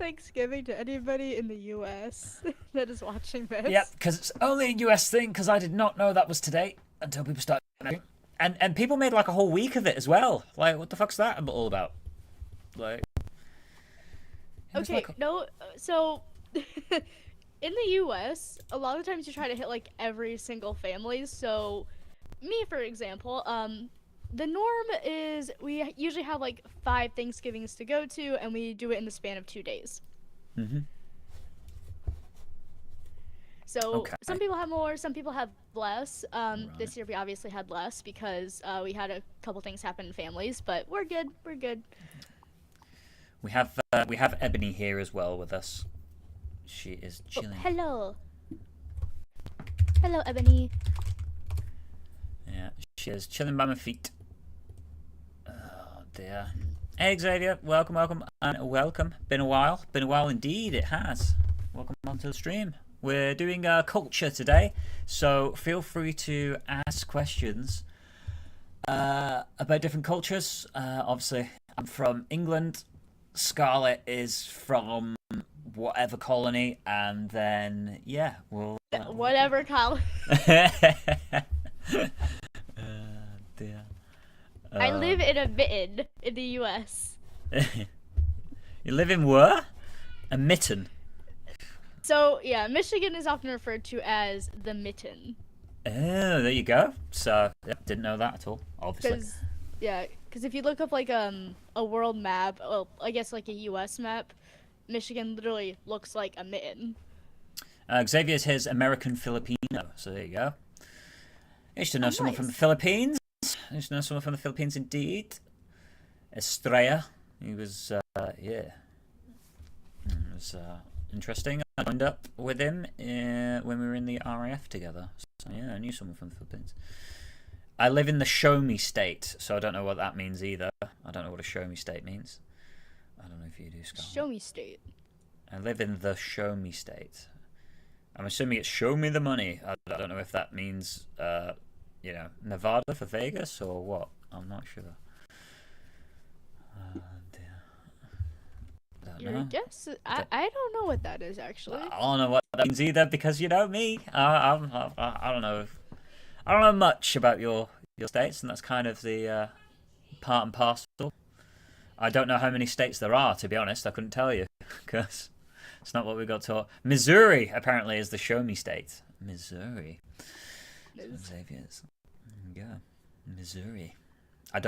Thanksgiving to anybody in the U.S. that is watching this. Yeah, because it's only a US thing, because I did not know that was today until people started. And people made like a whole week of it as well. Like, what the fuck's that all about? Like, Okay, like no, so in the U.S., a lot of times you try to hit like every single family. So, me, for example, the norm is we usually have like 5 Thanksgivings to go to, and we do it in the span of 2 days. Mhm. So Okay. some people have more, some people have less. Right. This year we obviously had less because we had a couple things happen in families, but we're good. We're good. We have Ebony here as well with us. She is chilling. Oh, hello. Hello, Ebony. Yeah, she is chilling by my feet. Oh dear. Hey Xavier, welcome, and welcome. Been a while indeed. It has. Welcome onto the stream. We're doing culture today, so feel free to ask questions about different cultures. Obviously, I'm from England. Scarlett is from whatever colony, and then yeah, we'll Whatever, Colin. Dear. I live in a mitten in the U.S. You live in where? A mitten. So yeah, Michigan is often referred to as the mitten. Oh, there you go. So yeah, didn't know that at all. Obviously. Because if you look up like a world map, well, I guess like a U.S. map, Michigan literally looks like a mitten. Xavier's his American Filipino. So there you go. I used to know someone nice. from the Philippines. I used to know someone from the Philippines indeed. Estrella. He was yeah. It was interesting. I joined up with him when we were in the RAF together. So yeah, I knew someone from the Philippines. I live in the show me state, so I don't know what that means either. I don't know what a show me state means. I don't know if you do, Scarlett. Show me state. I live in the show me state. I'm assuming it's show me the money. I don't know if that means, you know, Nevada for Vegas or what. I'm not sure. Your guess? I don't know what that is actually. I don't know what that means either because you know me. I don't know. I don't know much about your states, and that's kind of the part and parcel. I don't know how many states there are, to be honest. I couldn't tell you because it's not what we got taught. Missouri apparently is the show me state. Missouri. Xavier's. There you go. Missouri. I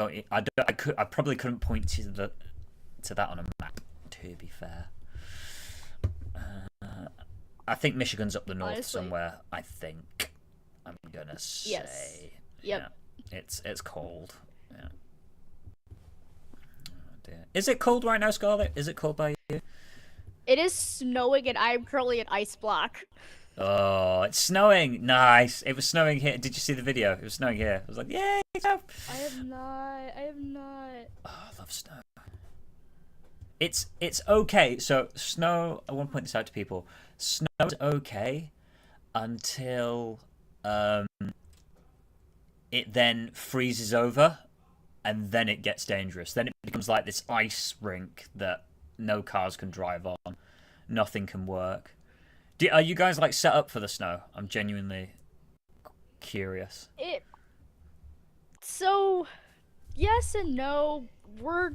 probably couldn't point to that on a map. To be fair, I think Michigan's up the north Honestly. somewhere. I think. I'm gonna say. Yes. Yep. Yeah, it's cold. Yeah. Oh dear. Is it cold right now, Scarlett? Is it cold by you? It is snowing and I'm currently an ice block. Oh, it's snowing. Nice. It was snowing here. Did you see the video? It was snowing here. I was like, yay! I have not. Oh, I love snow. It's okay. So snow. I want to point this out to people. Snow's okay until it then freezes over, and then it gets dangerous. Then it becomes like this ice rink that no cars can drive on. Nothing can work. Are you guys like set up for the snow? I'm genuinely curious. So, yes and no. We're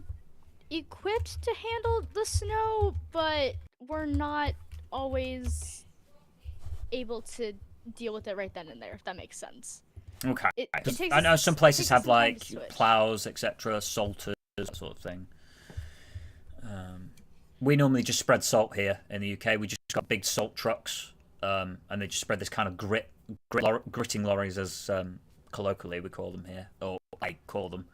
equipped to handle the snow, but we're not always able to deal with it right then and there, if that makes sense. Okay. Takes I know us- some places takes us have some time like to switch. plows, etc., salters, that sort of thing. We normally just spread salt here in the UK. We just got big salt trucks, and they just spread this kind of gritting lorries, as colloquially we call them here, or I call them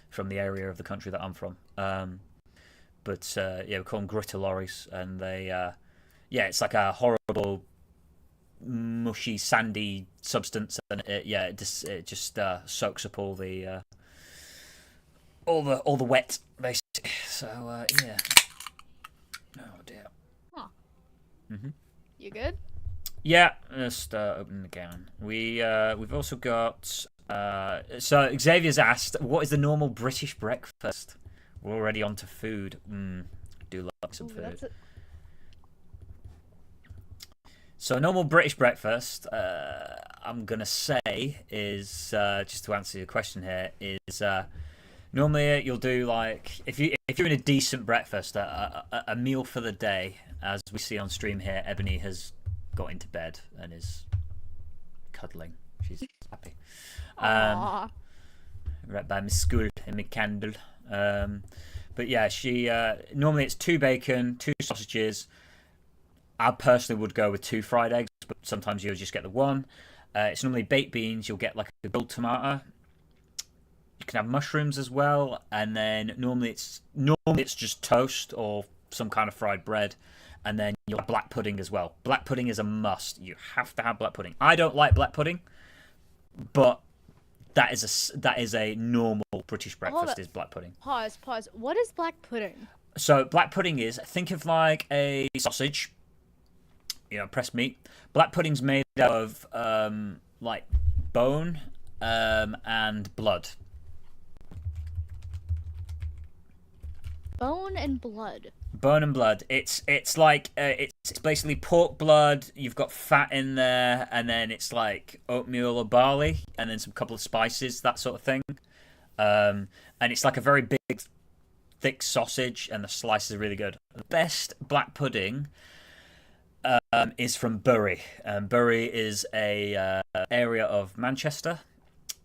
from the area of the country that I'm from. But yeah, we call them gritter lorries, and they, yeah, it's like a horrible, mushy, sandy substance, and it just soaks up all the wet, basically. So yeah. Oh dear. Huh. Mhm. You good? Yeah, just open the can. We've also got. So Xavier's asked, "What is the normal British breakfast?" We're already on to food. Do like some food. So a normal British breakfast, I'm gonna say, is just to answer your question here, is normally you'll do like if you're in a decent breakfast, a meal for the day, as we see on stream here. Ebony has got into bed and is cuddling. She's happy. Aww. Right by my school and my candle. But yeah, she normally it's 2 bacon, 2 sausages. I personally would go with 2 fried eggs, but sometimes you'll just get the 1. It's normally baked beans. You'll get like a grilled tomato. You can have mushrooms as well, and then normally it's just toast or some kind of fried bread, and then you'll have black pudding as well. Black pudding is a must. You have to have black pudding. I don't like black pudding, but that is a normal British breakfast is black pudding. Pause. What is black pudding? So black pudding is, think of like a sausage, pressed meat. Black pudding's made out of like bone and blood. Bone and blood. Bone and blood. It's like it's basically pork blood. You've got fat in there, and then it's like oatmeal or barley, and then some couple of spices, that sort of thing. And it's like a very big, thick sausage, and the slices are really good. The best black pudding is from Bury. Bury is a area of Manchester.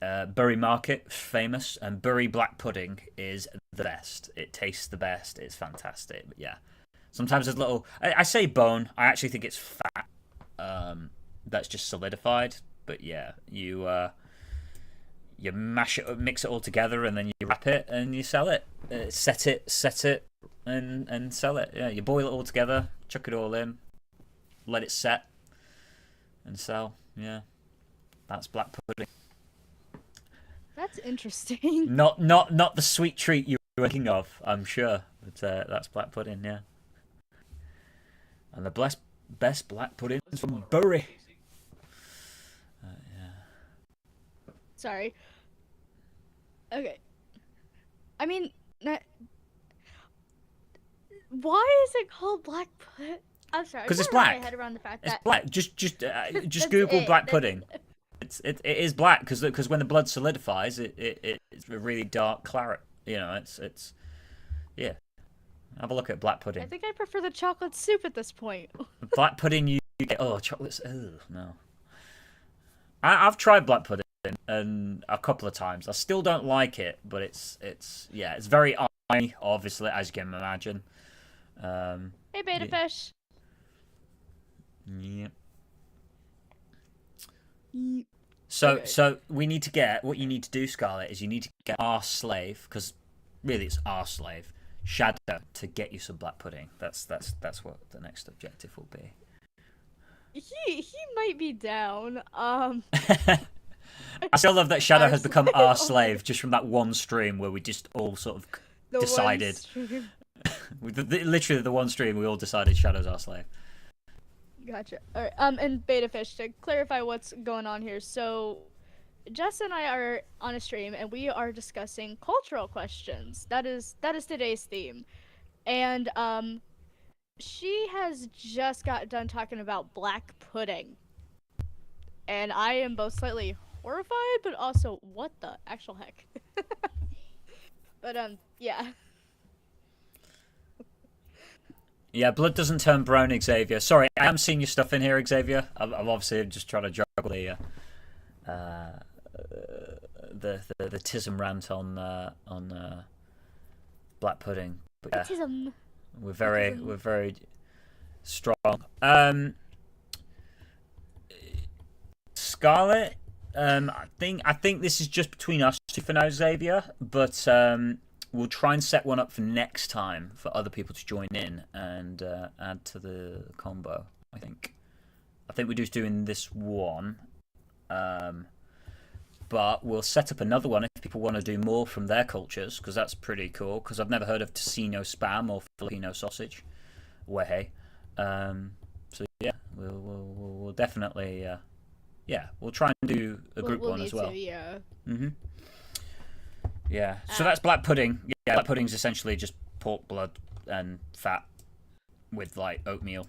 Bury Market, famous, and Bury black pudding is the best. It tastes the best. It's fantastic. But yeah, sometimes there's little. I say bone. I actually think it's fat. That's just solidified. But yeah, you mash it, mix it all together, and then you wrap it and you sell it. Set it, and sell it. Yeah, you boil it all together, chuck it all in, let it set, and sell. Yeah, that's black pudding. That's interesting. Not the sweet treat you were thinking of, I'm sure. But that's black pudding, yeah. And the best black pudding is from Bury. Yeah. Sorry. Okay. I mean, why is it called black pudding? I'm sorry. Because it's black. My head around the fact it's that black. Just Google black pudding. It is black because when the blood solidifies, it's a really dark claret. It's yeah. Have a look at black pudding. I think I prefer the chocolate soup at this point. Black pudding, you get chocolates. Oh no. I've tried black pudding and a couple of times. I still don't like it, but it's very iron, obviously, as you can imagine. Hey, beta fish. Yeah. Okay. So we need to get, what you need to do, Scarlett, is you need to get our slave, because really it's our slave, Shadow, to get you some black pudding. That's what the next objective will be. He might be down. I still love that Shadow has become our slave just from that one stream where we just all sort of decided. Literally the one stream we all decided Shadow's our slave. Gotcha. All right. And beta fish, to clarify what's going on here. So, Jess and I are on a stream, and we are discussing cultural questions. That is today's theme, and she has just got done talking about black pudding, and I am both slightly horrified, but also what the actual heck. But yeah. Yeah, blood doesn't turn brown, Xavier. Sorry, I am seeing your stuff in here, Xavier. I'm obviously just trying to juggle the tism rant on black pudding. But yeah, Tism. we're very strong. Scarlett, I think this is just between us two for now, Xavier. But we'll try and set one up for next time for other people to join in and add to the combo. I think we're just doing this one, but we'll set up another one if people want to do more from their cultures, because that's pretty cool. Because I've never heard of Ticino spam or Filipino sausage. Wehe. So yeah, we'll definitely we'll try and do a group one as well. Yeah. Mhm. Yeah, so that's black pudding. Yeah, black pudding's essentially just pork blood and fat with like oatmeal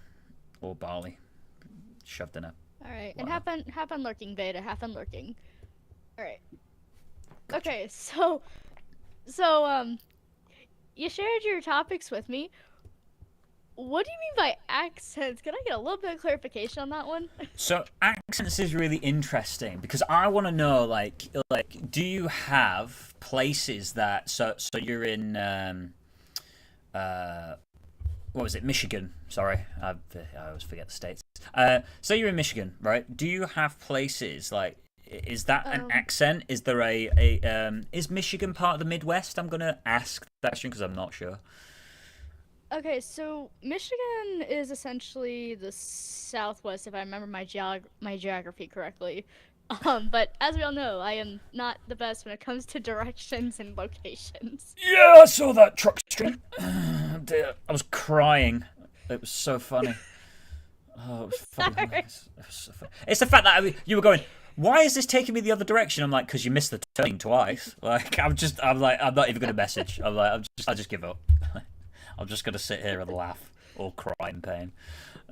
or barley. shoved in a. All right, and Whatever. have fun lurking, Beta. Have fun lurking. All right. Gotcha. Okay, so you shared your topics with me. What do you mean by accents? Can I get a little bit of clarification on that one? So accents is really interesting because I want to know, like, do you have places that so you're in uh, what was it, Michigan? Sorry, I always forget the states. So you're in Michigan, right? Do you have places like? Is that an Um, accent? Is there a is Michigan part of the Midwest? I'm gonna ask that question because I'm not sure. okay, so Michigan is essentially the Southwest, if I remember my geography correctly. But as we all know, I am not the best when it comes to directions and locations. Yeah, I saw that truck stream. Dear, I was crying. It was so funny. Oh, it was fucking Sorry. hilarious. It was so funny. It's the fact that you were going. Why is this taking me the other direction? I'm like, because you missed the turning twice. Like, I'm like, I'm not even gonna message. I'm like, I just give up. I'm just gonna sit here and laugh or cry in pain.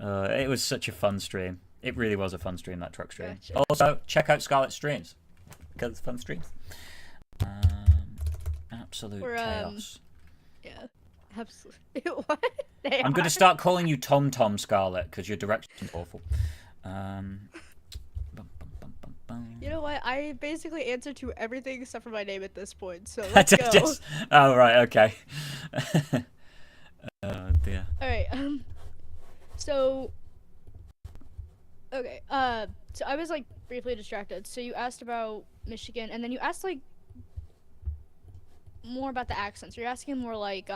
It was such a fun stream. It really was a fun stream, that truck stream. Gotcha. Also, check out Scarlett's streams because it's fun streams. Absolute We're chaos. yeah, absolutely. What? They I'm going are. to start calling you Tom Tom Scarlett because your direction's awful. Bum, bum, bum, bum, bum. You know what? I basically answer to everything except for my name at this point. So let's go. Oh, right, okay. Oh, dear. All right. So okay. So I was like briefly distracted. So you asked about Michigan, and then you asked like more about the accents. You're asking more like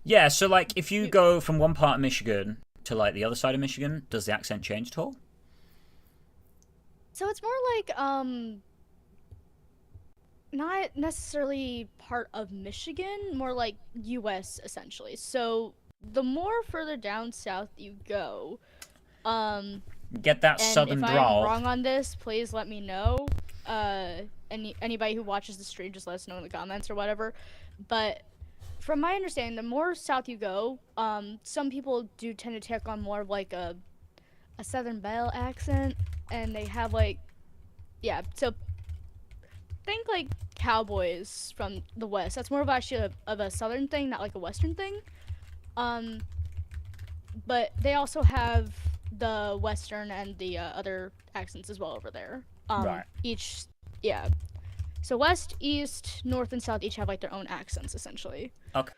Yeah, so, like, if you you- go from one part of Michigan to, like, the other side of Michigan, does the accent change at all? So it's more like not necessarily part of Michigan, more like US essentially. So the more further down south you go, um Get that and if southern I am drawl. wrong on this, please let me know. Anybody who watches the stream, just let us know in the comments or whatever. But from my understanding, the more south you go, some people do tend to take on more of like a Southern Belle accent, and they have like, yeah. So think like cowboys from the West. That's more of actually of a Southern thing, not like a Western thing. Um, but they also have the Western and the other accents as well over there. Right. Each, yeah. So West, East, North, and South each have like their own accents essentially. Okay.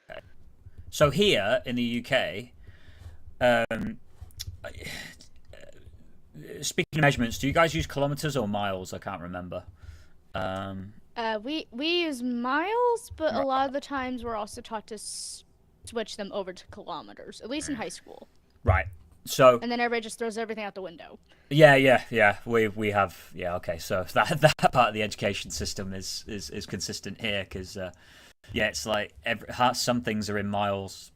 So here in the UK, um, speaking of measurements, do you guys use kilometers or miles? I can't remember. We use miles, but a Right. lot of the times we're also taught to switch them over to kilometers, at least in high school. Right. So And then everybody just throws everything out the window. yeah. We have okay. So that part of the education system is consistent here because yeah, it's like some things are in miles.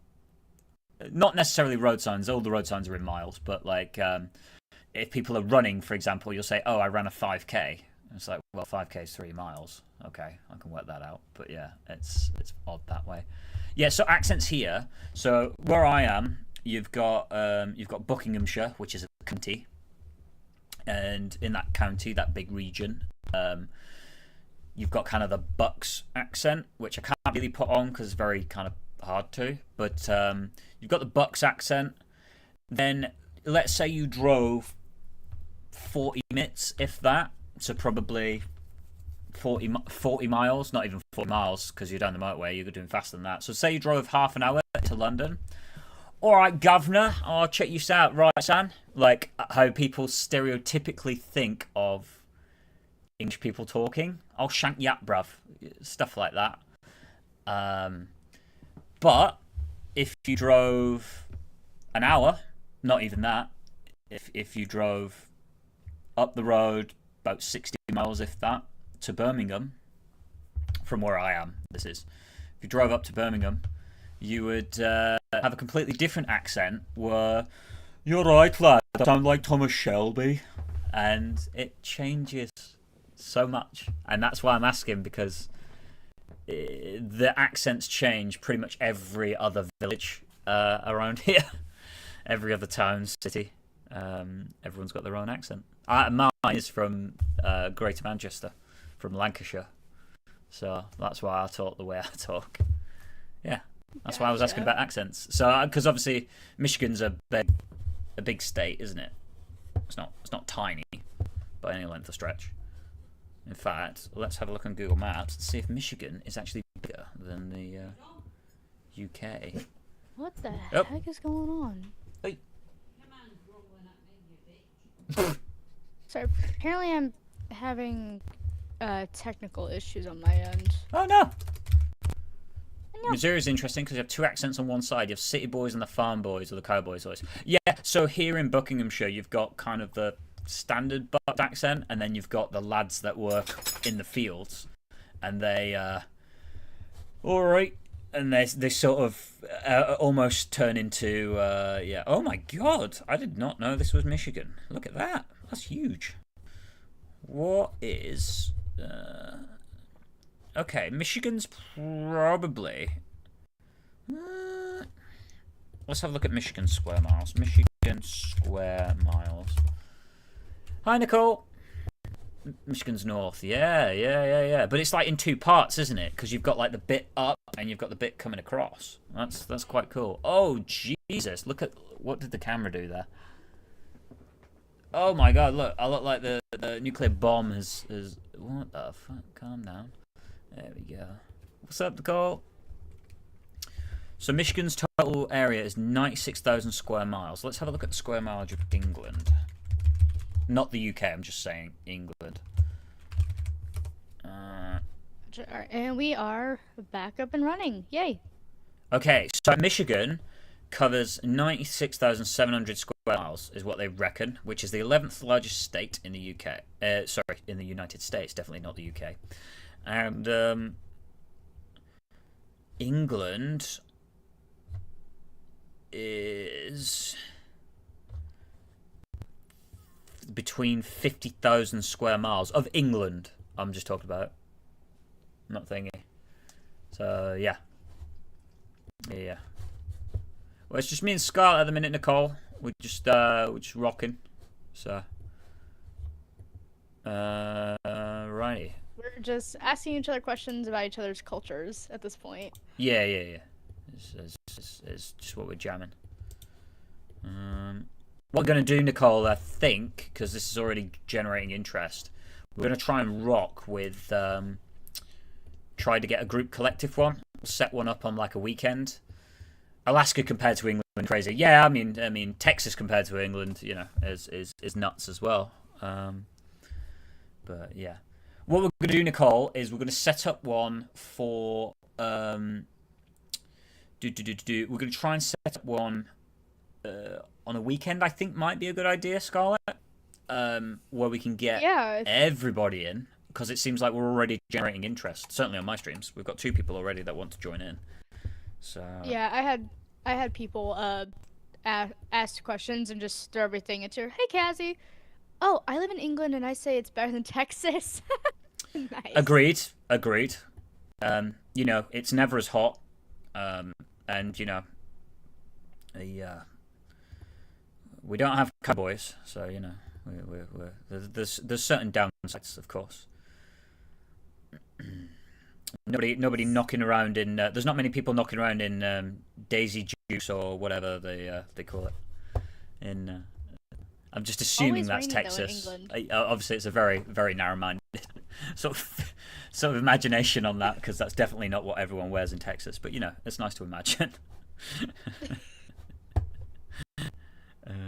Not necessarily road signs. All the road signs are in miles, but like if people are running, for example, you'll say, "Oh, I ran a 5K." It's like, well, 5K is 3 miles. Okay, I can work that out. But yeah, it's odd that way. Yeah. So accents here. So where I am, you've got Buckinghamshire, which is a county, and in that county, that big region, you've got kind of the Bucks accent, which I can't really put on because it's very kind of hard to. But you've got the Bucks accent. Then let's say you drove 40 minutes, if that, so probably 40 miles, not even 40 miles because you're down the motorway, you're doing faster than that. So say you drove half an hour to London. All right, governor, I'll check you out, right, son? Like how people stereotypically think of English people talking. I'll shank you up, bruv. Stuff like that. But if you drove an hour, not even that, if you drove up the road about 60 miles, if that, to Birmingham, from where I am, this is, if you drove up to Birmingham, you would have a completely different accent where, "You're right, lad, I sound like Thomas Shelby." And it changes so much. And that's why I'm asking, because the accents change pretty much every other village around here. Every other town, city. Everyone's got their own accent. Mine is from Greater Manchester, from Lancashire. So that's why I talk the way I talk. Yeah, that's why I was asking about accents. So because obviously Michigan's a big state, isn't it? It's not tiny by any length of stretch. In fact, let's have a look on Google Maps and see if Michigan is actually bigger than the UK. What the heck is going on? Hey. Sorry, apparently I'm having technical issues on my end. Oh no! Missouri is interesting because you have two accents on one side. You have city boys and the farm boys, or the cowboys voice. Yeah, so here in Buckinghamshire, you've got kind of the standard Bucks accent, and then you've got the lads that work in the fields, and they, all right, and they sort of almost turn into, yeah. Oh my God, I did not know this was Michigan. Look at that. That's huge. What is... okay, Michigan's probably... let's have a look at Michigan square miles. Michigan square miles. Hi, Nicole. Michigan's north. Yeah. But it's like in two parts, isn't it? Because you've got like the bit up and you've got the bit coming across. That's quite cool. Oh, Jesus. Look at... What did the camera do there? Oh my God, look. I look like the nuclear bomb has... What the fuck? Calm down. There we go. What's up, Nicole? So Michigan's total area is 96,000 square miles. Let's have a look at the square mileage of England. Not the UK, I'm just saying England. And we are back up and running. Yay. Okay, so Michigan covers 96,700 square miles, is what they reckon, which is the 11th largest state in the UK. Sorry, in the United States, definitely not the UK. And England is between 50,000 square miles of England. I'm just talking about, not thingy. So yeah. Well, it's just me and Scarlett at the minute, Nicole. We're just rocking. So righty. We're just asking each other questions about each other's cultures at this point. Yeah. It's just what we're jamming. What we're going to do, Nicole, I think, because this is already generating interest, we're going to try and rock with, try to get a group collective one, set one up on like a weekend. Alaska compared to England, crazy. Yeah, I mean Texas compared to England, you know, is nuts as well. But yeah, what we're going to do, Nicole, is we're going to set up one for we're going to try and set up one on a weekend. I think might be a good idea, Scarlett. Where we can get everybody in, because it seems like we're already generating interest. Certainly on my streams, we've got 2 people already that want to join in. So yeah, I had people ask questions and just throw everything into, hey Cassie, oh, I live in England and I say it's better than Texas. Nice. Agreed. You know, it's never as hot, and you know, we don't have cowboys, so you know, there's certain downsides, of course. Nobody knocking around in. There's not many people knocking around in Daisy Juice or whatever they call it. I'm just assuming that's Texas. Obviously, it's a very very narrow-minded sort of imagination on that, because that's definitely not what everyone wears in Texas. But you know, it's nice to imagine.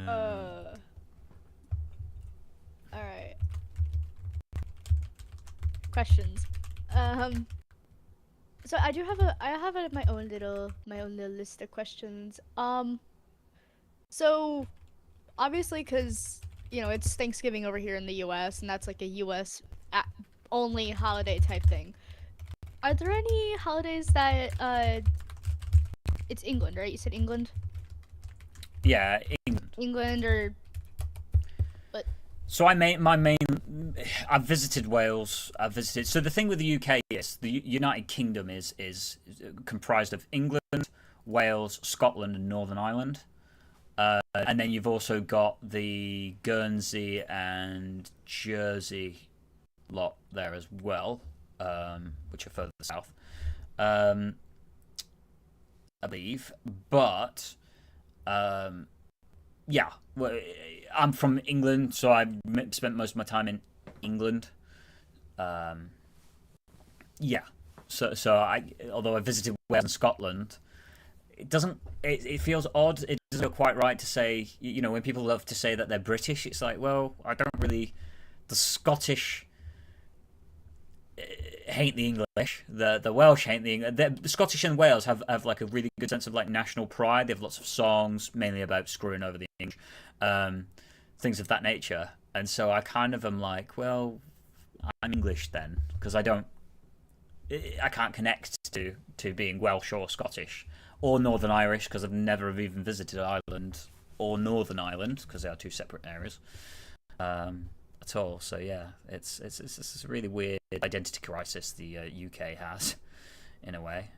All right. Questions. So I have my own little list of questions. So obviously, because you know it's Thanksgiving over here in the U.S. and that's like a U.S. only holiday type thing. Are there any holidays that it's England, right? You said England. Yeah, England. England or. So I've visited Wales. So the thing with the UK is the United Kingdom is comprised of England, Wales, Scotland, and Northern Ireland. And then you've also got the Guernsey and Jersey lot there as well, which are further south, I believe. But yeah, well, I'm from England, so I spent most of my time in England. Yeah, so although I visited Wales and Scotland, it doesn't. It feels odd. It doesn't feel quite right to say. When people love to say that they're British, it's like, well, I don't really. The Scottish hate the English. The Welsh hate the English. The Scottish and Wales have like a really good sense of like national pride. They have lots of songs, mainly about screwing over the English, things of that nature. And so I kind of am like, well, I'm English then, because I can't connect to being Welsh or Scottish or Northern Irish, because I've never even visited Ireland, or Northern Ireland, because they are two separate areas at all. So yeah, it's a really weird identity crisis the UK has in a way.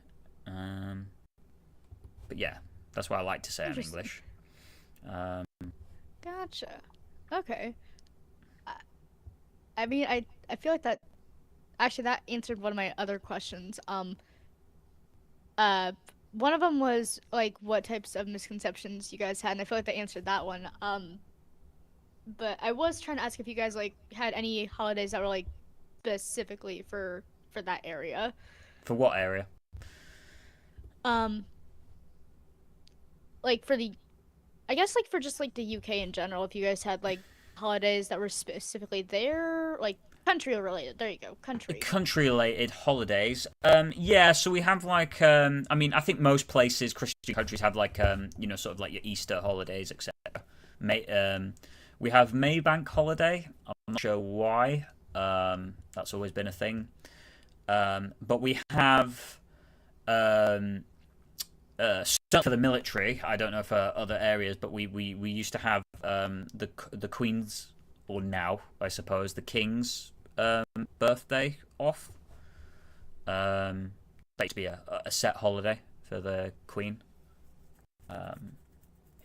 But yeah, that's why I like to say I'm English. Gotcha. Okay. I mean, I feel like that actually that answered one of my other questions. One of them was like what types of misconceptions you guys had, and I feel like they answered that one. But I was trying to ask if you guys like had any holidays that were like specifically for that area. For what area? Um, like for the, I guess like for just like the UK in general, if you guys had like holidays that were specifically there, like country related. There you go, country. Country related holidays. Yeah, so we have like I mean, I think most places, Christian countries, have like sort of like your Easter holidays, etc. We have Maybank holiday. I'm not sure why. That's always been a thing. But we have stuff for the military. I don't know for other areas, but we used to have the Queen's, or now I suppose the King's birthday off. That used to be a set holiday for the Queen.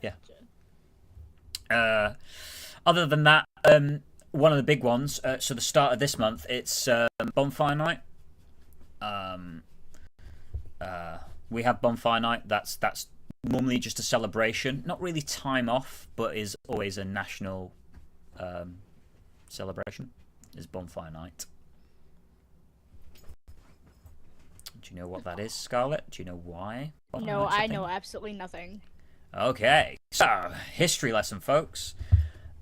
Yeah. Other than that, one of the big ones. So the start of this month, it's bonfire night. We have bonfire night. That's normally just a celebration, not really time off, but is always a national celebration. Is bonfire night. Do you know what that is, Scarlett? Do you know why? No, I know absolutely nothing. Okay, so history lesson, folks.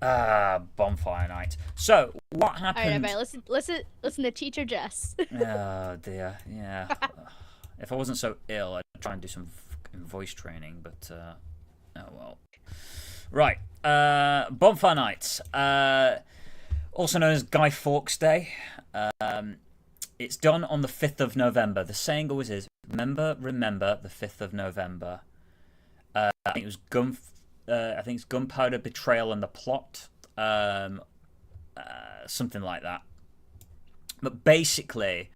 Bonfire night. So what happened? All right, listen to Teacher Jess. Oh dear, yeah. If I wasn't so ill, I'd try and do some voice training, but oh well. Right, bonfire night, also known as Guy Fawkes Day. It's done on the 5th of November. The saying always is, remember the 5th of November. I think it was it's gunpowder, betrayal, and the plot. Something like that. But basically,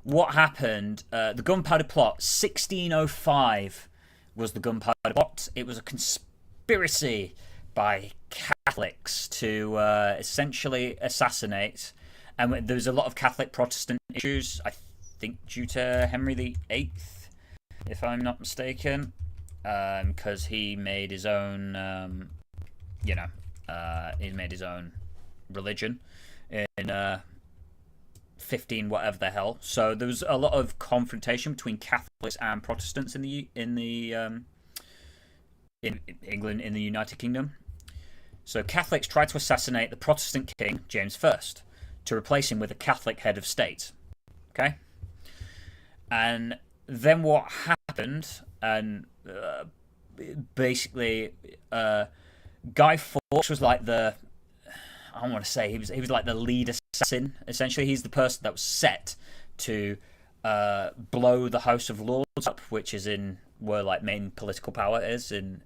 what happened? The gunpowder plot, 1605, was the gunpowder plot. It was a conspiracy by Catholics to essentially assassinate. And there was a lot of Catholic Protestant issues. I think due to Henry VIII, if I'm not mistaken. Because he made his own, he made his own religion in 15 whatever the hell. So there was a lot of confrontation between Catholics and Protestants in England, in the United Kingdom. So Catholics tried to assassinate the Protestant king James I to replace him with a Catholic head of state. Okay, and then what happened? And basically, Guy Fawkes was like I don't want to say he was like the lead assassin. Essentially, he's the person that was set to blow the House of Lords up, which is where like main political power is in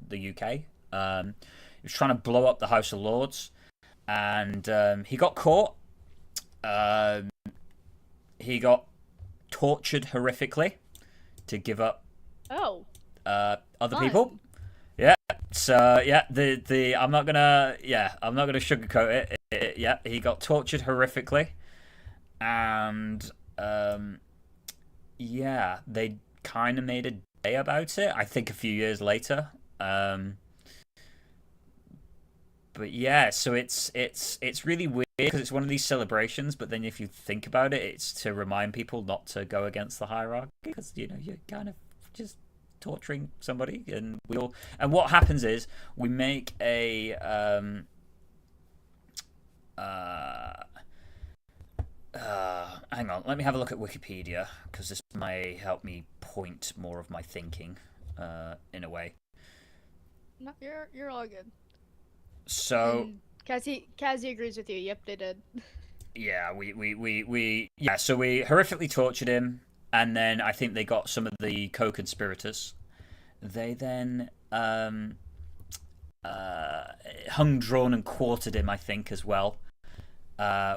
the UK. He was trying to blow up the House of Lords, and he got caught. He got tortured horrifically to give up other people. Yeah. So yeah, the I'm not gonna sugarcoat it. Yeah, he got tortured horrifically, and yeah, they kind of made a day about it. I think a few years later. Um, but yeah, so it's really weird because it's one of these celebrations. But then if you think about it, it's to remind people not to go against the hierarchy because you're kind of just torturing somebody, and we all. And what happens is we make a uh, hang on, let me have a look at Wikipedia because this may help me point more of my thinking in a way. No, you're all good. So And Cassie agrees with you. Yep, they did. yeah, yeah, so we horrifically tortured him, and then I think they got some of the co-conspirators. They then hung, drawn, and quartered him, I think, as well.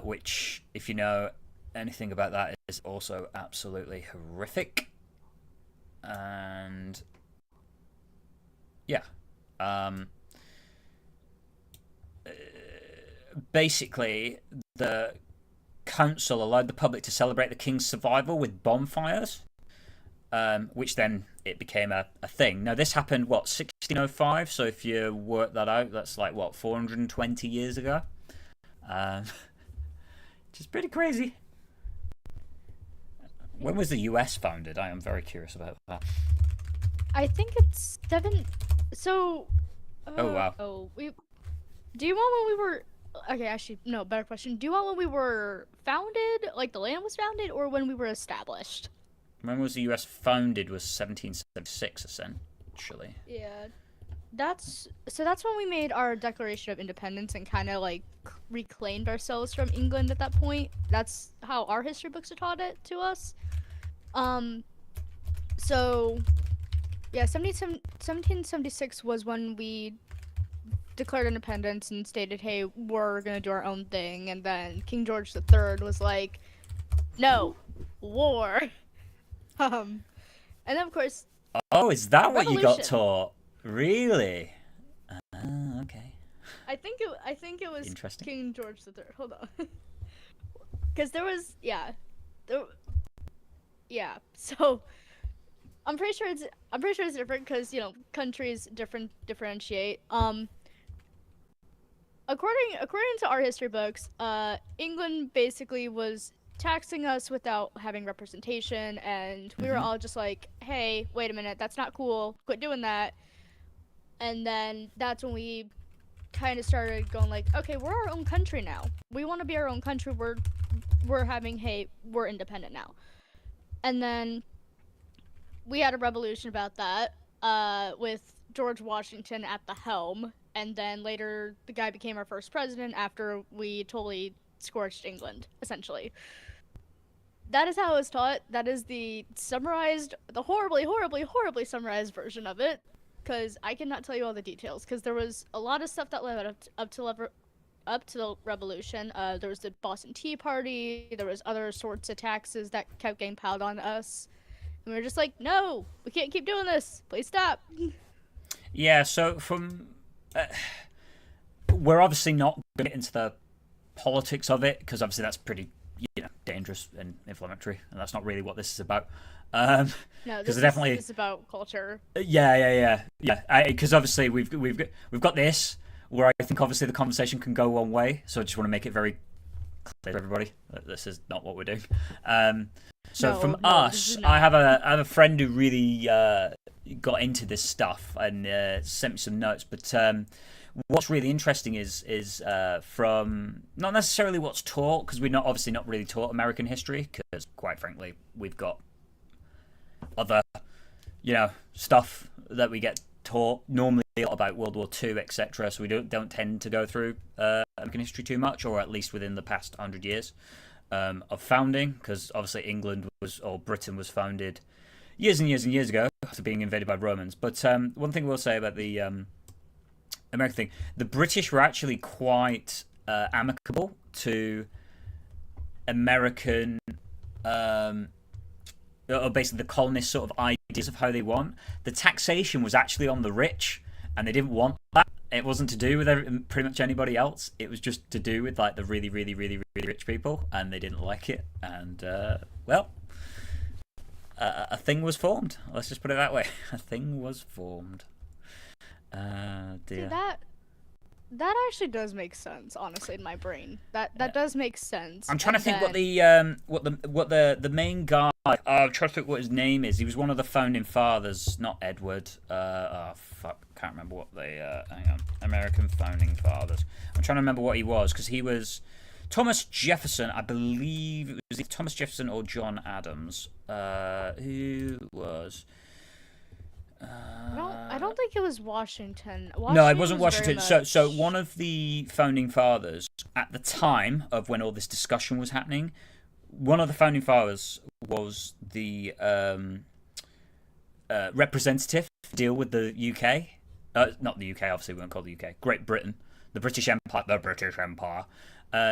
Which, if you know anything about that, is also absolutely horrific. And yeah, um, basically, the council allowed the public to celebrate the king's survival with bonfires, which then it became a thing. Now, this happened, what, 1605? So if you work that out, that's like, what, 420 years ago? Which is pretty crazy. When was the US founded? I am very curious about that. I think it's seven. So. Oh, wow. Oh, we. Do you want when we were? Okay, actually, no. Better question. Do you want when we were founded, like the land was founded, or when we were established? When was the US founded? Was 1776, essentially. Yeah, that's when we made our Declaration of Independence and kind of like reclaimed ourselves from England at that point. That's how our history books are taught it to us. Um, so yeah, 1776 was when we declared independence and stated, "Hey, we're gonna do our own thing." And then King George III was like, "No, war." Um, and then of course, Oh, is that what you got revolution. taught? Really? Okay. I think it was Interesting. King George III. Hold on, because there was there, yeah. So I'm pretty sure it's different because countries differentiate. According to our history books, England basically was taxing us without having representation, and we were Mm-hmm. all just like, "Hey, wait a minute, that's not cool. Quit doing that." And then that's when we kind of started going like, "Okay, we're our own country now. We want to be our own country. We're having hey, we're independent now." And then we had a revolution about that, with George Washington at the helm, and then later the guy became our first president after we totally scorched England, essentially. That is how it was taught. That is the horribly, horribly, horribly summarized version of it. Because I cannot tell you all the details. Because there was a lot of stuff that led up to the revolution. There was the Boston Tea Party. There was other sorts of taxes that kept getting piled on us, and we were just like, no, we can't keep doing this. Please stop. Yeah, so we're obviously not going to get into the politics of it because obviously that's pretty, dangerous and inflammatory, and that's not really what this is about. Um, No, because this is definitely, this is about culture. yeah. Because obviously we've got this where I think obviously the conversation can go one way, so I just want to make it very clear to everybody that this is not what we're doing. Um, so No, from no, this us, is I not. have a friend who really got into this stuff and sent me some notes. But what's really interesting is from not necessarily what's taught because we're not obviously not really taught American history because quite frankly we've got other stuff that we get taught normally a lot about World War II, etc. So we don't tend to go through American history too much, or at least within the past 100 years of founding, because obviously England was or Britain was founded years and years and years ago after being invaded by Romans. But one thing we'll say about the American thing, the British were actually quite amicable to American or basically the colonists' sort of ideas of how they want. The taxation was actually on the rich, and they didn't want that. It wasn't to do with pretty much anybody else. It was just to do with like the really, really, really, really rich people, and they didn't like it. And well, a thing was formed. Let's just put it that way. A thing was formed. Dear. See, that actually does make sense, honestly, in my brain. That does make sense. I'm trying to think what the main guy. I'm trying to think what his name is. He was one of the founding fathers, not Edward. Oh fuck, can't remember what the hang on. American founding fathers. I'm trying to remember what he was because he was Thomas Jefferson. I believe it was either Thomas Jefferson or John Adams. Who was? I don't think it was Washington. No, it wasn't was Washington. So one of the founding fathers at the time of when all this discussion was happening, one of the founding fathers was the representative to deal with the UK. Not the UK, obviously we won't call the UK. Great Britain, the British Empire. The British Empire.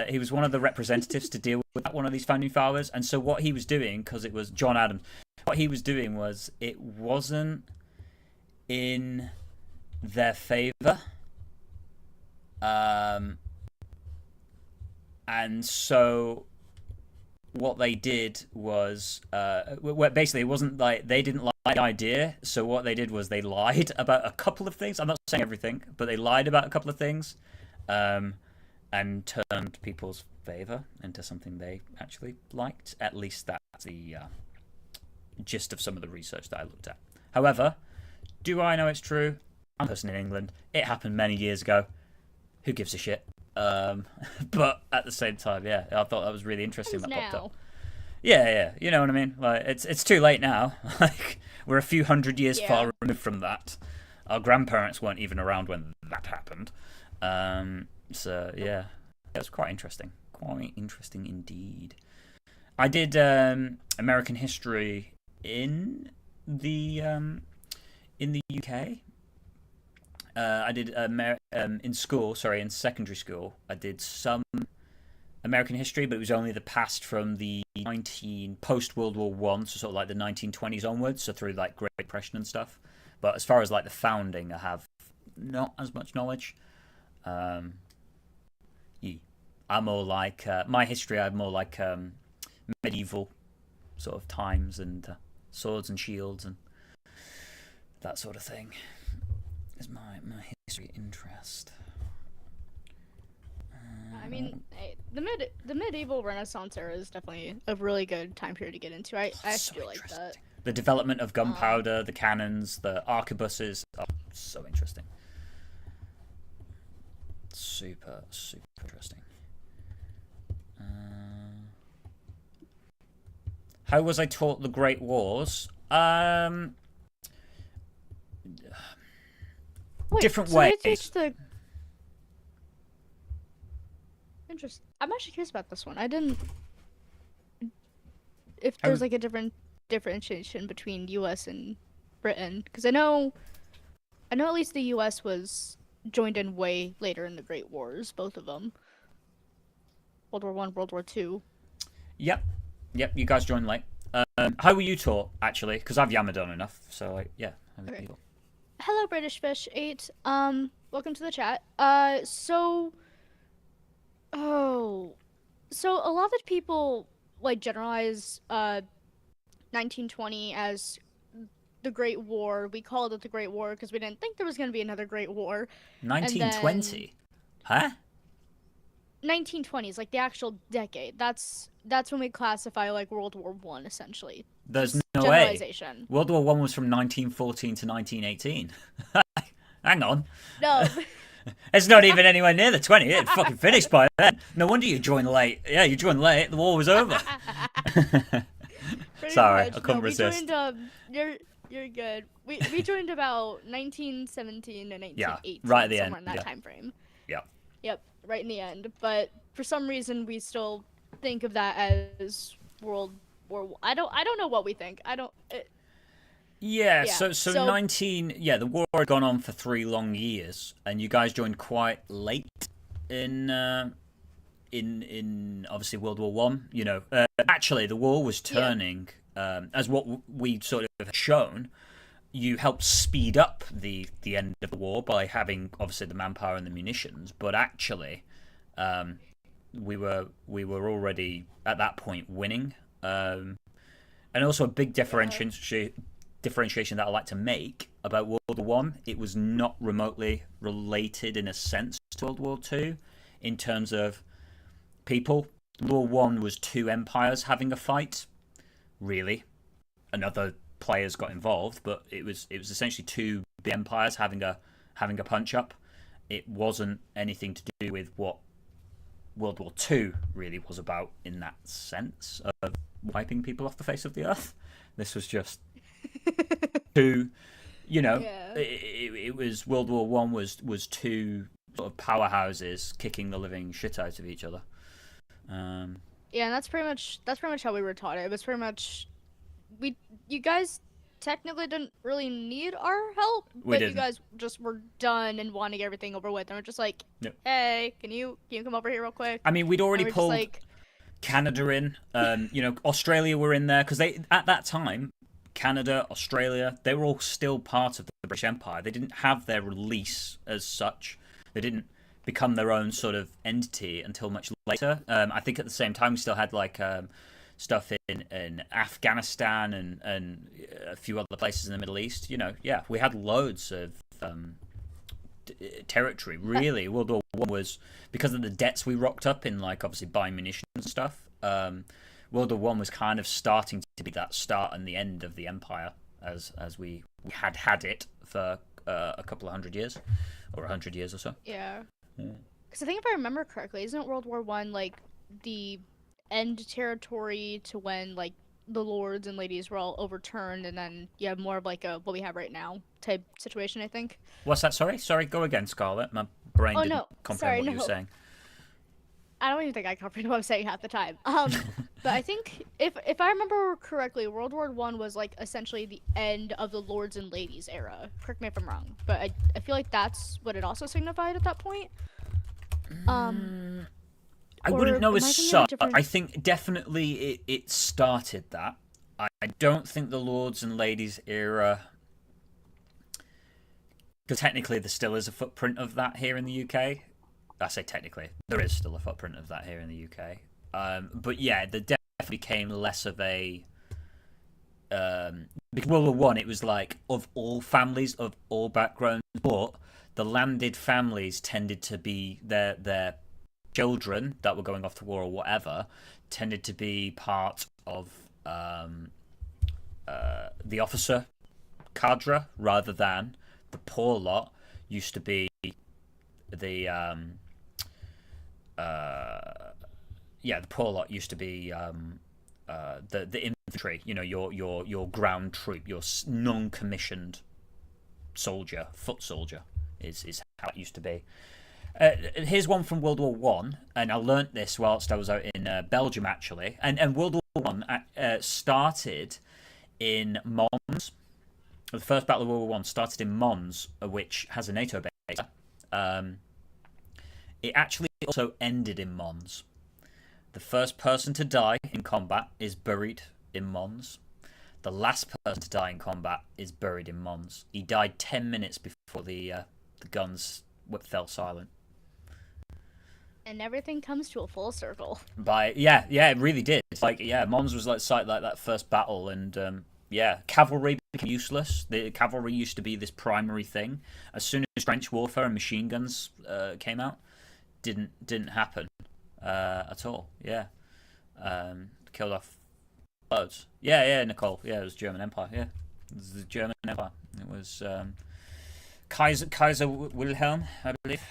He was one of the representatives to deal with one of these founding fathers. And so what he was doing, because it was John Adams, what he was doing was it wasn't in their favor, and so what they did was basically it wasn't like they didn't like the idea, so what they did was they lied about a couple of things. I'm not saying everything, but they lied about a couple of things, and turned people's favor into something they actually liked. At least that's the gist of some of the research that I looked at. However, do I know it's true? I'm a person in England. It happened many years ago. Who gives a shit? But at the same time, yeah, I thought that was really interesting that popped up. Yeah, you know what I mean? Like it's too late now. Like we're a few hundred years far removed from that. Our grandparents weren't even around when that happened. So yeah, it was quite interesting. Quite interesting indeed. I did American history in the UK. I did in school. Sorry, in secondary school, I did some American history, but it was only the past from the post World War One, so sort of like the 1920s onwards, so through like Great Depression and stuff. But as far as like the founding, I have not as much knowledge. I'm more like my history. I'm more like medieval sort of times and swords and shields and that sort of thing is my history interest. I mean, the medieval Renaissance era is definitely a really good time period to get into. I actually do like that. The development of gunpowder, the cannons, the arquebuses, so interesting. Super interesting. How was I taught the Great Wars? Wait, different so ways. they teach the... Interesting. I'm actually curious about this one. I didn't... If there's like a differentiation between U.S. and Britain, because I know at least the U.S. was joined in way later in the Great Wars, both of them. World War I, World War II. Yep, you guys joined late. How were you taught, actually? Because I've yammered on enough, so like, yeah. Okay. Hello, British Fish 8. Welcome to the chat. So a lot of people like generalize 1920 as the Great War. We called it the Great War because we didn't think there was going to be another Great War. 1920? Huh? 1920s, like the actual decade. That's when we classify like World War One, essentially. There's no way. World War One was from 1914 to 1918. Hang on. No. It's not even anywhere near the 20. It fucking finished by then. No wonder you joined late. Yeah, you joined late. The war was over. Sorry, I couldn't resist. We joined, you're good. We joined about 1917 and 1918. Yeah, right at the somewhere end. In that time frame. Yeah. Yep, right in the end. But for some reason, we still think of that as World War. I don't know what we think. Yeah, so 19. Yeah, the war had gone on for 3 long years, and you guys joined quite late in obviously World War One. You know, actually the war was turning as what we sort of shown. you helped speed up the end of the war by having obviously the manpower and the munitions, but actually, we were already at that point winning. And also a big differentiation that I like to make about World War One. It was not remotely related in a sense to World War Two, in terms of people. World War One was two empires having a fight, really, and other players got involved, but it was essentially two big empires having a punch up. It wasn't anything to do with what World War Two really was about in that sense of wiping people off the face of the earth. This was just two, Yeah. it was World War One was two sort of powerhouses kicking the living shit out of each other. Yeah, and that's pretty much how we were taught it. It was pretty much you guys technically didn't really need our help, but you guys just were done and wanting everything over with, and we're just like, Yep. hey, can you come over here real quick? I mean, we'd already And we're pulled just like, Canada in. Australia were in there because at that time, Canada, Australia, they were all still part of the British Empire. They didn't have their release as such. They didn't become their own sort of entity until much later. I think at the same time we still had like stuff in Afghanistan and a few other places in the Middle East. Yeah, we had loads of territory. Really, World War One was, because of the debts we rocked up in, like obviously buying munitions and stuff. World War One was kind of starting to be that start and the end of the empire, as we had it for a couple of 100 years, or 100 years or so. yeah. Because I think if I remember correctly, isn't World War One like the end territory to when like the lords and ladies were all overturned, and then you have more of like a what we have right now type situation, I think. What's that? Sorry, go again, Scarlett. My brain didn't comprehend what you were saying. I don't even think I comprehended what I'm saying half the time. But I think if I remember correctly, World War One was like essentially the end of the lords and ladies era. Correct me if I'm wrong, but I feel like that's what it also signified at that point. I wouldn't know as such. I think definitely it started that. I don't think the lords and ladies era, because technically there still is a footprint of that here in the UK. I say technically, there is still a footprint of that here in the UK. But yeah, there definitely became less of a... because World War One, it was like of all families, of all backgrounds, but the landed families tended to be their children that were going off to war or whatever tended to be part of the officer cadre, rather than the poor lot used to be the the poor lot used to be the infantry, your ground troop, your non-commissioned soldier, foot soldier is how it used to be. Here's one from World War One, and I learnt this whilst I was out in Belgium actually. And World War One started in Mons. The first Battle of World War One started in Mons, which has a NATO base. It actually also ended in Mons. The first person to die in combat is buried in Mons. The last person to die in combat is buried in Mons. He died 10 minutes before the guns fell silent. And everything comes to a full circle. It really did. It's like, Mons was like site like that first battle, and cavalry became useless. The cavalry used to be this primary thing. As soon as trench warfare and machine guns came out, didn't happen at all. Yeah, killed off loads. Yeah, Nicole. Yeah, it was German Empire. Yeah, it was the German Empire. It was Kaiser Wilhelm, I believe,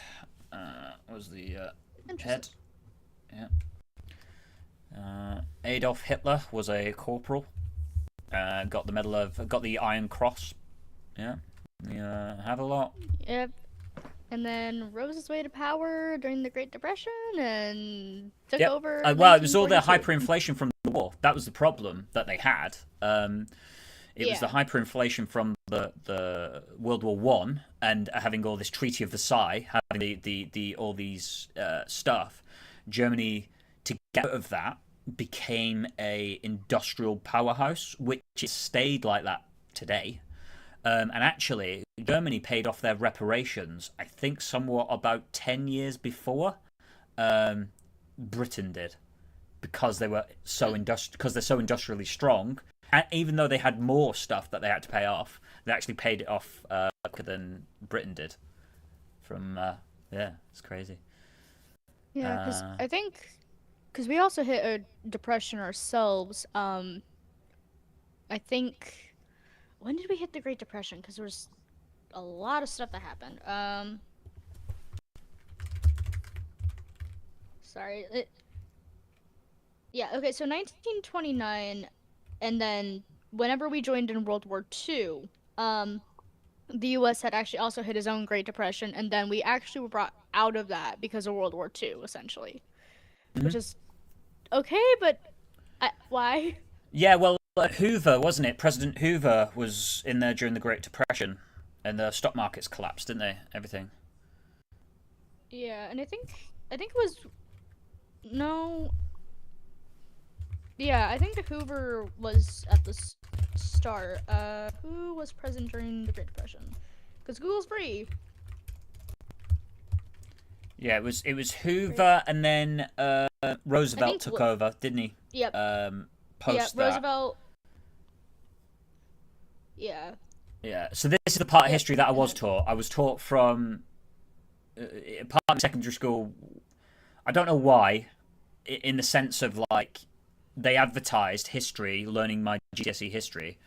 was the head. Yeah. Adolf Hitler was a corporal. Got the Iron Cross. Yeah. Had a lot. Yep. And then rose his way to power during the Great Depression and took over. Well, it was all the hyperinflation from the war. That was the problem that they had. It was the hyperinflation from the World War One, and having all this Treaty of Versailles, having the all these stuff. Germany, to get out of that, became a industrial powerhouse, which it stayed like that today. And actually, Germany paid off their reparations, I think, somewhat about 10 years before Britain did, because they were because they're so industrially strong. And even though they had more stuff that they had to pay off, they actually paid it off quicker than Britain did. Yeah, it's crazy. Yeah, because I think because we also hit a depression ourselves. I think when did we hit the Great Depression? Because there was a lot of stuff that happened. Sorry. Yeah. Okay. So 1929, and then whenever we joined in World War II, the U.S. had actually also hit his own Great Depression, and then we actually were brought out of that because of World War II, essentially, which is okay, but why? Yeah, well, Hoover, wasn't it? President Hoover was in there during the Great Depression, and the stock markets collapsed, didn't they? Everything. Yeah, and I think it was no. Yeah, I think Hoover was at the start. Who was president during the Great Depression? Because Google's free. Yeah, it was Hoover, and then Roosevelt took over, didn't he? Yep. Post that. Roosevelt. Yeah. Yeah. So this is the part of history that I was taught. I was taught from part of secondary school. I don't know why, in the sense of like they advertised history, learning my GCSE history,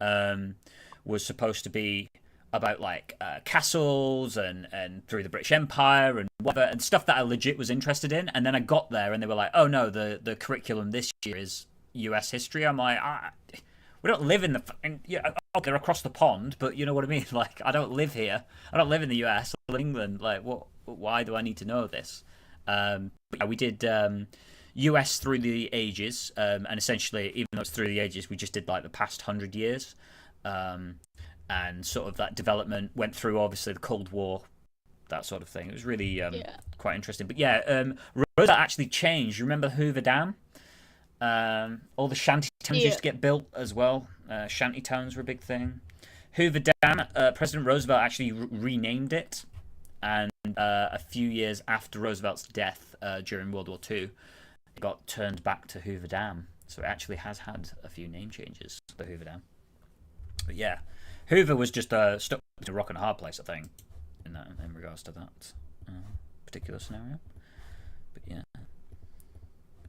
was supposed to be about like castles and through the British Empire and whatever and stuff that I legit was interested in. And then I got there and they were like, "Oh no, the curriculum this year is U.S. history." I'm like, we don't live in the they're across the pond, but you know what I mean. Like, I don't live here. I don't live in the U.S. I live in England. Like, what? Why do I need to know this? But yeah, we did U.S. through the ages, and essentially, even though it's through the ages, we just did like the past 100 years. And sort of that development went through, obviously, the Cold War, that sort of thing. It was really quite interesting. But yeah, Rosa actually changed. You remember Hoover Dam? All the shanty towns used to get built as well. Shanty towns were a big thing. Hoover Dam, President Roosevelt actually renamed it. And a few years after Roosevelt's death during World War II, it got turned back to Hoover Dam. So it actually has had a few name changes, the Hoover Dam. But yeah, Hoover was just stuck to a rock and a hard place, I think, in regards to that particular scenario. But yeah.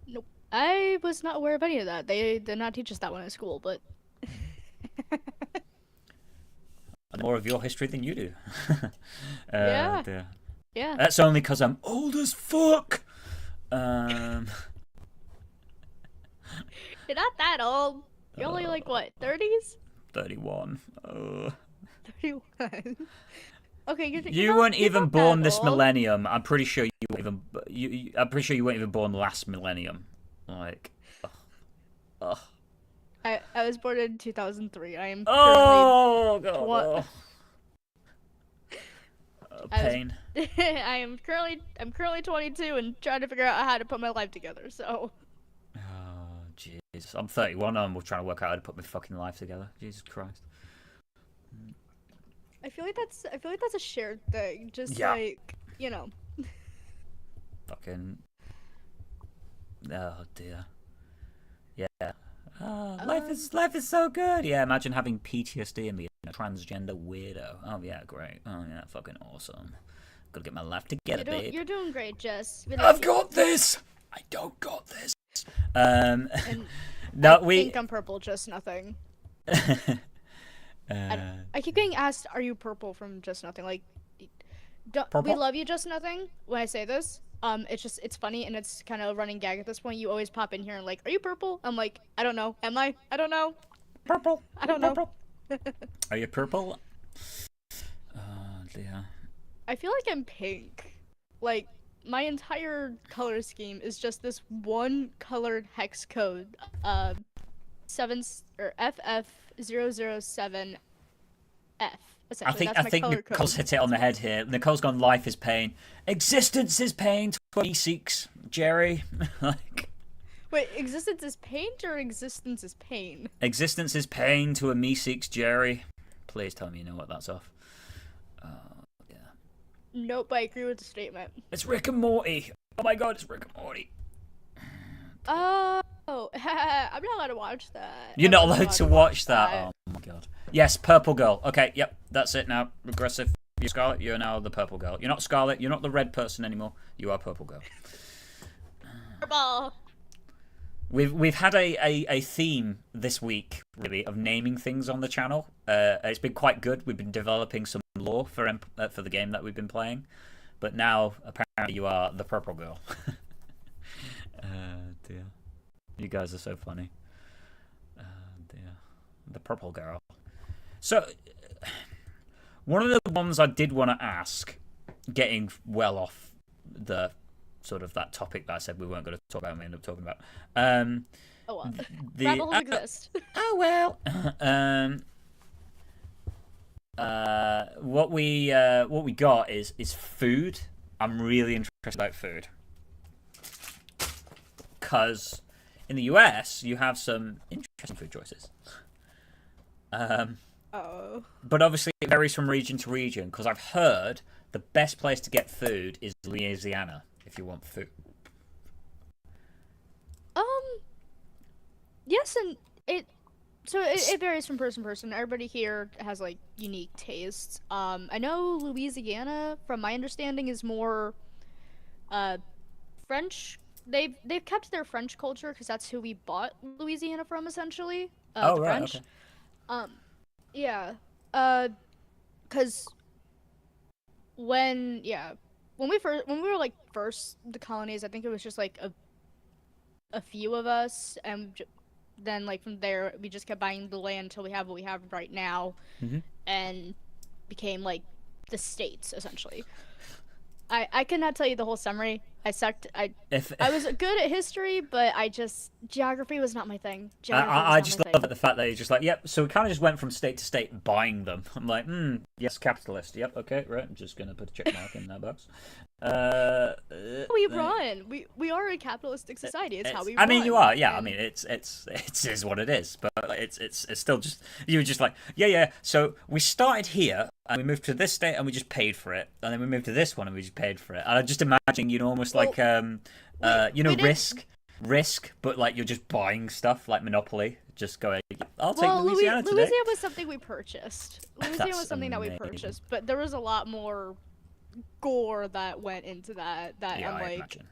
Nope. I was not aware of any of that. They did not teach us that one in school, but... More of your history than you do. Yeah. Yeah. That's only because I'm old as fuck. You're not that old. You're only like, what, 30s? 31. 31. Okay, you weren't even born this millennium. I'm pretty sure you weren't even. I'm pretty sure you weren't even born last millennium. Like, ugh. I was born in 2003. I am. Oh god. Pain. I'm currently 22 and trying to figure out how to put my life together. So. Oh jeez, I'm 31 and we're trying to work out how to put my fucking life together. Jesus Christ. I feel like that's a shared thing. Just like, you know. Fucking. Oh dear. Yeah. Life is so good. Yeah, imagine having PTSD and being a transgender weirdo. Oh yeah, great. Oh yeah, fucking awesome. Gotta get my life together, babe. You're doing great, Jess. I've got this. I don't got this. And no, pink and purple, just nothing. I keep getting asked, "Are you purple from Just Nothing?" Like, we love you, Just Nothing. When I say this, it's funny and it's kind of a running gag at this point. You always pop in here and like, "Are you purple?" I'm like, "I don't know. Am I? I don't know." Purple. I don't know. Are you purple? Oh dear. I feel like I'm pink. Like, my entire color scheme is just this one colored hex code. FF007F. I think Nicole's hit it on the head here. Nicole's gone, life is pain. Existence is pain to me seeks, Jerry. Like, wait, existence is pain or existence is pain? Existence is pain to a me seeks, Jerry. Please tell me you know what that's off. Yeah. Nope, I agree with the statement. It's Rick and Morty. Oh my god, it's Rick and Morty. Oh, I'm not allowed to watch that. You're not Everyone's allowed to watch that. Oh my god. Yes, purple girl. Okay, yep, that's it now. Regressive. You're Scarlet. You're now the purple girl. You're not Scarlet. You're not the red person anymore. You are purple girl. Purple. We've had a theme this week, really, of naming things on the channel. It's been quite good. We've been developing some lore for the game that we've been playing, but now apparently you are the purple girl. Dear, you guys are so funny. Dear, the purple girl. So, one of the ones I did want to ask, getting well off the sort of that topic that I said we weren't going to talk about, and we ended up talking about. Oh well, rabbit holes exist. Oh well. What we got is food. I'm really interested about food because in the US you have some interesting food choices. Oh. But obviously it varies from region to region because I've heard the best place to get food is Louisiana if you want food. Yes, and it varies from person to person. Everybody here has like unique tastes. I know Louisiana, from my understanding, is more French. They've kept their French culture because that's who we bought Louisiana from, essentially. Oh, the right, French. okay. Yeah. Because when we were like first the colonies, I think it was just like a few of us, and then like from there we just kept buying the land until we have what we have right now, and became like the states essentially. I cannot tell you the whole summary. I sucked. I was good at history, but geography was not my thing. I just love the fact that you're just like, yep. So we kind of just went from state to state buying them. I'm like, yes, capitalist. Yep, okay, right. I'm just gonna put a check mark in that box. We run. We are a capitalistic society. It's how we. I mean, run. you are. Yeah. And... I mean, it's is what it is. But it's still just you were just like yeah. So we started here and we moved to this state and we just paid for it, and then we moved to this one and we just paid for it. And I just imagine almost like risk, but like you're just buying stuff like Monopoly. Just going, I'll take Louisiana today. Louisiana was something we purchased. Louisiana was something that we purchased, but there was a lot more gore that went into that. Yeah, I'm like, imagine.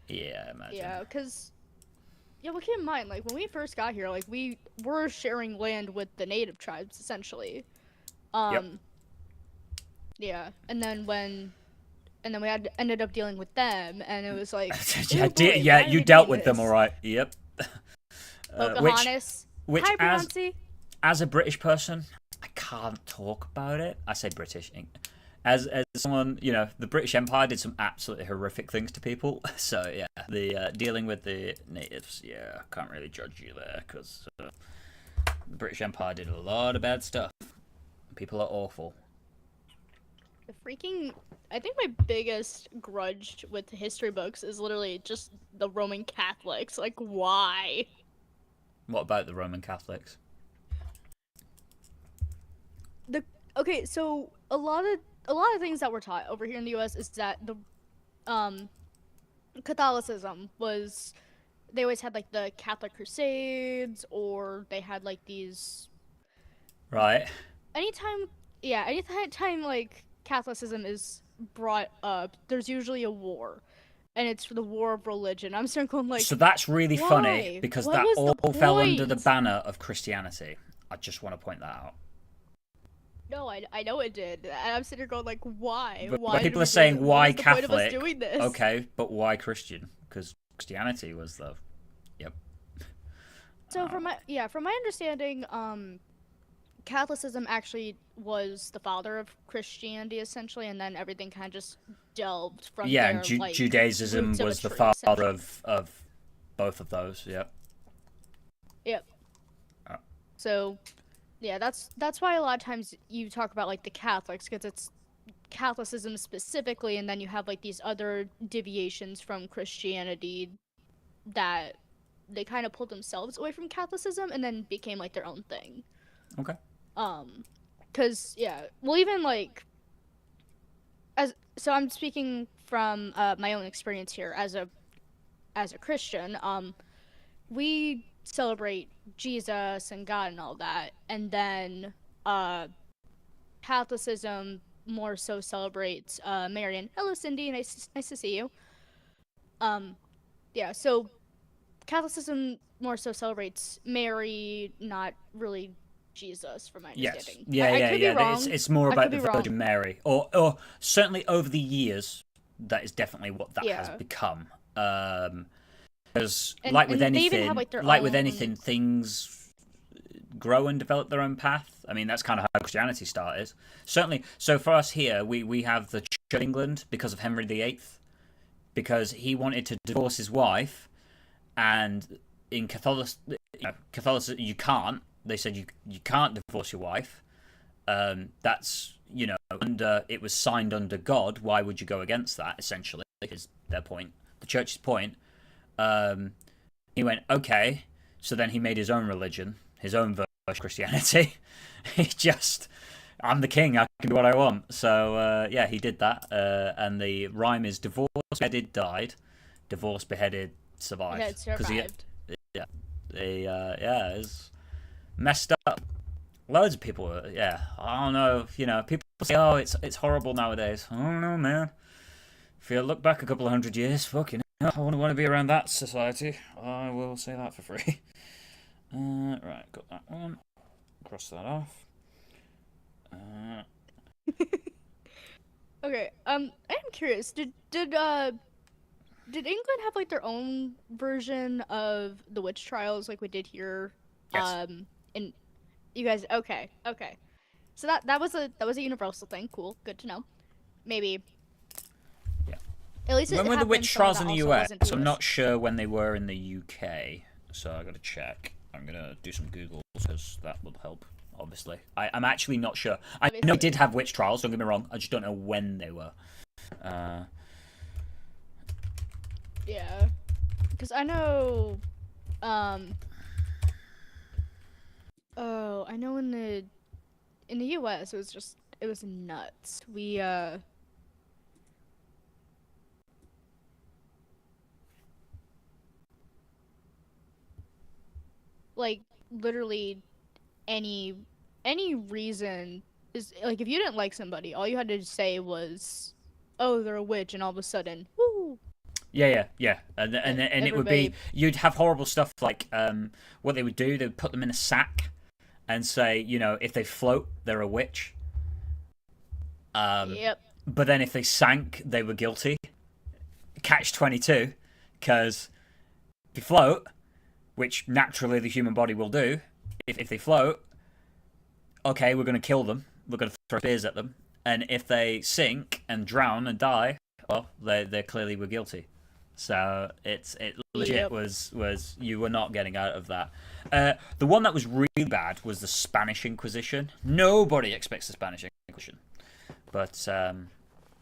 Yeah, I imagine. Yeah, because well, keep in mind, like when we first got here, like we were sharing land with the native tribes essentially. Yep. Yeah, and then we ended up dealing with them, and it was like, you dealt with them, all right. Yep. Pocahontas. Which Hi, as a British person, I can't talk about it. I say British. As someone, the British Empire did some absolutely horrific things to people. So yeah, the dealing with the natives, I can't really judge you there because the British Empire did a lot of bad stuff. People are awful. I think my biggest grudge with history books is literally just the Roman Catholics. Like, why? What about the Roman Catholics? Okay, so a lot of things that we're taught over here in the U.S. is that the Catholicism was, they always had like the Catholic Crusades, or they had like these. Right. Anytime like Catholicism is brought up, there's usually a war, and it's the war of religion. I'm starting going like. So that's really why? funny because What that was all the fell under the point? banner of Christianity. I just want to point that out. No, I know it did. And I'm sitting here going like, why? But Why? people are saying why What's the Catholic? point of us doing this? Okay, but why Christian? Because Christianity was the. Yep. So from my understanding, Catholicism actually was the father of Christianity essentially, and then everything kind of just delved from there. And Judaism was the father of both of those. Yep. Yep. So, yeah, that's why a lot of times you talk about like the Catholics, because it's Catholicism specifically, and then you have like these other deviations from Christianity that they kind of pulled themselves away from Catholicism and then became like their own thing. Okay. Cause yeah, well, even like so I'm speaking from my own experience here as a Christian. We celebrate Jesus and God and all that, and then uh, Catholicism more so celebrates Marian. Hello, Cindy. Nice to see you. Um, yeah. So Catholicism more so celebrates Mary, not really Jesus, from my Yes. understanding. Yeah, I yeah, could be yeah. wrong. It's more I could about be the wrong. Virgin Mary, or certainly over the years, that is definitely what that has Yeah. become. Because And they even have like their like with own. anything, things grow and develop their own path. I mean, that's kind of how Christianity started. Certainly. So for us here, we have the Church of England because of Henry VIII, because he wanted to divorce his wife, and in Catholicism you can't. They said you can't divorce your wife. That's under it was signed under God. Why would you go against that? Essentially, is their point. The church's point. Um, he went okay. So then he made his own religion, his own version of Christianity. He just, I'm the king. I can do what I want. So yeah, he did that. And the rhyme is divorce beheaded died, divorce beheaded It survived. had Because he, survived. yeah, yeah, it's messed up. Loads of people, yeah. I don't know. People say, "Oh, it's horrible nowadays." I don't know, man. If you look back a couple of hundred years, fucking hell, I wouldn't want to be around that society. I will say that for free. Right, got that one. Cross that off. Okay. I'm curious. Did England have like their own version of the witch trials like we did here? Yes. In you guys. Okay. Okay. So that was a universal thing. Cool. Good to know. Maybe Yeah. at least it When were the happened witch somewhere trials that in the also US? wasn't I'm US. not sure when they were in the UK, so I got to check. I'm gonna do some Google because that would help. Obviously, I'm actually not sure. I know it Obviously. did have witch trials. Don't get me wrong. I just don't know when they were. Uh, Yeah. Because I know. Um. Oh, I know in the US it was nuts. We like literally any any reason is like if you didn't like somebody, all you had to say was, "Oh, they're a witch," and all of a sudden, woo, yeah, and it would be everybody. you'd have horrible stuff like what they would do. They would put them in a sack and say, if they float, they're a witch. Um, Yep. but then if they sank, they were guilty. Catch 22, because if they float, which naturally the human body will do, if they float, okay, we're going to kill them. We're going to throw spears at them. And if they sink and drown and die, well, they clearly were guilty. So it legit Yep. was you were not getting out of that. The one that was really bad was the Spanish Inquisition. Nobody expects the Spanish Inquisition, but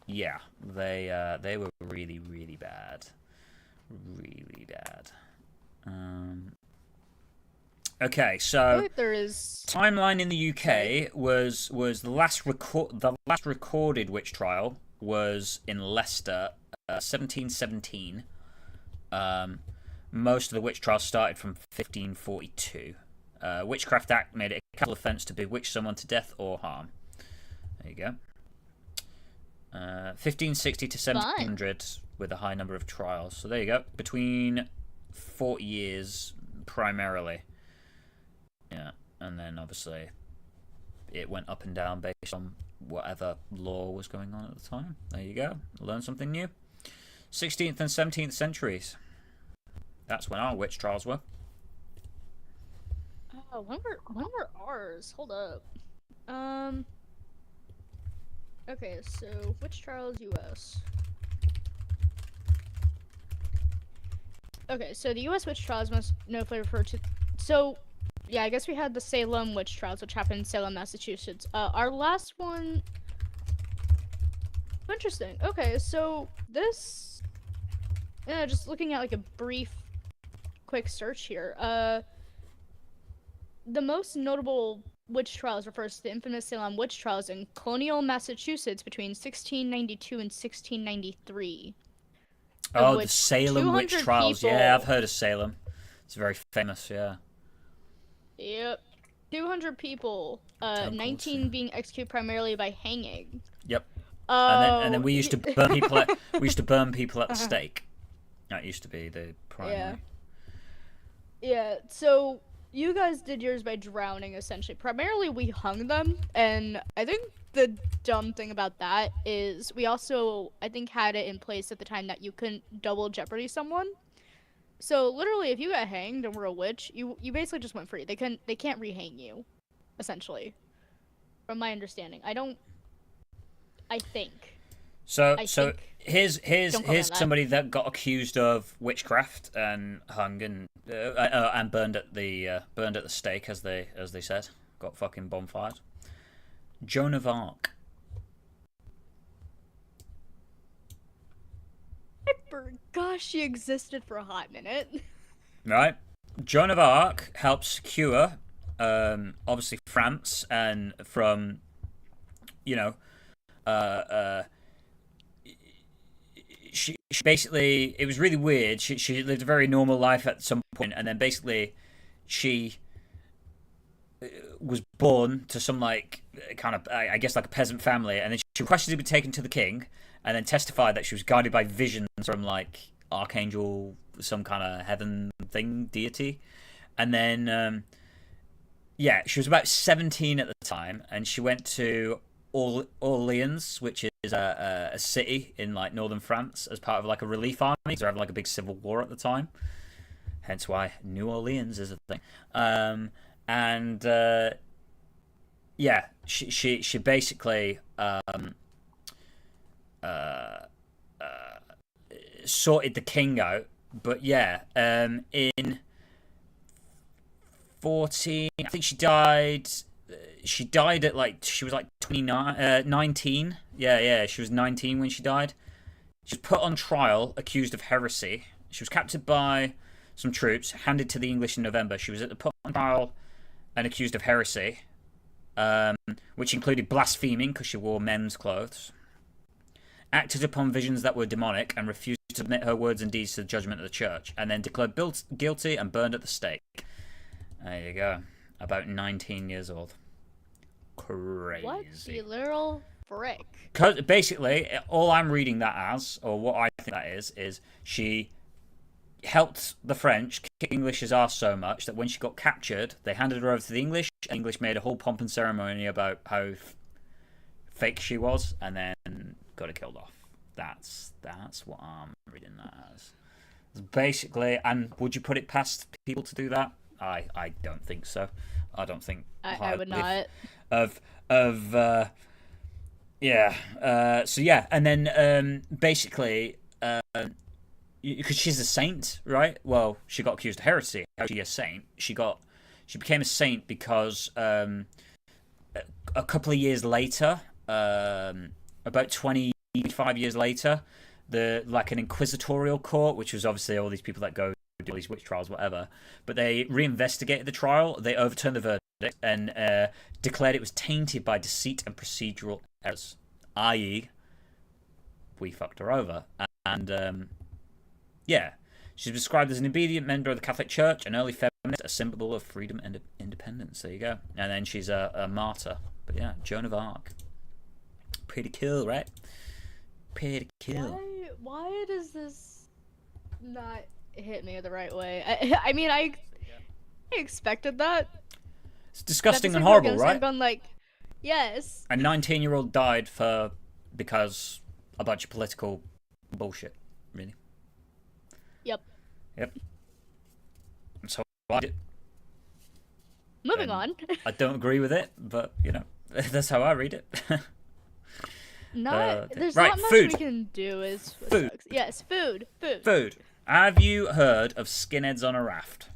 yeah, they were really really bad, really bad. Okay, I feel so like there is. timeline in the Sorry. UK was the last recorded witch trial was in Leicester, 1717. Um, Most of the witch trials started from 1542. Witchcraft Act made it a capital offence to bewitch someone to death or harm. There you go. 1560 to Fun. 1700 with a high number of trials. So there you go. Between 40 years primarily. Yeah, and then obviously it went up and down based on whatever law was going on at the time. There you go. Learn something new. 16th and 17th centuries. That's when our witch trials were. Oh, when were ours? Hold up. Um. Okay, so witch trials U.S. Okay, so the U.S. witch trials must notably refer to. So, yeah, I guess we had the Salem witch trials, which happened in Salem, Massachusetts. Our last one. Interesting. Okay, so this. Just looking at like a brief, quick search here. The most notable witch trials refers to the infamous Salem witch trials in colonial Massachusetts between 1692 and 1693. Of Oh, the which Salem witch 200 trials. Yeah, I've people. heard of Salem. It's very famous. Yeah. Yep. 200 people. Don't call it 19 Salem. being executed primarily by hanging. Yep. And then Oh. we used to burn people. We used to burn people at the stake. That used to be the primary. Yeah. Yeah. So you guys did yours by drowning, essentially. Primarily, we hung them, and I think the dumb thing about that is we also, I think, had it in place at the time that you couldn't double jeopardy someone. So literally, if you got hanged and were a witch, you basically just went free. They can't rehang you, essentially, from my understanding. I think. So I so think. here's Don't quote me on that. somebody that got accused of witchcraft and hung and burned at the stake, as they said, got fucking bonfired. Joan of Arc. I forgot she existed for a hot minute. Right. Joan of Arc helped secure, obviously France, and from, you know, uh, she basically, it was really weird. She lived a very normal life at some point, and then basically she was born to some like kind of, I guess, like a peasant family, and then she requested to be taken to the king, and then testified that she was guided by visions from like archangel, some kind of heaven thing, deity, and then yeah, she was about 17 at the time, and she went to Orleans, which is a city in like northern France, as part of like a relief army. They're having like a big civil war at the time, hence why New Orleans is a thing. And yeah, she basically sorted the king out. But yeah, in 14, I think she died. She died at like, she was like 29, 19. Yeah, she was 19 when she died. She was put on trial, accused of heresy. She was captured by some troops, handed to the English in November. She was at the put on trial and accused of heresy, which included blaspheming because she wore men's clothes, acted upon visions that were demonic, and refused to submit her words and deeds to the judgment of the church, and then declared guilty and burned at the stake. There you go. About 19 years old. Crazy. What the literal frick? Cause basically, all I'm reading that as, or what I think that is she helped the French kick English's ass so much that when she got captured, they handed her over to the English. And English made a whole pomp and ceremony about how fake she was, and then got her killed off. That's what I'm reading that as. Basically, and would you put it past people to do that? I don't think so. I don't think I would not. Yeah. So yeah, and then basically, because she's a saint, right? Well, she got accused of heresy. How is she a saint? She became a saint because a couple of years later, about 25 years later, an inquisitorial court, which was obviously all these people that go do all these witch trials, whatever, but they reinvestigated the trial. They overturned the verdict and declared it was tainted by deceit and procedural errors, i.e., we fucked her over. And yeah, she's described as an obedient member of the Catholic Church, an early feminist, a symbol of freedom and independence. There you go. And then she's a martyr. But yeah, Joan of Arc. Pretty cool, right? Pretty cool. Why does this not hit me the right way? I mean, I expected that. It's disgusting and horrible, right? Gone like, yes. A 19-year-old died because a bunch of political bullshit, really. Yep. So I did. Moving on. I don't agree with it, but you know, that's how I read it. There's right, not much food. we can do. Is Food. Yes, food. Food. Have you heard of skinheads on a raft?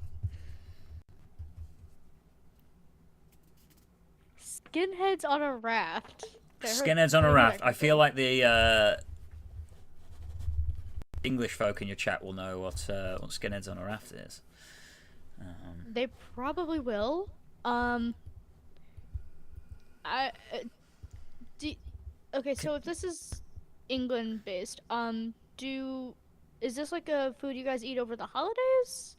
Skinheads on a raft. Skinheads on a raft. I feel like the English folk in your chat will know what skinheads on a raft is. They probably will. I do. Okay, so if this is England based, do is this like a food you guys eat over the holidays?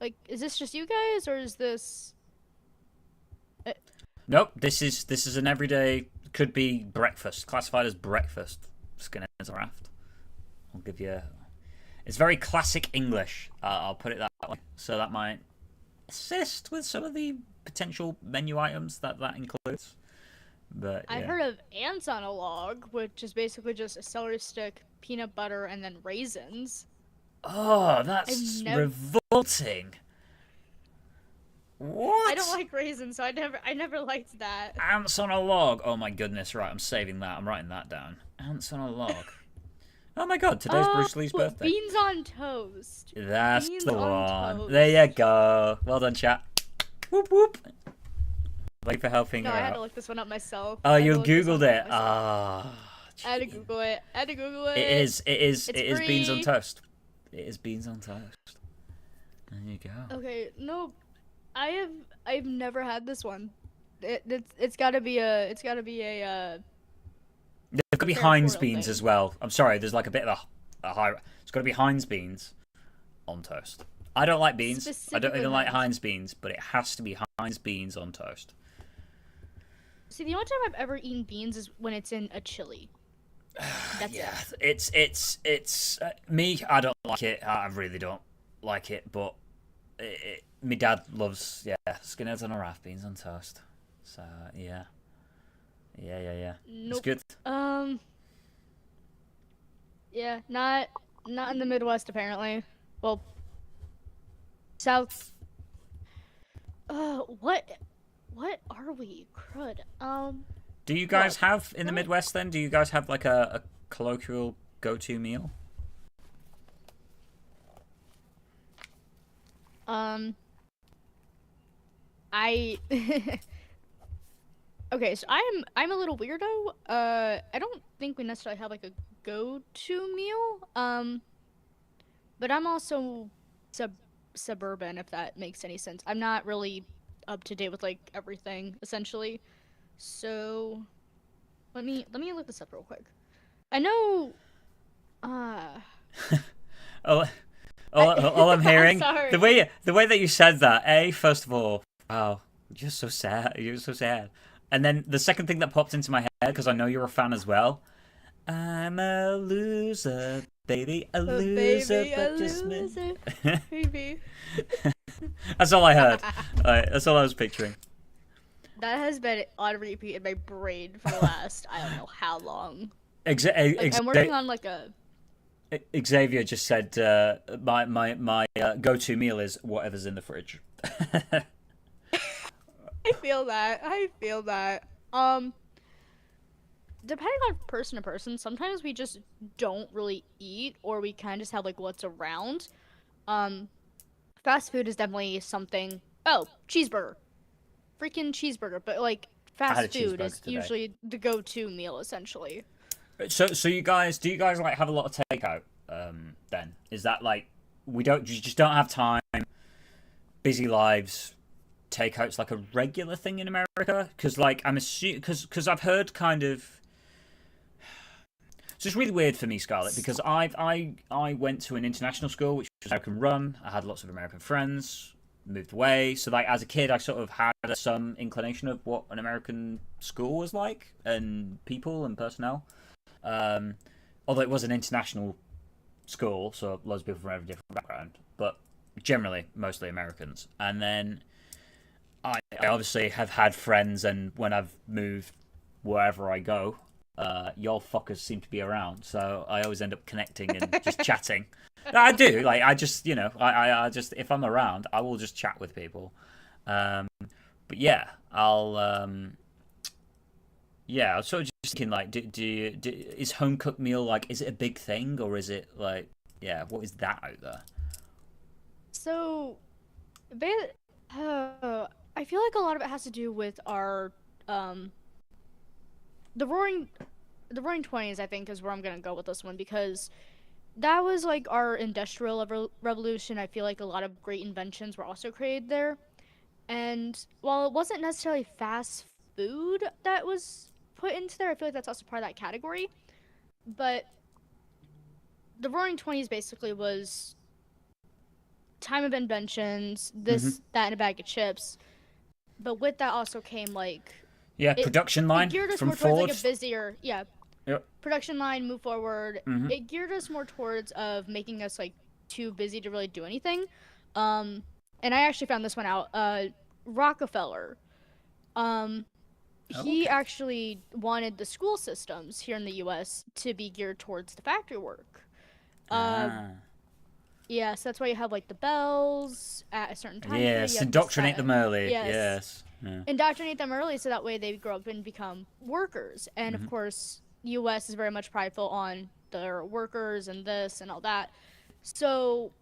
Like, is this just you guys, or is this? Uh, Nope. This is an everyday. Could be breakfast. Classified as breakfast. Skinner's raft. I'll give you. It's very classic English. I'll put it that way. So that might assist with some of the potential menu items that includes. But I yeah. heard of ants on a log, which is basically just a celery stick, peanut butter, and then raisins. Oh, I've that's never. revolting. I don't What? like raisins, so I never liked that. Ants on a log. Oh my goodness, right, I'm saving that. I'm writing that down. Ants on a log. Oh my god, today's Oh, Bruce Lee's birthday. beans on toast. That's Beans the on one. There you toast. go. Well done, chat. Whoop whoop. Thank you for helping No, her I had to out. look this one up myself. Oh, I had you to look this one googled up it. myself. Ah. I had to Google it. I had to Google It it. is. It is. It's It is beans on free. toast. It is beans on toast. There you go. Okay, no, I've never had this one. It's gotta be a There's got to be Heinz territorial beans thing. as well. I'm sorry. There's like a bit of a high. It's got to be Heinz beans on toast. I don't like beans. I don't Specifically even like Heinz. Heinz beans, but it has to be Heinz beans on toast. See, the only time I've ever eaten beans is when it's in a chili. That's Yeah, it. it's me. I don't like it. I really don't like it. But my dad loves skinheads on a raft, beans on toast. So yeah. It's Nope. good. Yeah, not in the Midwest apparently. Well, South. What are we? Crud. Do you guys Look. have in the What? Midwest then? Do you guys have like a colloquial go-to meal? Um, I. Okay, so I'm a little weirdo. I don't think we necessarily have like a go-to meal. But I'm also suburban, if that makes any sense. I'm not really up to date with like everything essentially. So let me look this up real quick. I know. Uh, Oh, I, all I'm I'm hearing sorry. the way that you said that. First of all, wow, you're so sad. You're so sad. And then the second thing that popped into my head, because I know you're a fan as well. I'm a loser, baby, a loser, Baby, a but just me. loser. Baby. That's all I heard. That's all I was picturing. That has been on repeat in my brain for the last I don't know how long. Like I'm Exa- working on like a. Xavier just said my go-to meal is whatever's in the fridge. I feel that. I feel that. Depending on person to person, sometimes we just don't really eat, or we kind of just have like what's around. Um, Fast food is definitely something. Oh, cheeseburger, freaking cheeseburger! But like I had a fast food is cheeseburger today. usually the go-to meal, essentially. So do you guys like have a lot of takeout? Then is that like you just don't have time, busy lives. Takeout's like a regular thing in America because like I'm assuming because I've heard kind of. So it's really weird for me, Scarlett, because I went to an international school which was American run. I had lots of American friends. Moved away, so like as a kid, I sort of had some inclination of what an American school was like, and people and personnel. Although it was an international school, so loads of people from every different background, but generally mostly Americans. And then I obviously have had friends, and when I've moved wherever I go, y'all fuckers seem to be around, so I always end up connecting and just chatting. I do, like I just I just if I'm around, I will just chat with people. But yeah, I was sort of just thinking like, is home cooked meal like is it a big thing or is it like what is that out there? So, I feel like a lot of it has to do with our the roaring 20s. I think is where I'm gonna go with this one because that was like our industrial revolution. I feel like a lot of great inventions were also created there. And while it wasn't necessarily food that was put into there. I feel like that's also part of that category. But the Roaring Twenties basically was time of inventions, Mhm. this, that, and a bag of chips. But with that also came like Yeah, it production it line geared us from more towards like Ford. a busier, yeah, Yep. production line, move forward. Mhm. It geared us more towards of making us like too busy to really do anything. Um, and I actually found this one out. Rockefeller. Um, Oh, he okay. actually wanted the school systems here in the U.S. to be geared towards the factory work. Uh, Ah. yeah, so that's why you have like the bells at a certain time period. You Yes, have this, indoctrinate that. them early. Yes, Yes. Yeah. indoctrinate them early so that way they grow up and become workers. And of Mhm. course, US is very much prideful on their workers and this and all that. So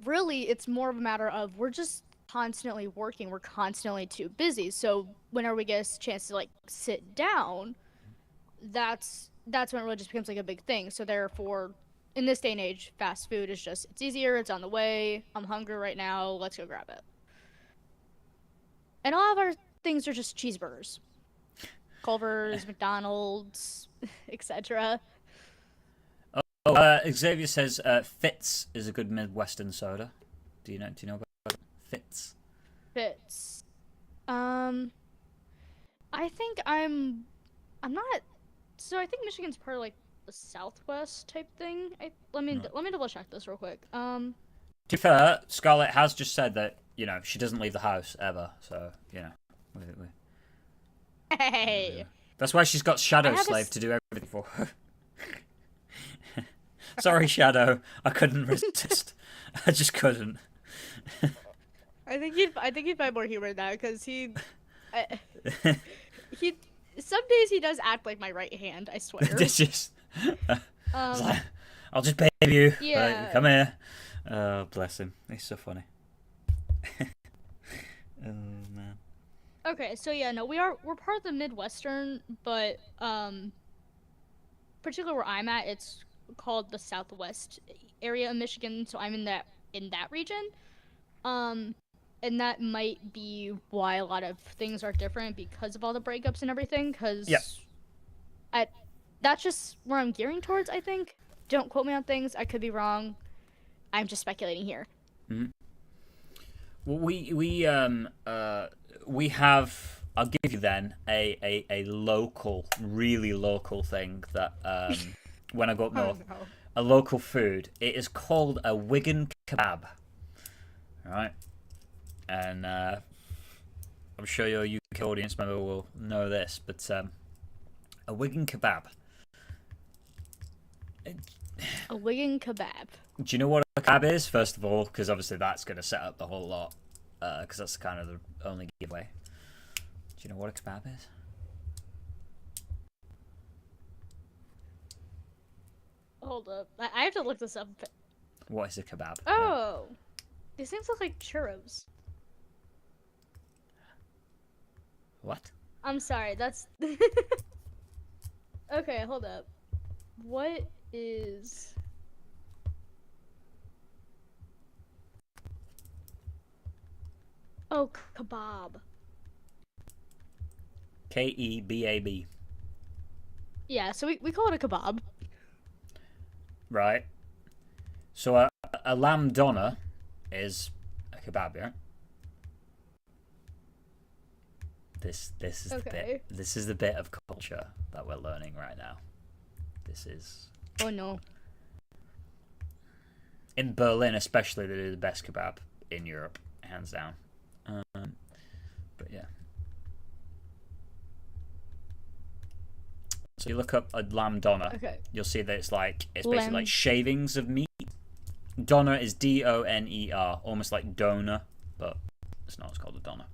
really it's more of a matter of we're just constantly working, we're constantly too busy. So whenever we get a chance to like sit down, that's when it really just becomes like a big thing. So therefore in this day and age, fast food is just it's easier, it's on the way, I'm hungry right now, let's go grab it. And all of our things are just cheeseburgers. Culver's, McDonald's, etc. Oh, Xavier says Fitz is a good Midwestern soda. Do you know? Do you know about Fitz? Fits. Um, I think I'm not. So I think Michigan's part of like the Southwest type thing. Right. Let me double check this real quick. To be fair, Scarlett has just said that she doesn't leave the house ever. So Hey, that's why she's got I Shadow have a. Slave to do everything for her. Sorry, Shadow. I couldn't resist. I just couldn't. I think he'd find more humor in that because I, he. Some days he does act like my right hand. I swear. This is. It's Um. like, I'll just baby you. Like, Yeah. come here. Oh, bless him. He's so funny. Oh man. Okay. So yeah, no, we're part of the Midwestern, but particularly where I'm at, it's called the Southwest area of Michigan, so I'm in that region. Um, and that might be why a lot of things are different because of all the breakups and everything. Yep. Because I that's just where I'm gearing towards. I think. Don't quote me on things. I could be wrong. I'm just speculating here. Mm-hmm. Well, we have. I'll give you then a local, really local thing that when I go up Oh north, no. a local food. It is called a Wigan kebab, right? And I'm sure your UK audience member will know this, but a Wigan kebab. A Wigan kebab. Do you know what a kebab is, first of all? Because obviously that's going to set up the whole lot. Because that's kind of the only giveaway. Do you know what a kebab is? Hold up. I have to look this up. What is a kebab? Oh, these things look like churros. What? I'm sorry. That's okay. Hold up. What is? Oh, kebab. Kebab. Yeah, so we call it a kebab. Right. So a lamb doner is a kebab, yeah? This is the Okay. bit. This is the bit of culture that we're learning right now. This is Oh no. in Berlin, especially. They do the best kebab in Europe, hands down. But yeah. So you look up a lamb doner, Okay. you'll see that it's basically Lamb. like shavings of meat. Doner is Doner, almost like donor, but it's not. It's called a doner.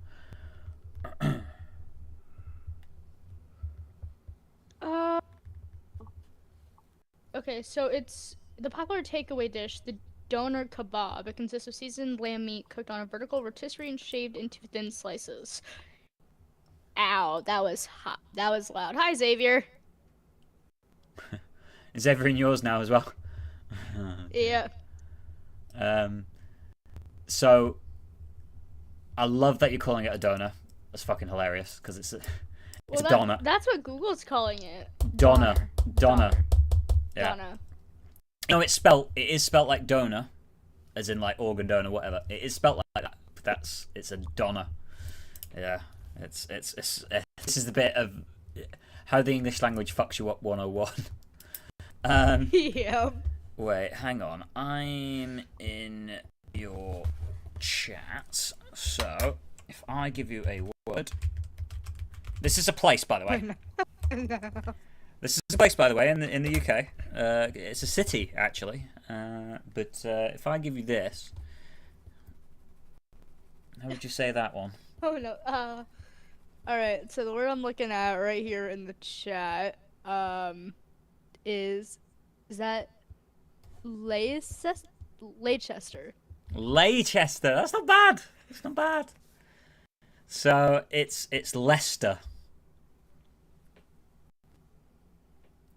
Uh. Okay, so it's the popular takeaway dish, the doner kebab. It consists of seasoned lamb meat cooked on a vertical rotisserie and shaved into thin slices. Ow, that was hot. That was loud. Hi, Xavier. Is everything yours now as well? Yeah. So I love that you're calling it a doner. That's fucking hilarious because it's Well, Donna. That's what Google's calling it. Donna. Donner. Yeah. Donna. No, it is spelt like donor, as in like organ donor, whatever. It is spelt like that, but it's a Donna. Yeah, it's this is the bit of how the English language fucks you up 101. Yeah. Wait, hang on. I'm in your chat, so if I give you a word, this is a place, by the way. This is a place, by the way, in the UK. It's a city, actually. But if I give you this, how would you say that one? Oh no. All right. So the word I'm looking at right here in the chat, is that Leicester? Leicester. That's not bad. That's not bad. So it's Leicester.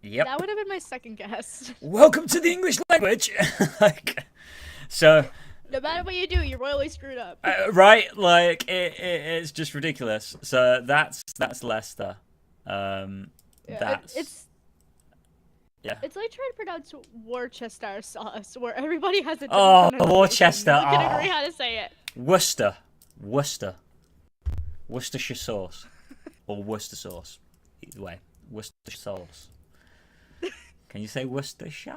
Yep. That would have been my second guess. Welcome to the English language. So. No matter what you do, you're royally screwed up. Right? Like it's just ridiculous. So that's Leicester. That's It's like trying to pronounce Worcester sauce, where everybody has a different pronunciation. Worcester. No one can agree how to say it. Worcestershire sauce, or Worcester sauce. Either way, Worcestershire sauce. Can you say Worcestershire?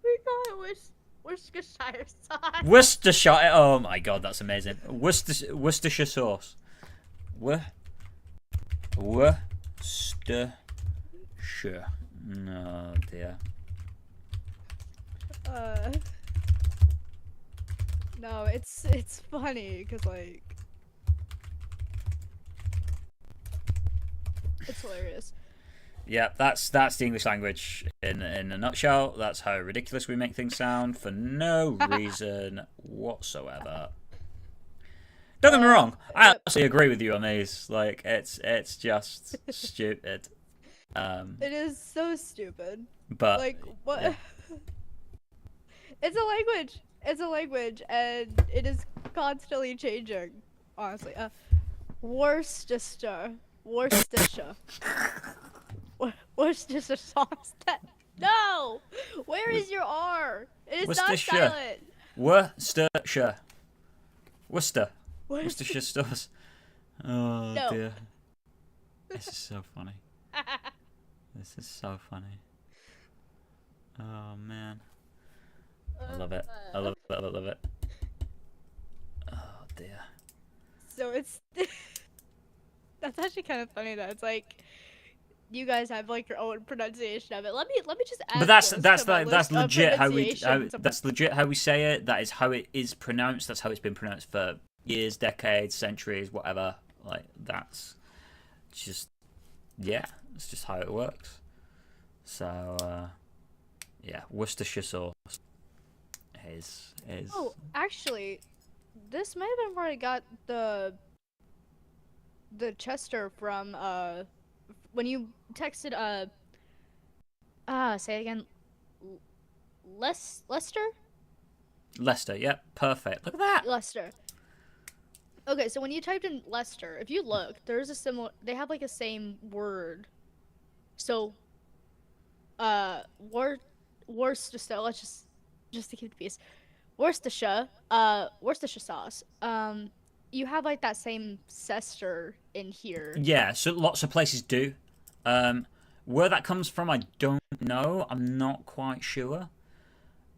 We call it Worcestershire sauce. Worcestershire. Oh my god, that's amazing. Worcestershire sauce. Worcestershire. Oh dear. No, it's funny because like it's hilarious. Yeah, that's the English language in a nutshell. That's how ridiculous we make things sound for no reason whatsoever. Don't get me wrong, I actually agree with you on these. Like it's just stupid. It is so stupid. But like what? Yeah. It's a language. It's a language, and it is constantly changing. Honestly, Worcestershire. Worcestershire sauce. No! Where is your R? It is not silent. Worcestershire. Worcestershire sauce. Oh No. dear. This is so funny. This is so funny. Oh man. I love it. I love it. I love it. Oh dear. So it's that's actually kind of funny though. It's like you guys have like your own pronunciation of it. Let me just add. But that's legit how we say it. That is how it is pronounced. That's how it's been pronounced for years, decades, centuries, whatever. Like that's just it's just how it works. So yeah, Worcestershire sauce is. Oh, actually, this might have been where I got the Chester from. When you texted say it again. Leicester. Leicester, yep, perfect. Look at that. Leicester. Okay, so when you typed in Leicester, if you look, there's a similar. They have like a same word. So, Worcestershire. Let's just to keep the peace. Worcestershire. Worcestershire sauce. You have like that same Cester in here. Yeah, so lots of places do. Where that comes from, I don't know. I'm not quite sure.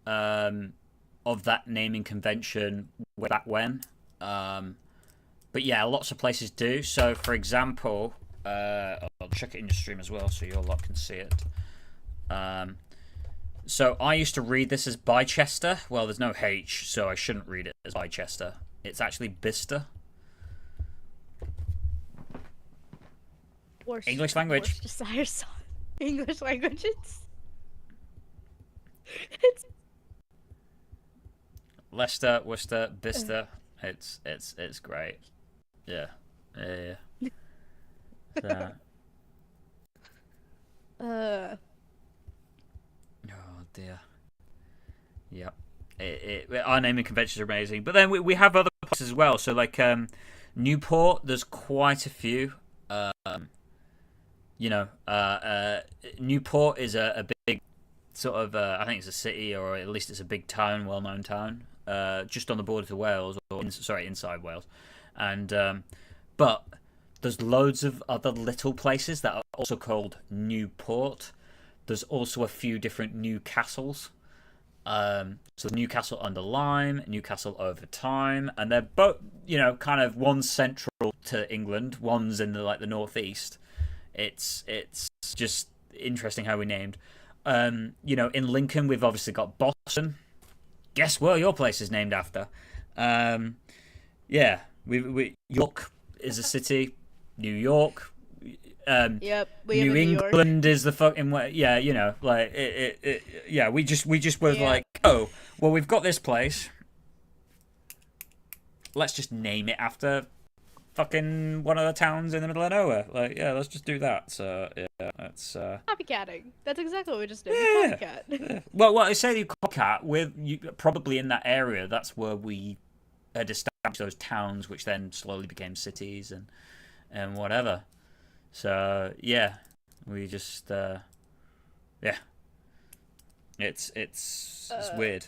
Of that naming convention, way back when. But yeah, lots of places do. So, for example, I'll check it in your stream as well, so you all lot can see it. So I used to read this as Bicester. Well, there's no H, so I shouldn't read it as Bicester. It's actually Bicester. English language. English language. It's Leicester, Worcester, Bicester. It's great. Yeah. So. Oh dear. Yep. Our naming conventions are amazing, but then we have other places as well. So like Newport, there's quite a few. Newport is a big sort of, I think it's a city, or at least it's a big town, well-known town, just on the border to Wales, or inside Wales, and but there's loads of other little places that are also called Newport. There's also a few different Newcastles. So Newcastle under Lyme, Newcastle over Tyne, and they're both, kind of one's central to England, one's in the northeast. It's just interesting how we named. In Lincoln we've obviously got Boston. Guess where your place is named after? We York is a city. New York. Yep. New England is the fucking way. Yeah, We just were like, oh, well, we've got this place. Let's just name it after fucking one of the towns in the middle of nowhere. Let's just do that. So that's copycatting. That's exactly what we just did. Yeah. Copycat. Yeah. Well, I say you copycat with you probably in that area. That's where we had established those towns, which then slowly became cities and whatever. So we just it's weird.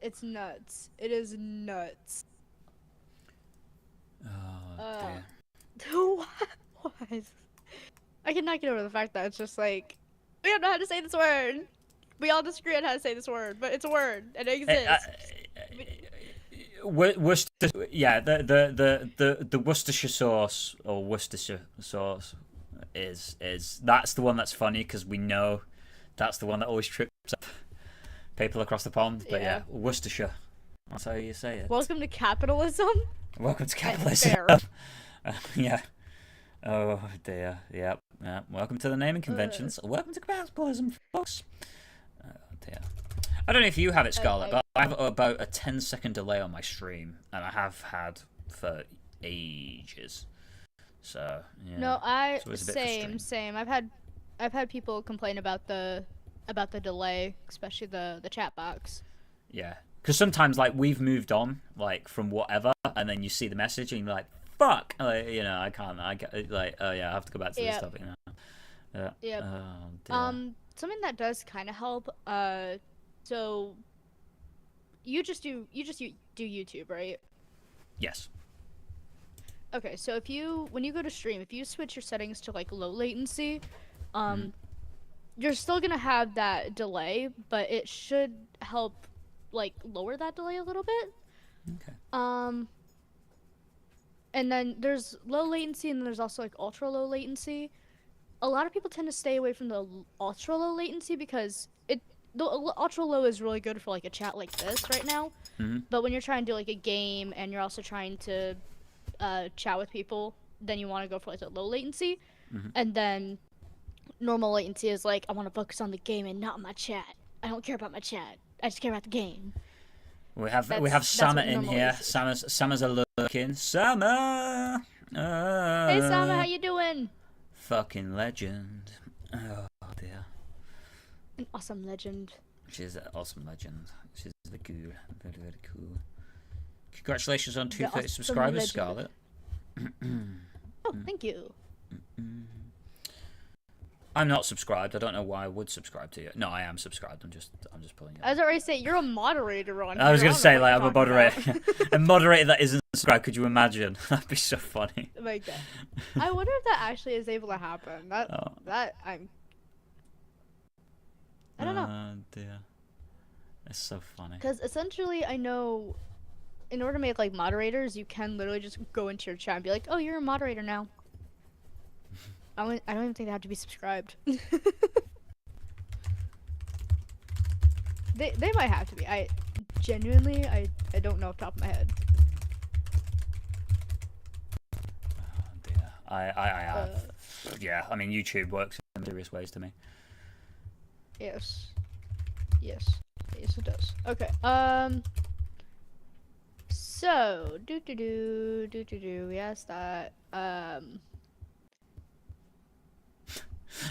It's nuts. It is nuts. Oh dear. What? I cannot get over the fact that it's just like we don't know how to say this word. We all disagree on how to say this word, but it's a word and it exists. Worcester, the Worcestershire sauce or Worcestershire sauce is that's the one that's funny because we know that's the one that always trips up people across the pond. But Worcestershire, that's how you say it. Welcome to capitalism. Welcome to capitalism. Yeah. Oh dear. Yep. Yeah. Welcome to the naming conventions. Welcome to capitalism, folks. Oh dear. I don't know if you have it, Scarlett, but I have about a 10-second delay on my stream, and I have had for ages. So yeah. No, same. I've had people complain about the delay, especially the chat box. Yeah, because sometimes we've moved on from whatever, and then you see the message and you're like, "Fuck," I can't. I have to go back to this topic now. Yep. Oh, something that does kind of help. So you just do YouTube, right? Yes. Okay, so when you go to stream, if you switch your settings to low latency, you're still gonna have that delay, but it should help lower that delay a little bit. Okay. And then there's low latency, and then there's also ultra low latency. A lot of people tend to stay away from the ultra low latency because the ultra low is really good for a chat like this right now. Mm-hmm. But when you're trying to do a game and you're also trying to chat with people, then you want to go for the low latency. Mm-hmm. And then normal latency is I want to focus on the game and not my chat. I don't care about my chat. I just care about the game. We have Sama in here. Sama's a lurking. Sama. Hey Sama, how you doing? Fucking legend. Oh dear. An awesome legend. She's an awesome legend. She's the guru. Very, very cool. Congratulations on 230 awesome subscribers, legend. Scarlett. Oh, thank you. I'm not subscribed. I don't know why I would subscribe to you. No, I am subscribed. I'm just pulling you. I was already saying you're a moderator on. I was gonna say I'm a moderator. A moderator that isn't subscribed. Could you imagine? That'd be so funny. Like that. I wonder if that actually is able to happen. I don't know. Oh dear. It's so funny. Because essentially, I know, in order to make moderators, you can literally just go into your chat and be like, "Oh, you're a moderator now." I don't even think they have to be subscribed. They might have to be. I genuinely don't know off the top of my head. Oh dear. I yeah. I mean, YouTube works in mysterious ways to me. Yes, it does. Okay. So yes, that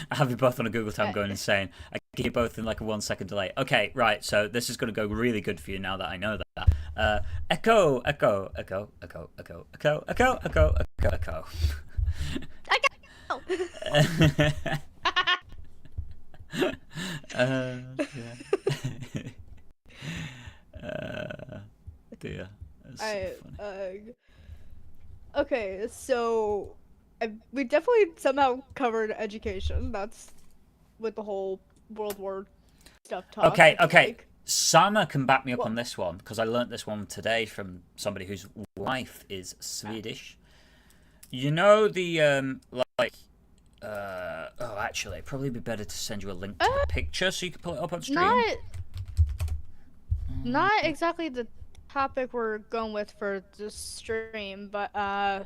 I have you both on a Google tab going insane. I get you both in a 1 second delay. Okay, right. So this is going to go really good for you now that I know that. Echo, echo, echo, echo, echo, echo, echo, echo, echo, echo. I Yeah. Dear, that's so I funny. okay, so we definitely somehow covered education. That's with the whole World War stuff talk, I Okay, feel okay. like. Sama can back me up Well, on this one because I learnt this one today from somebody whose wife is Swedish. You know the like oh, actually, it'd probably be better to send you a link to the picture so you can pull it up on stream. not exactly the topic we're going with for the stream, but I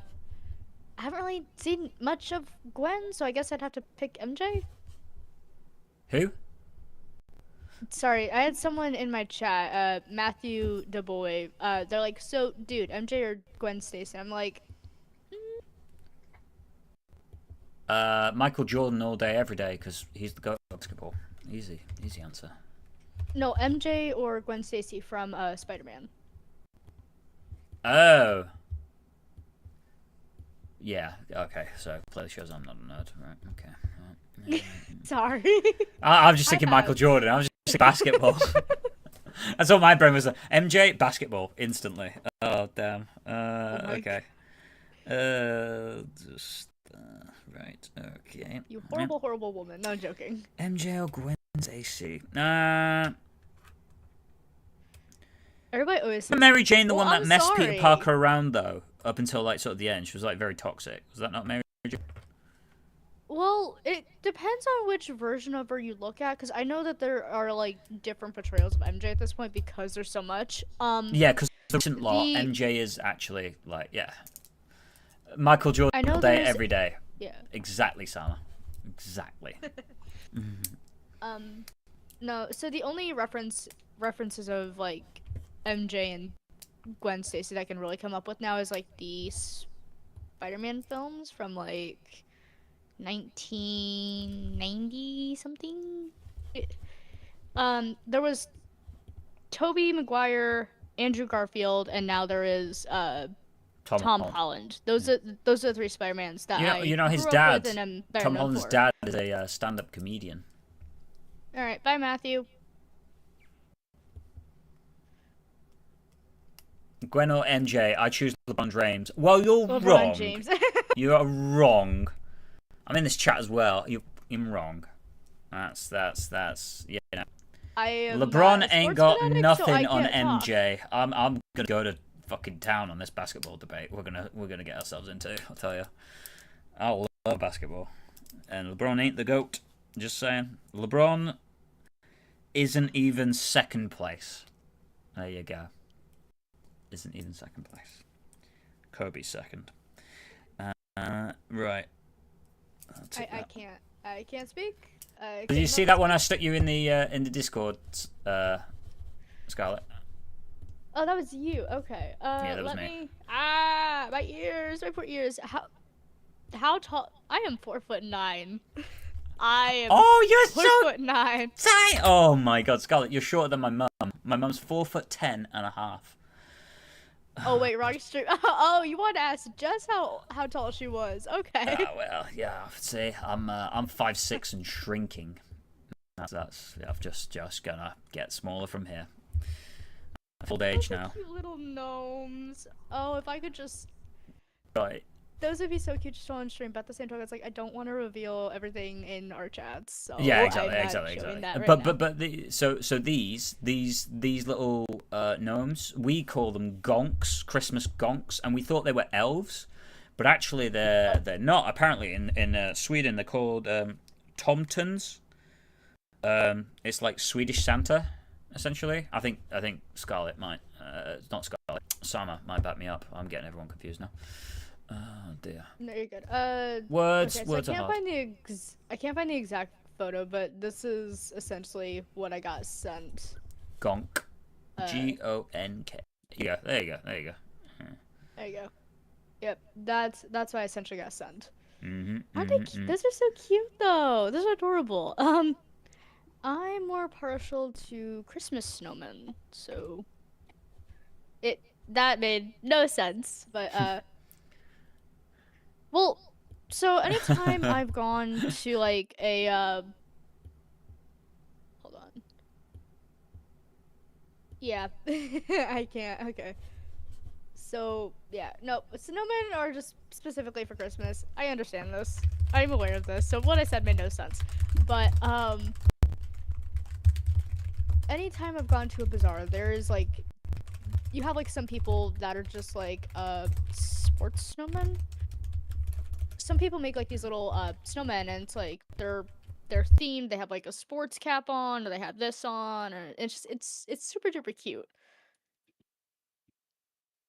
haven't really seen much of Gwen, so I guess I'd have to pick MJ. Who? Sorry, I had someone in my chat, Matthew DeBoy. They're like, so, dude, MJ or Gwen Stacy? I'm like, Michael Jordan all day, every day, because he's the goat of basketball. Easy, easy answer. no, MJ or Gwen Stacy from Spider-Man. Oh. Yeah, okay, so clearly shows I'm not a nerd. Right, okay. Sorry. I'm just I thinking pass. Michael Jordan. I was just thinking basketball. That's what my brain was like. MJ, basketball, instantly. Oh, damn. Okay. Just, right, okay. You horrible, horrible woman. No, I'm joking. MJ or Gwen Stacy? Everybody always says, Mary Jane, the well, one that I'm messed sorry. Peter Parker around, though, up until, like, sort of the end. She was, like, very toxic. Was that not Mary Jane? Well, it depends on which version of her you look at, because I know that there are like different portrayals of MJ at this point because there's so much. Yeah, because the recent law, MJ is actually like, yeah, Michael Jordan all day, every day. Yeah. Exactly, Sama. Exactly. No. So the only references of like MJ and Gwen Stacy that I can really come up with now is like the Spider-Man films from like 1990 something. There was Tobey Maguire, Andrew Garfield, and now there is Tom Holland. Those are the three Spider-Mans that you know his grew dad. up with and am better Tom known Holland's for. dad is a stand-up comedian. All right, bye Matthew. Gwen or MJ? I choose LeBron James. Well, you're LeBron wrong. James. You are wrong. I'm in this chat as well. You're wrong. That's you know. LeBron ain't got fanatic, nothing so on talk. MJ. I'm gonna go to fucking town on this basketball debate. We're gonna get ourselves into. I'll tell you. I love basketball, and LeBron ain't the goat. Just saying. LeBron isn't even second place. There you go. Isn't even second place. Kobe's second. Right. I can't speak. Did you see that when I stuck you in the Discord, Scarlett? Oh, that was you. Okay. Yeah, that was me. My ears, my poor ears. How tall? I am 4'9". I am. Oh, you're 4'9". tiny. Oh my God, Scarlett, you're shorter than my mum. My mum's 4'10.5". Oh wait, wrong stream. Oh, you want to ask just how tall she was? Okay. Well, yeah. See, I'm 5'6" and shrinking. That's I'm just gonna get smaller from here. Old age Those are now. cute little gnomes. Oh, if I could just. Right. Those would be so cute just on stream, but at the same time, it's like I don't want to reveal everything in our chats. So Yeah, exactly. So these little gnomes, we call them gonks, Christmas gonks, and we thought they were elves, but actually they're not. Apparently, in Sweden they're called tomtens. It's like Swedish Santa, essentially. I think Scarlett might, not Scarlett, Sama might back me up. I'm getting everyone confused now. Oh dear. No, you're good. Words okay, so are hard. I can't find the exact photo, but this is essentially what I got sent. Gonk. Gonk. Yeah, there you go. There you go. There you go. Yep, that's what I essentially got sent. Mm-hmm. Those are so cute though. Those are adorable. I'm more partial to Christmas snowmen, so that made no sense. But well, so anytime I've gone to like a hold on. Yeah. I can't. Okay. So, yeah. No, snowmen are just specifically for Christmas. I understand this. I'm aware of this. So what I said made no sense. But anytime I've gone to a bazaar, there is like you have like some people that are just like sports snowmen. Some people make like these little snowmen, and it's like they're themed. They have like a sports cap on, or they have this on, or it's super duper cute.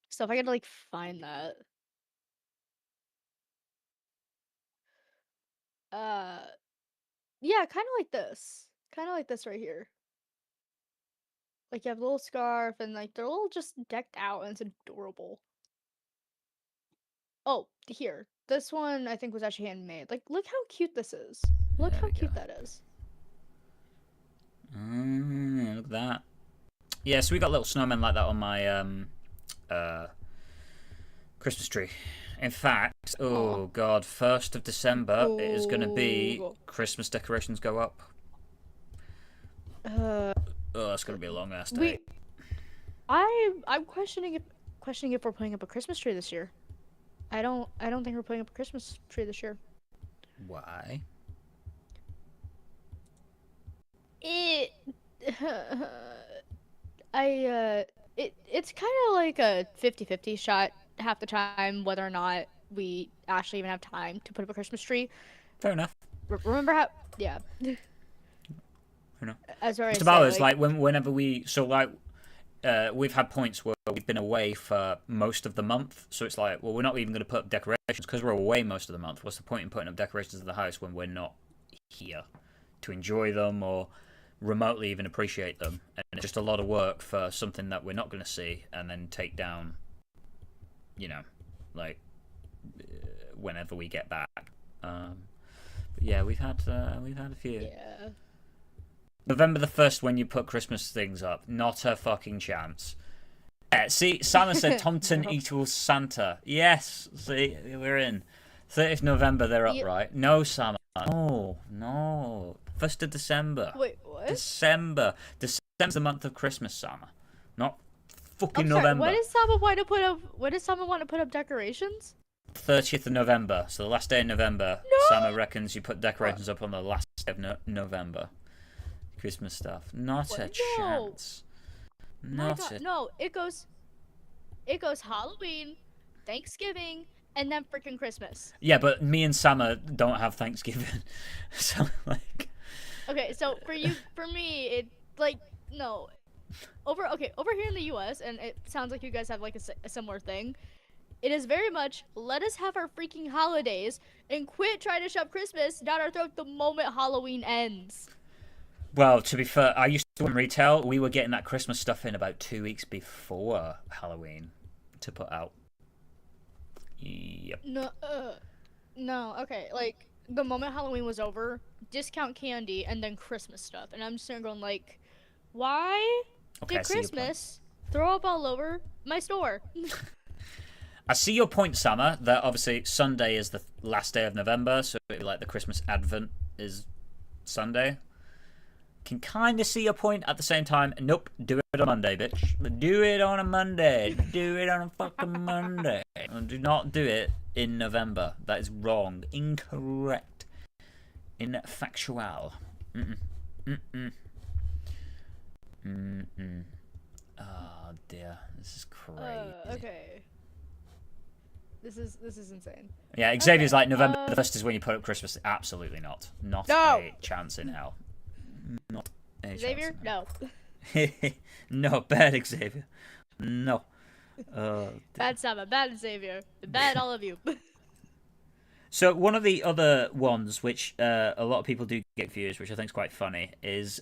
So if I could like find that, uh, yeah, kind of like this right here. Like you have a little scarf, and like they're all just decked out, and it's adorable. Oh, here, this one I think was actually handmade. Like, look how cute this is. Look There how we go. cute that is. Look at that. Yeah, so we got little snowmen like that on my Christmas tree. In fact, Aw. oh god, 1st of December it is going to be Ooh. Christmas decorations go up. Uh, Oh, that's going to be a long ass day. we I'm questioning if we're putting up a Christmas tree this year. I don't think we're putting up a Christmas tree this year. Why? It it's kind of like a 50-50 shot half the time whether or not we actually even have time to put up a Christmas tree. Fair enough. Remember how yeah. Fair enough. As I Just say, about us, like whenever we we've had points where we've been away for most of the month, so it's like, well, we're not even going to put up decorations because we're away most of the month. What's the point in putting up decorations in the house when we're not here to enjoy them or remotely even appreciate them? And it's just a lot of work for something that we're not going to see and then take down, like whenever we get back. But yeah, we've had a few. Yeah. November the 1st, when you put Christmas things up, not a fucking chance. See, Santa said Tomton No. equals Santa. Yes, see, we're in. 30th November, they're up, Yep. right? No, Summer. No. 1st of December. Wait, what? December. December's the month of Christmas, Summer. Not fucking I'm sorry. November. What does someone want to put up? What does someone want to put up decorations? 30th of November, so the last day in November. No. Summer reckons you put decorations up on the last day of November. Christmas stuff. Not What? a No. chance. My Not God, a... no. It goes Halloween, Thanksgiving, and then freaking Christmas. Yeah, but me and Summer don't have Thanksgiving. So, like... Okay, so for me, it like no. Over here in the U.S., and it sounds like you guys have like a similar thing. It is very much let us have our freaking holidays and quit trying to shove Christmas down our throat the moment Halloween ends. Well, to be fair, I used to work in retail. We were getting that Christmas stuff in about 2 weeks before Halloween to put out. Yep. No. Okay, like the moment Halloween was over, discount candy and then Christmas stuff, and I'm just sitting going like, why Okay, I did see your point. Christmas throw up all over my store? I see your point, Summer, that obviously Sunday is the last day of November, so it'd be like the Christmas Advent is Sunday. Can kind of see your point at the same time. Nope, do it on Monday, bitch. Do it on a Monday. Do it on a fucking Monday. And do not do it in November. That is wrong. Incorrect. Infactual. Oh dear, this is crazy. Okay. This is insane. Yeah, Xavier's Okay, like November the 1st is when you put up Christmas. Absolutely not. Not No. a chance in hell. Not a Xavier, chance in hell. no. No, bad Xavier. No. Bad Sama, bad Xavier, bad all of you. So one of the other ones which a lot of people do get confused, which I think is quite funny, is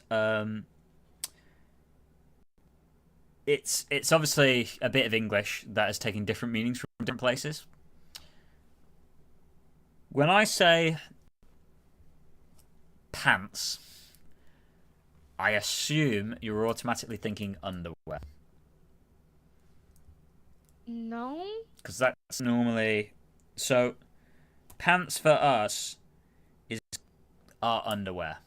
it's obviously a bit of English that is taking different meanings from different places. When I say pants, I assume you're automatically thinking underwear. No. Because that's normally so. Pants for us is our underwear.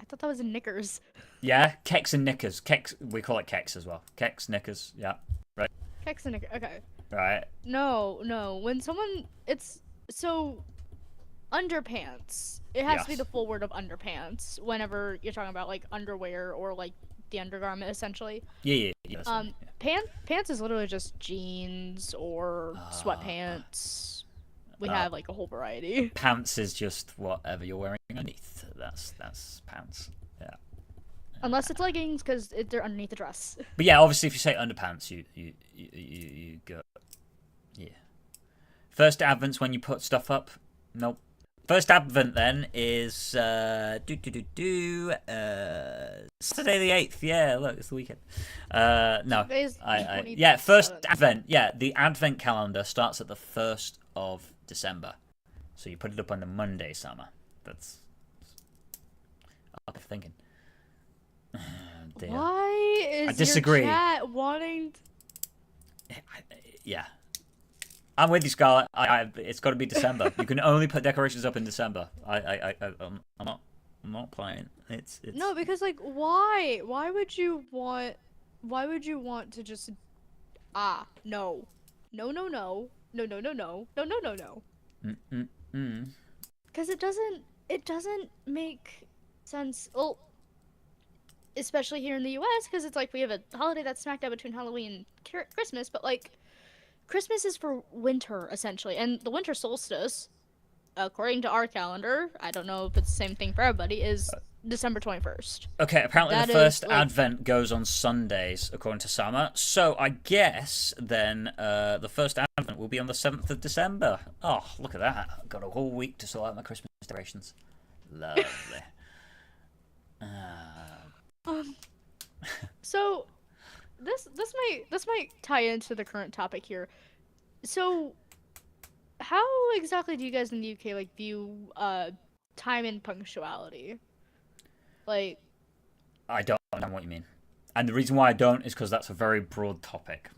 I thought that was knickers. Yeah, kecks and knickers. Kecks, we call it kecks as well. Kecks, knickers. Yeah, right. Kecks and knickers. Okay. Right. No, no. When someone, it's so underpants. It has to be Yes. the full word of underpants whenever you're talking about like underwear or like the undergarment essentially. Yeah. That's what I mean, yeah. Pants is literally just jeans or sweatpants. We have like a whole variety. Pants is just whatever you're wearing underneath. That's pants. Yeah. Unless it's leggings because they're underneath the dress. But yeah, obviously, if you say underpants, you go. Yeah. First Advent's when you put stuff up. Nope. First Advent then is Saturday the 8th. Yeah, look, it's the weekend. No, yeah, first Advent. Yeah, the Advent calendar starts at the 1st of December, so you put it up on the Monday, summer. That's I'm thinking. Why is I disagree. your chat wanting? Yeah. I'm with you, Scarlett. It's got to be December. You can only put decorations up in December. I'm not playing. It's no, because like, why? Why would you want? Why would you want to just? No, no, no, no, no, no, no, no, no, no, no, no. Because it doesn't make sense. Well, especially here in the U.S., because it's like we have a holiday that's smack dab between Halloween and Christmas, but like. Christmas is for winter, essentially, and the winter solstice, according to our calendar, I don't know if it's the same thing for everybody, is December 21st. Okay, apparently the first Advent goes on Sundays, according to Sama, so I guess then the first Advent will be on the 7th of December. Oh, look at that. I've got a whole week to sort out my Christmas decorations. Lovely. So... This might tie into the current topic here. So, how exactly do you guys in the UK like view time and punctuality? Like, I don't know what you mean, and the reason why I don't is because that's a very broad topic,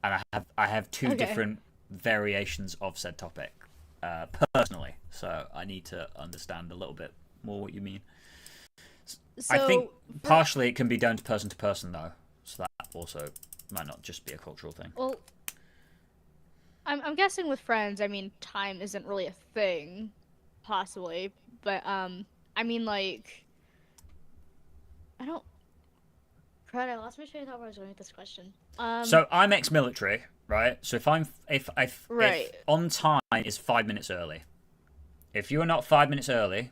and I have two different variations of said topic, personally. So I need to understand a little bit more what you mean. So, I think partially it can be down to person though. So that also might not just be a cultural thing. Well, I'm guessing with friends, I mean, time isn't really a thing, possibly. But, I mean, like, I don't... Crud, I lost my train of thought where I was going with this question. So I'm ex-military, right? So if on time is 5 minutes early, if you're not 5 minutes early,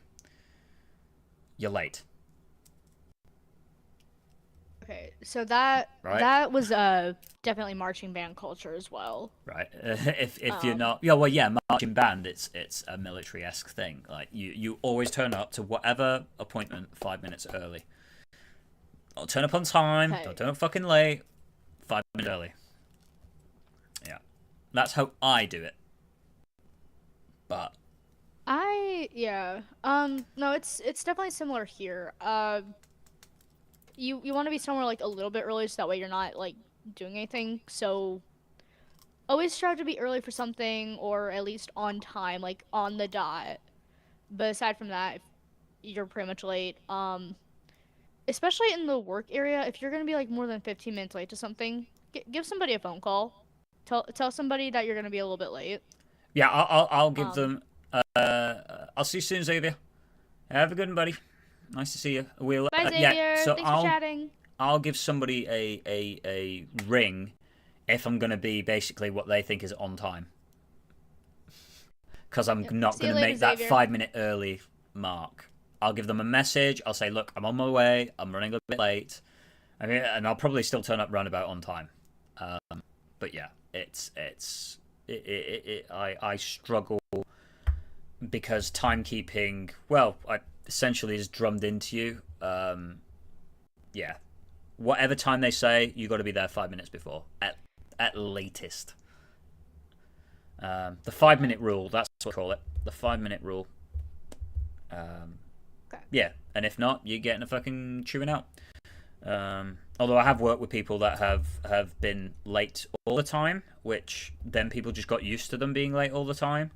you're late. Okay, so that was definitely marching band culture as well. Right. If you're not, marching band. It's a military-esque thing. Like you always turn up to whatever appointment 5 minutes early. Don't turn up on time. Okay. Don't turn up fucking late. 5 minutes early. Yeah, that's how I do it. But no, it's definitely similar here. You want to be somewhere like a little bit early so that way you're not like doing anything. So always strive to be early for something or at least on time, like on the dot. But aside from that, if you're pretty much late. Especially in the work area, if you're gonna be like more than 15 minutes late to something, give somebody a phone call. Tell somebody that you're gonna be a little bit late. Yeah, I'll give them. I'll see you soon, Xavier. Have a good one, buddy. Nice to see you. Bye, Xavier. So Thanks for chatting. I'll give somebody a ring if I'm going to be basically what they think is on time. Because I'm not going to make that 5 minute early mark. I'll give them a message. I'll say, look, I'm on my way. I'm running a bit late. I mean, and I'll probably still turn up roundabout on time. But yeah, I struggle because timekeeping, essentially is drummed into you. Yeah, whatever time they say, you got to be there 5 minutes before at latest. The 5 minute rule, that's what I call it. The 5 minute rule. Okay. Yeah, and if not, you're getting a fucking chewing out. Although I have worked with people that have been late all the time, which then people just got used to them being late all the time.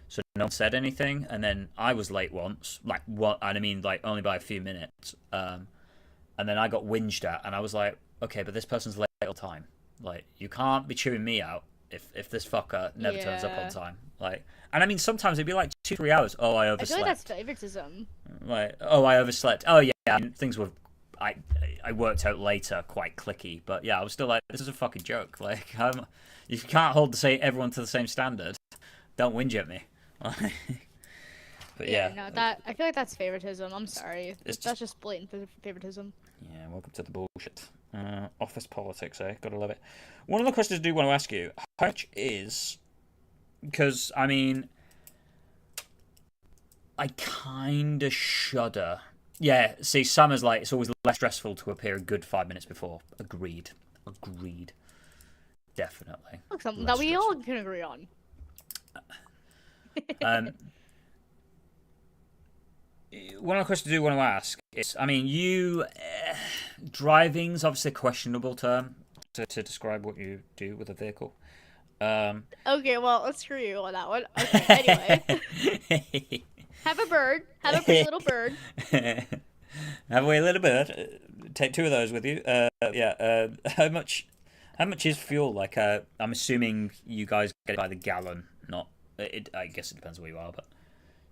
So no one said anything, and then I was late once, like what? And I mean, like only by a few minutes. And then I got whinged at, and I was like, okay, but this person's late all the time. Like, you can't be chewing me out if this fucker never turns up on Yeah. time. Like, and I mean, sometimes it'd be like 2-3 hours. Oh, I I feel like that's overslept. favoritism. Like, oh, I overslept. Oh yeah, I mean, things were. I I worked out later quite clicky, but yeah, I was still like, this is a fucking joke. Like, you can't hold everyone to the same standard. Don't whinge at me. But Yeah, yeah, no, that I feel like that's favoritism. I'm sorry. it's That's just just blatant favoritism. yeah. Welcome to the bullshit. Office politics, eh? Gotta love it. One of the questions I do want to ask you: how much is? Because I mean, I kind of shudder. Yeah, see, summer's like it's always less stressful to appear a good 5 minutes before. Agreed. Agreed. Definitely. Look, something Less that we all stressful. can agree on. Um, one of the questions I do want to ask is, I mean, driving's obviously a questionable term to describe what you do with a vehicle. Um, Okay, well, let's screw you on that one. Okay, anyway. Have a bird. Have a pretty little bird. Have a little bit. Take two of those with you. Yeah. How much is fuel? Like, I'm assuming you guys get it by the gallon, not. I guess it depends where you are, but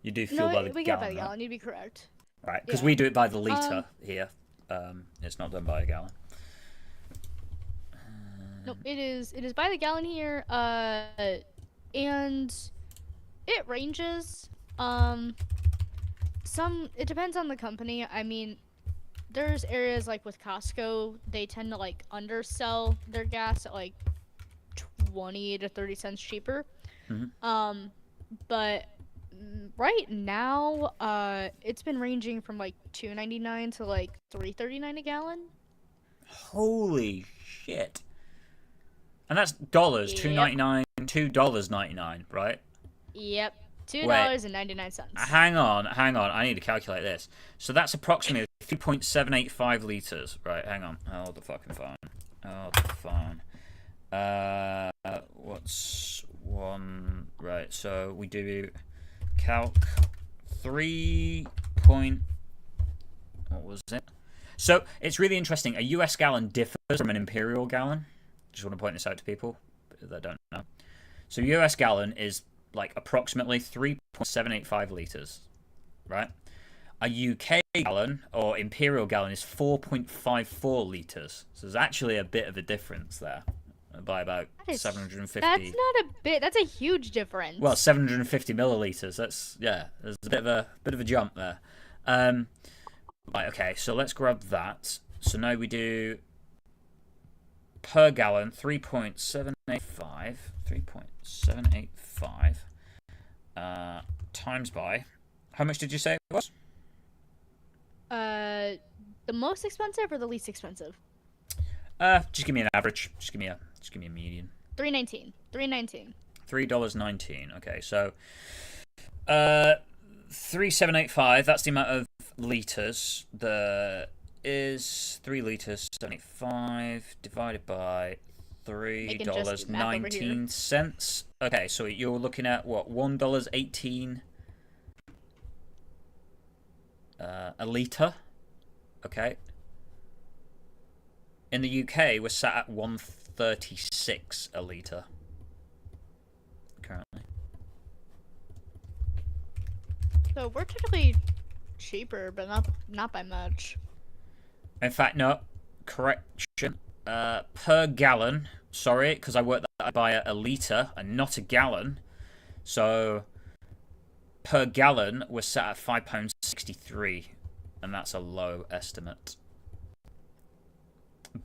you do fuel No, by the we get it by gallon, the right? gallon. You'd be correct. Right, because Yeah. we do it by the liter here. It's not done by a gallon. Nope, it is by the gallon here. And it ranges. It depends on the company. I mean, there's areas like with Costco, they tend to like undersell their gas at like 20 to 30 cents cheaper. Mm-hmm. But right now, it's been ranging from like 2.99 to like 3.39 a gallon. Holy shit! And that's dollars. Yep. $2.99, right? Yep. Two Wait, dollars and 99 cents. hang on. I need to calculate this. So that's approximately 3.785 liters. Right, hang on. Hold the fucking phone. Hold the phone. What's one? Right, so we do calc 3 point. What was it? So it's really interesting. A US gallon differs from an imperial gallon. Just want to point this out to people that don't know. So US gallon is like approximately 3.785 liters, right? A UK gallon or imperial gallon is 4.54 liters. So there's actually a bit of a difference there by about 750. That's not a bit. That's a huge difference. Well, 750 milliliters. That's there's a bit of a jump there. Right, okay, so let's grab that. So now we do per gallon 3.785 times by how much did you say it was? The most expensive or the least expensive? Just give me an average. Just give me a median. $3.19. $3.19. Okay, so 3,785. That's the amount of liters. There is 3 liters 75 divided by $3.19. Okay, so you're looking at what, $1.18 a liter. Okay. In the UK, we're sat at 1.36 a liter currently. So we're technically cheaper, but not by much. In fact, no. Correction. Per gallon. Sorry, because I worked that by a liter and not a gallon. So per gallon, we're sat at £5.63, and that's a low estimate.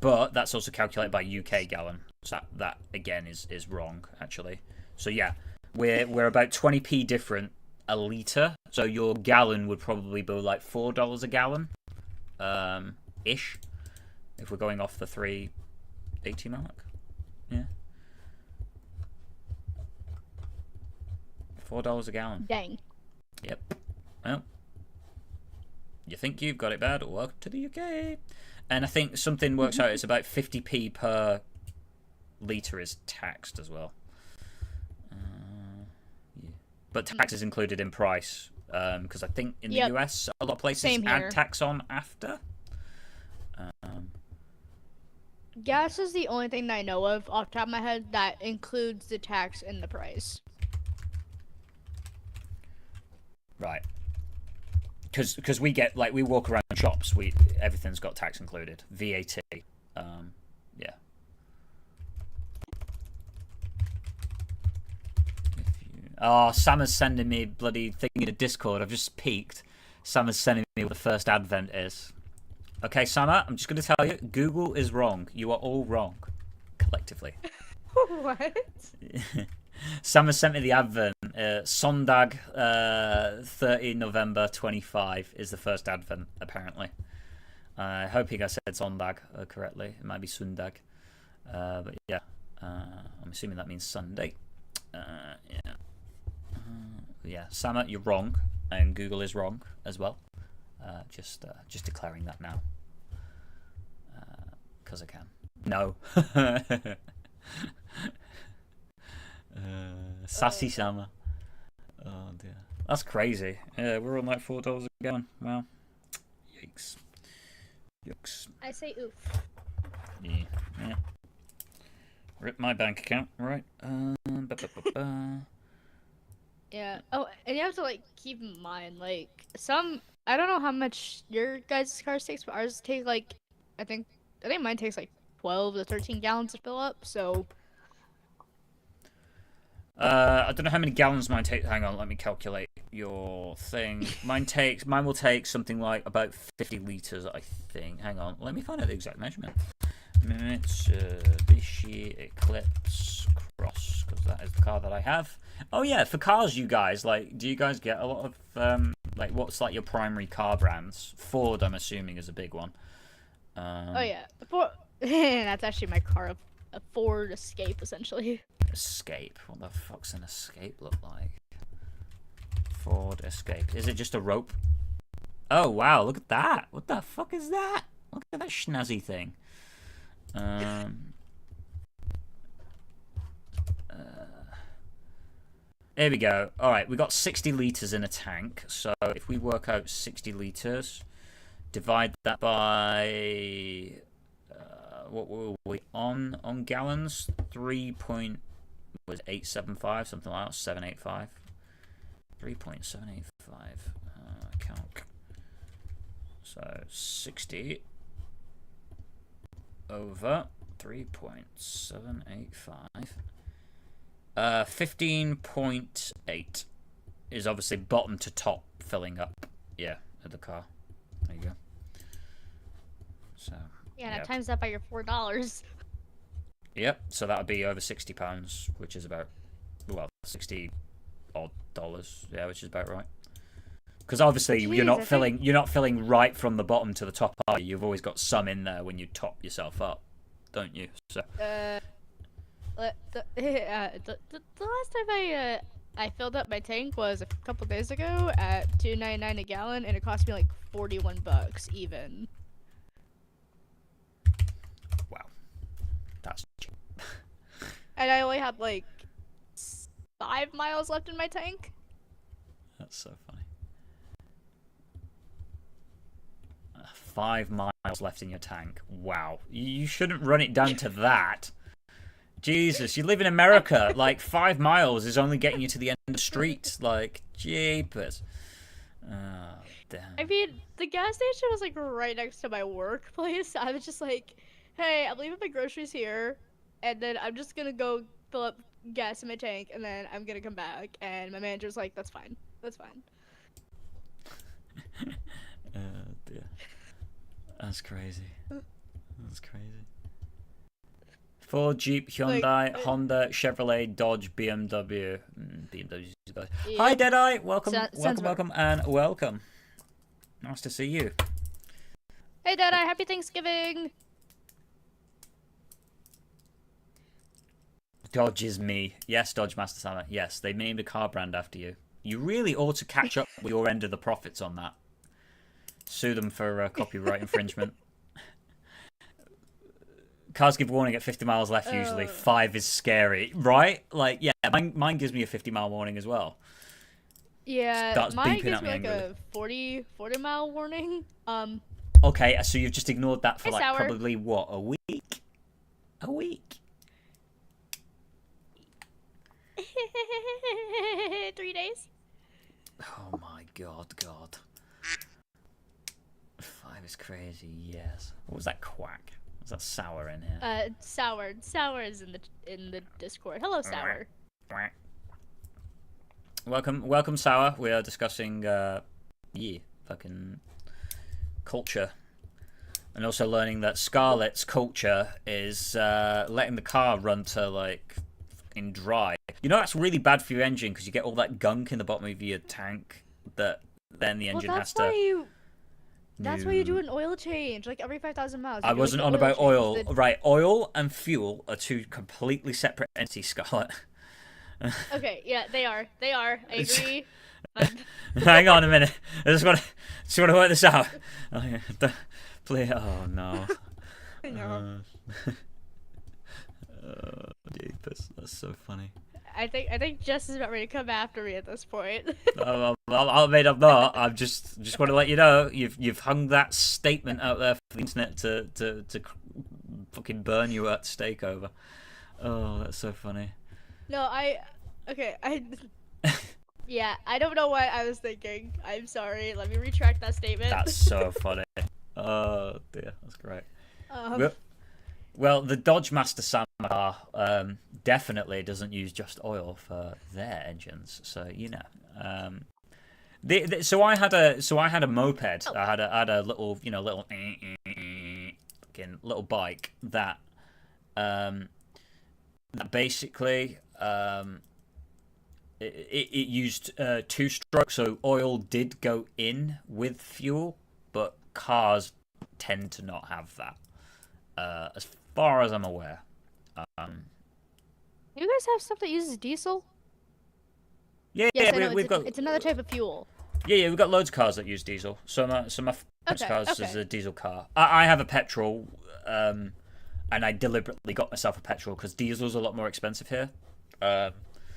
But that's also calculated by UK gallon. So that again is wrong actually. So yeah, we're about 20p different a liter. So your gallon would probably be like $4 a gallon, ish, if we're going off the 380 mark. Yeah, $4 a gallon. Dang. Yep. Well, You think you've got it bad? Welcome to the UK. And I think something works out. It's about 50p per litre is taxed as well. Yeah. But tax is included in price. Because I think in the US, a lot of places add tax on after. Gas is the only thing that I know of off the top of my head that includes the tax in the price. Right. Because we get, like, we walk around shops, everything's got tax included. VAT. Yeah. Oh, Sam is sending me bloody thing in a Discord. I've just peeked. Sam is sending me what the first advent is. Okay, Sama, I'm just going to tell you, Google is wrong. You are all wrong. Collectively. What? Sam has sent me the advent. Sondag, 30 November 25 is the first advent, apparently. Hoping I said Sondag correctly. It might be Sundag. But yeah, I'm assuming that means Sunday. Yeah. Yeah, Sama, you're wrong, and Google is wrong as well. Just declaring that now, because I can. No. Sassy Sama. Oh dear, that's crazy. Yeah, we're on like $4 a gallon. Wow. Yikes. Yikes. I say oof. Yeah. Rip my bank account. Right. Yeah. Oh, and you have to like keep in mind, like I don't know how much your guys' cars takes, but ours take like I think mine takes like 12 to 13 gallons to fill up. So. I don't know how many gallons mine takes. Hang on, let me calculate your thing. Mine will take something like about 50 liters, I think. Hang on, let me find out the exact measurement. Mitsubishi Eclipse Cross, because that is the car that I have. Oh yeah, for cars, you guys, like, do you guys get a lot of like, what's like your primary car brands? Ford, I'm assuming, is a big one. Oh yeah, that's actually my car, a Ford Escape, essentially. Escape? What the fuck's an Escape look like? Ford Escape. Is it just a rope? Oh wow, look at that! What the fuck is that? Look at that schnazzy thing. There we go. All right, we got 60 liters in a tank. So if we work out 60 liters, divide that by what were we on gallons? 3.875, something like that. 785. 3.785. Calc. So 60 over 3.785. 15.8 is obviously bottom to top filling up. Yeah, of the car. There you go. So. Yeah, now times that by your $4. Yep. So that would be over £60, which is about 60 odd dollars. Yeah, which is about right. Because obviously you're not filling right from the bottom to the top, are you? You've always got some in there when you top yourself up, don't you? So. The last time I filled up my tank was a couple days ago at $2.99 a gallon, and it cost me like $41 even. Wow, that's cheap. And I only had like 5 miles left in my tank. That's so funny. 5 miles left in your tank. Wow, you shouldn't run it down to that. Jesus, you live in America. Like 5 miles is only getting you to the end of the street. Like, jeepers. Oh, damn. I mean, the gas station was like right next to my workplace. I was just like, hey, I'm leaving my groceries here, and then I'm just gonna go fill up gas in my tank, and then I'm gonna come back. And my manager's like, that's fine. That's fine. Dear. That's crazy. That's crazy. Ford, Jeep, Hyundai, Honda, Chevrolet, Dodge, BMW. BMW's guys. Yep. Hi, Deadeye. Welcome, welcome, and welcome. Nice to see you. Hey, Deadeye. Happy Thanksgiving. Dodge is me. Yes, Dodge Master Summer. Yes, they named a car brand after you. You really ought to catch up with your end of the profits on that. Sue them for copyright infringement. Cars give warning at 50 miles left usually. 5 is scary, right? Like, yeah, mine gives me a 50-mile warning as well. Yeah, Starts mine beeping gives at me me like angrily. a 40-mile warning. Okay, so you've just ignored that for Hey, like Sour. probably what, a week? A week? 3 days. Oh my god. 5 is crazy. Yes. What was that quack? Was that Sour in here? Sour. Sour is in the Discord. Hello, Sour. Welcome, Sour. We are discussing, fucking culture, and also learning that Scarlett's culture is letting the car run to like fucking dry. You know that's really bad for your engine because you get all that gunk in the bottom of your tank that then the engine has to. That's why you do an oil change, like every 5,000 miles. I wasn't on about oil. Right, oil and fuel are two completely separate entities, Scarlett. Okay, yeah, they are. I agree. Hang on a minute. I just want to work this out. Play. Oh no. No. Jeepers, that's so funny. I think Jess is about ready to come after me at this point. I mean, I'm not. I'm just want to let you know you've hung that statement out there for the internet to fucking burn you at stake over. Oh, that's so funny. No, yeah, I don't know what I was thinking. I'm sorry. Let me retract that statement. That's so funny. Oh dear, that's great. Well, the Dodge Master Sam car definitely doesn't use just oil for their engines, so you know. So I had a moped. I had a little fucking little bike that basically it used 2-stroke, so oil did go in with fuel, but cars tend to not have that. As far as I'm aware. You guys have stuff that uses diesel? Yeah, yes, yeah, we've got. It's another type of fuel. Yeah, we've got loads of cars that use diesel. So my friend's cars is a diesel car. I have a petrol, and I deliberately got myself a petrol because diesel's a lot more expensive here.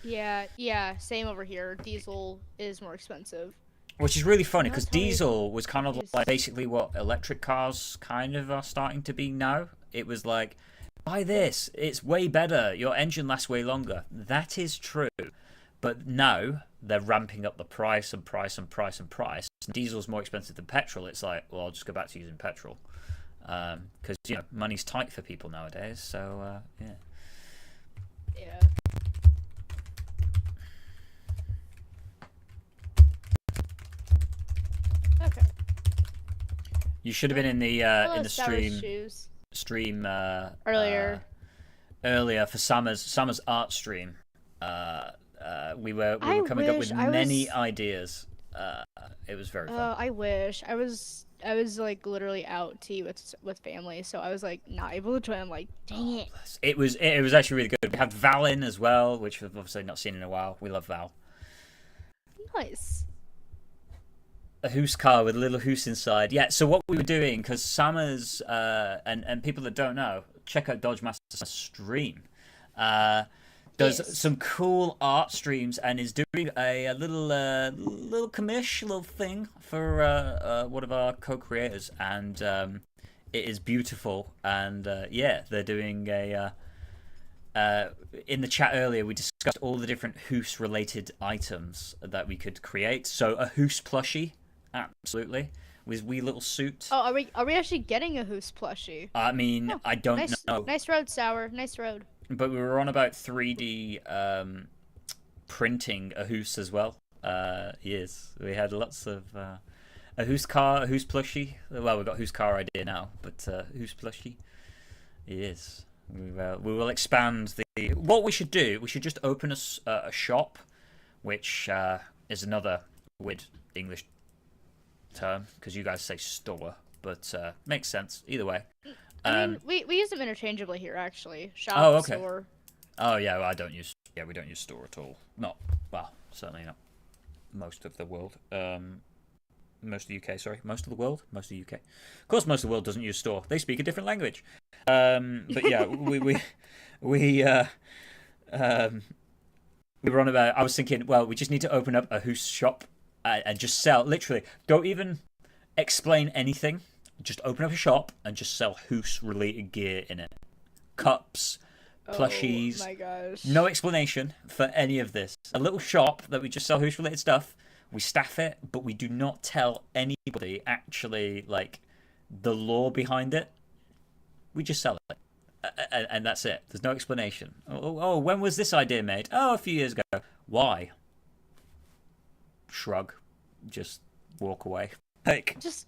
Yeah, same over here. Diesel is more expensive. Which is really funny because diesel was kind of like basically what electric cars kind of are starting to be now. It was like, buy this, it's way better, your engine lasts way longer. That is true. But now they're ramping up the price and price and price and price. Diesel's more expensive than petrol. It's like, well, I'll just go back to using petrol. Because, money's tight for people nowadays. So, yeah. Yeah. Okay. You should have been in the stream earlier for Summer's art stream. We were coming up with many ideas. It was very fun. I wish I was like literally out to eat with family, so I was like not able to join. I'm like, dang it. It was actually really good. We had Val in as well, which we've obviously not seen in a while. We love Val. Nice. A hoose car with a little hoose inside. Yeah, so what we were doing, because Summers, and people that don't know, check out Dodge Master's stream. Does some cool art streams and is doing a little commercial thing for one of our co-creators, and it is beautiful. And yeah, they're doing a. In the chat earlier, we discussed all the different hoose-related items that we could create. So a hoose plushie. Absolutely, with wee little suit. Oh, are we actually getting a hoose plushie? I mean, I don't know. Nice road, Sour. Nice road. But we were on about 3D printing a hoose as well. Yes, we had lots of a hoose car, a hoose plushie. Well, we've got hoose car idea now, but hoose plushie. Yes, we will expand the. What we should do? We should just open a shop, which is another weird English term because you guys say store, but makes sense either way. I mean, we use them interchangeably here, actually. Shop, okay. store. Oh yeah, well, we don't use store at all. Not well, certainly not most of the world. most of the UK. Sorry, most of the world, most of the UK. Of course, most of the world doesn't use store. They speak a different language. But yeah, we were on about. I was thinking, well, we just need to open up a house shop and just sell. Literally, don't even explain anything. Just open up a shop and just sell house related gear in it. Cups, plushies. Oh my gosh. No explanation for any of this. A little shop that we just sell house related stuff. We staff it, but we do not tell anybody actually like the lore behind it. We just sell it. And that's it. There's no explanation. Oh, when was this idea made? Oh, a few years ago. Why? Shrug. Just walk away. Like just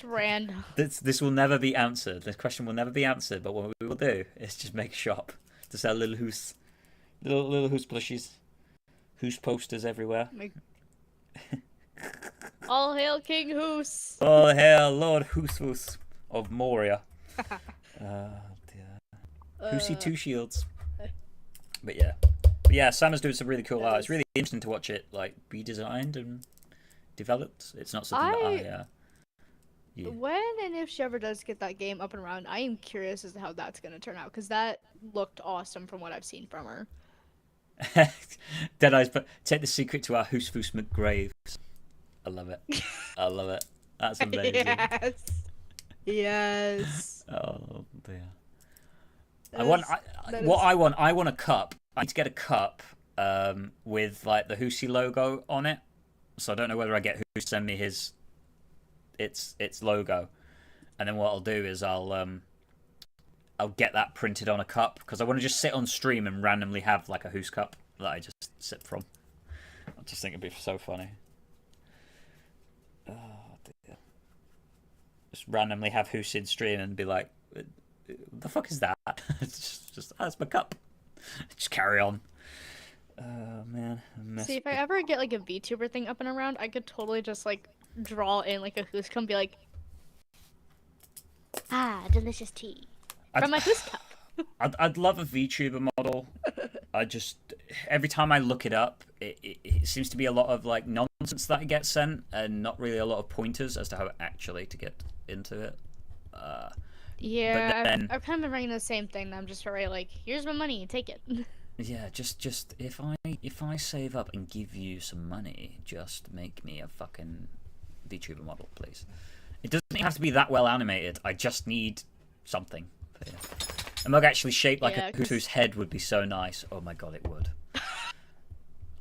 random. this will never be answered. This question will never be answered. But what we will do is just make a shop to sell little hoose, little hoose plushies, hoose posters everywhere. All hail King Hoos. All hail Lord Hoos of Moria. Hoosey Two Shields. But yeah, Sam is doing some really cool art. It's really interesting to watch it like be designed and developed. It's not something that yeah. When and if she ever does get that game up and around, I am curious as to how that's gonna turn out because that looked awesome from what I've seen from her. Deadeyes, but take the secret to our Hoosfoos McGraves. I love it. I love it. That's amazing. Yes. Oh dear. I want a cup. I need to get a cup with like the Hoosy logo on it. So I don't know whether I get Hoos to send me its logo, and then what I'll do is I'll get that printed on a cup because I want to just sit on stream and randomly have like a Hoos cup that I just sip from. I just think it'd be so funny. Oh dear. Just randomly have Hoos in stream and be like, the fuck is that? It's just that's my cup. Just carry on. Oh man. See, if I ever get like a VTuber thing up and around, I could totally just like draw in like a Hoos cup and be like, delicious tea from my Hoos cup. I'd love a VTuber model. I just every time I look it up, it seems to be a lot of like nonsense that I get sent, and not really a lot of pointers as to how actually to get into it. Yeah, I've kind of been writing the same thing. I'm just very like, here's my money, take it. Yeah, just if I save up and give you some money, just make me a fucking VTuber model, please. It doesn't have to be that well animated. I just need something. But yeah. A mug actually shaped like a whose head would be so nice. Oh my god, it would.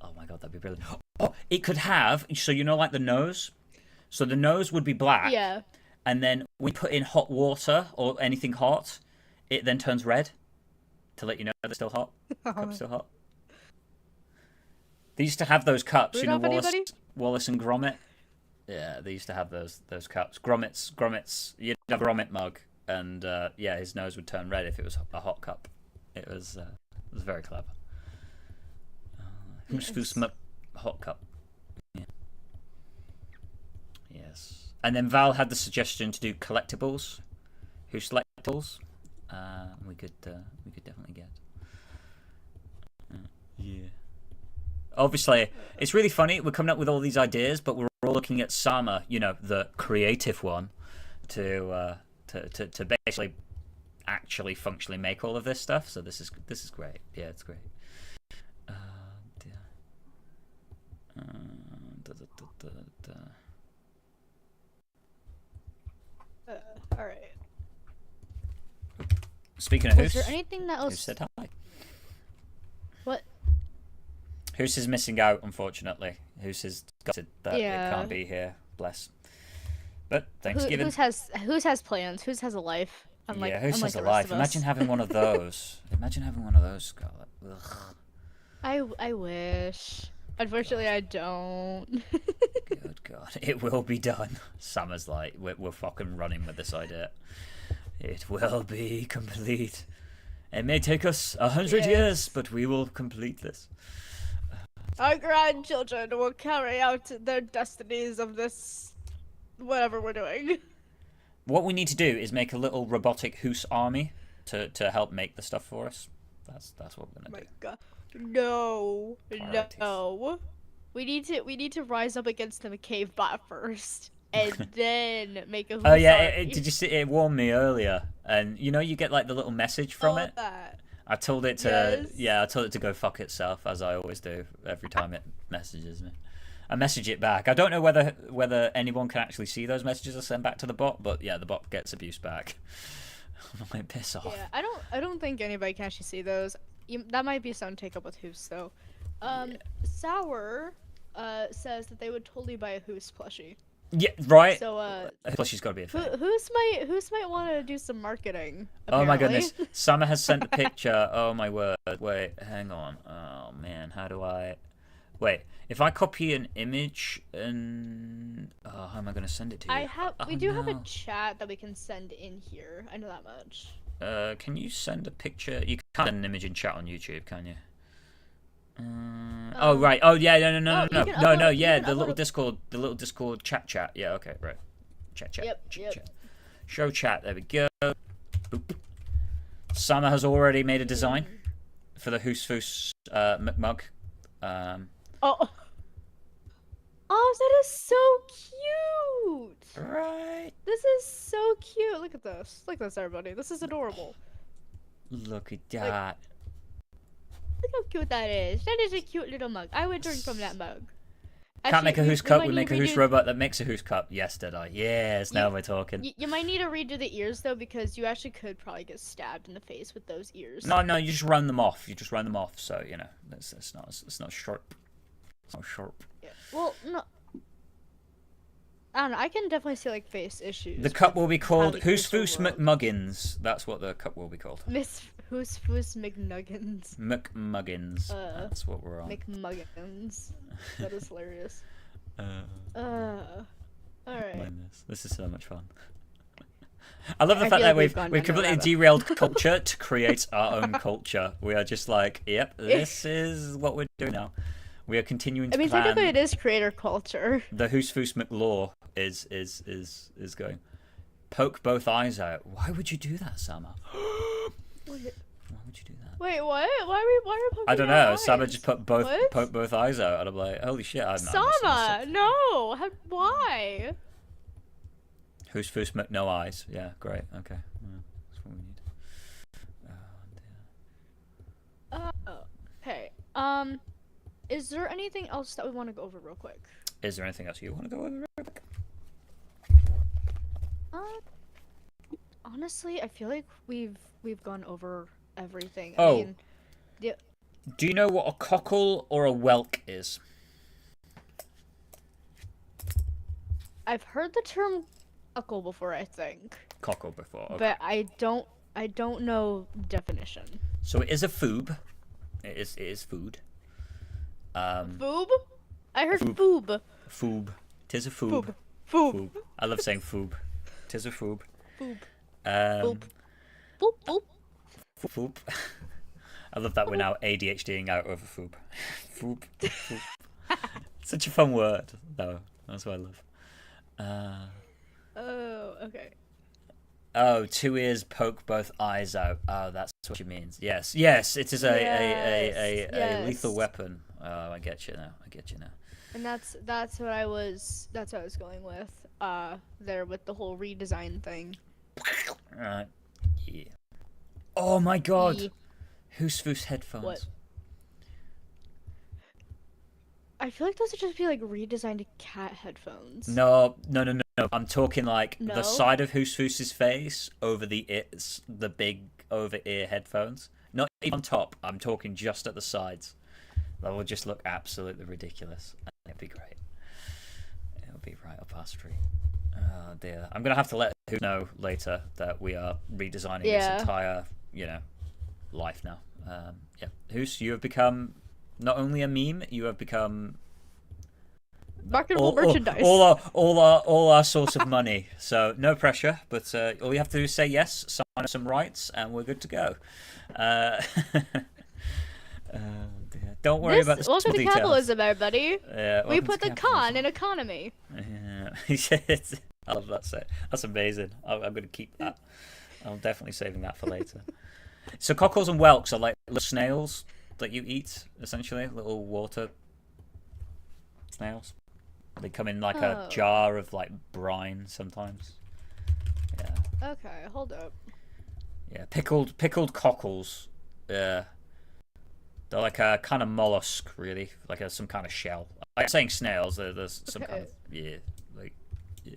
Oh my god, that'd be brilliant. Oh, it could have, so you know, like the nose. So the nose would be black. Yeah. And then when you put in hot water or anything hot, it then turns red to let you know they're still hot. Cup's still hot. They used to have those cups, you know, Wallace and Gromit. Yeah, they used to have those cups. Gromit's. You'd have a Gromit mug, and yeah, his nose would turn red if it was a hot cup. It was very clever. Hot cup. Yeah. Yes. And then Val had the suggestion to do collectibles. Who's collectibles? We could definitely get. Yeah. Obviously, it's really funny. We're coming up with all these ideas, but we're all looking at Sama, you know, the creative one, to basically actually functionally make all of this stuff. So this is great. Yeah, it's great. Dear. All right. Speaking of Is there anything that else? Who said hi? What? Hoos is missing out, unfortunately. Hoos is gutted that it can't be here. Bless. But Thanksgiving. Who's has plans? Who's has a life? Yeah, Hoos has a life. Imagine having one of those. Imagine having one of those, Scarlett. Ugh. I wish. Unfortunately, I don't. Good God. It will be done. Summer's like, we're fucking running with this idea. It will be complete. It may take us 100 years, but we will complete this. Our grandchildren will carry out their destinies of this, whatever we're doing. What we need to do is make a little robotic Hoos army to help make the stuff for us. That's what we're gonna do. God. No. Priorities. No. We need to rise up against the cave bot first. and then make a. Oh yeah, did you see? It warned me earlier, and you know you get like the little message from it. That. I told it to I told it to go fuck itself, as I always do every time it messages me. I message it back. I don't know whether anyone can actually see those messages I send back to the bot, but yeah, the bot gets abuse back. I'm like, piss off. Yeah, I don't think anybody can actually see those. That might be something to take up with Hoos though. Sour says that they would totally buy a Hoos plushie. Yeah, right. So plus she's got to be a thing. Hoos might want to do some marketing. Apparently. Oh my goodness, Summer has sent a picture. Oh my word. Wait, hang on. Oh man, how do I? Wait, if I copy an image and how am I going to send it to you? We do have a chat that we can send in here. I know that much. Can you send a picture? You can't send an image in chat on YouTube, can you? Oh right. Oh yeah. No. Yeah, the little Discord chat. Yeah. Okay. Right. Chat. Yep. Chat. Show chat. There we go. Boop. Summer has already made a design for the Hoos Foos mug. Oh, that is so cute. Right. This is so cute. Look at this. Look at this, everybody. This is adorable. Look at that. Look how cute that is. That is a cute little mug. I would drink from that mug. Can't make a Hoos cup. We make a Hoos robot that makes a Hoos cup. Yes, did I? Yes. Now we're talking. You might need to redo the ears though, because you actually could probably get stabbed in the face with those ears. No. You just run them off. So you know, it's not sharp. It's not sharp. Yeah. Well, no. I don't know. I can definitely see like face issues. The cup will be called Hoos Foos McMuggins. That's what the cup will be called. Miss Hoos Foos McNuggins. McMuggins. That's what we're on. McMuggins. That is hilarious. All right. This is so much fun. I love the fact that we've completely derailed culture to create our own culture. We are just like, yep, this is what we're doing now. We are continuing to plan. Technically it is creator culture. The Hoos Foos McLaw is going. Poke both eyes out. Why would you do that, Sama? Why would you do that? Wait, what? Why are we poking I don't know. eyes? Sama just poke both eyes out, and I'm like, holy shit! Sama, no. Why? Hoos Foos no eyes. Yeah, great. Okay, that's what we need. Okay. Is there anything else that we want to go over real quick? Is there anything else you want to go over real quick? Honestly, I feel like we've gone over everything. Oh. I mean, Do you know what a cockle or a whelk is? I've heard the term cockle before, I think. Cockle before. Okay. But I don't know definition. So it is a foob. It is food. Foob? I heard foob. Foob. Tis a foob. Foob. I love saying foob. Tis a foob. Foob. Boop. Boop boop. Foop. I love that we're now ADHDing out over foob. Foop. Foop. Such a fun word, though. That's what I love. Oh, okay. Oh, 2 ears poke both eyes out. Oh, that's what she means. Yes, it is a lethal weapon. Oh, I get you now. And that's what I was going with. There with the whole redesign thing. Right. Yeah. Oh my god. Yeah. Hoos Foos headphones. What? I feel like those would just be like redesigned cat headphones. No. I'm talking like the side of Hoos Foos's face over the big over ear headphones. Not even on top. I'm talking just at the sides. That will just look absolutely ridiculous. It'd be great. It'll be right up our street. Oh dear. I'm gonna have to let who know later that we are redesigning this entire, life now. Yeah. Hoos, you have become not only a meme, you have become marketable merchandise. All our source of money. So no pressure, but all you have to do is say yes, sign some rights, and we're good to go. Don't worry about the welcome to details. capitalism, everybody. Yeah, we put the con in economy. Yeah. I love that set. That's amazing. I'm going to keep that. I'm definitely saving that for later. So cockles and whelks are like little snails that you eat, essentially, little water snails. They come in like a Oh. jar of like brine sometimes. Yeah. Okay, hold up. Yeah, pickled cockles. They're like a kind of mollusk, really, like some kind of shell. I'm saying snails. There's some kind of like yeah,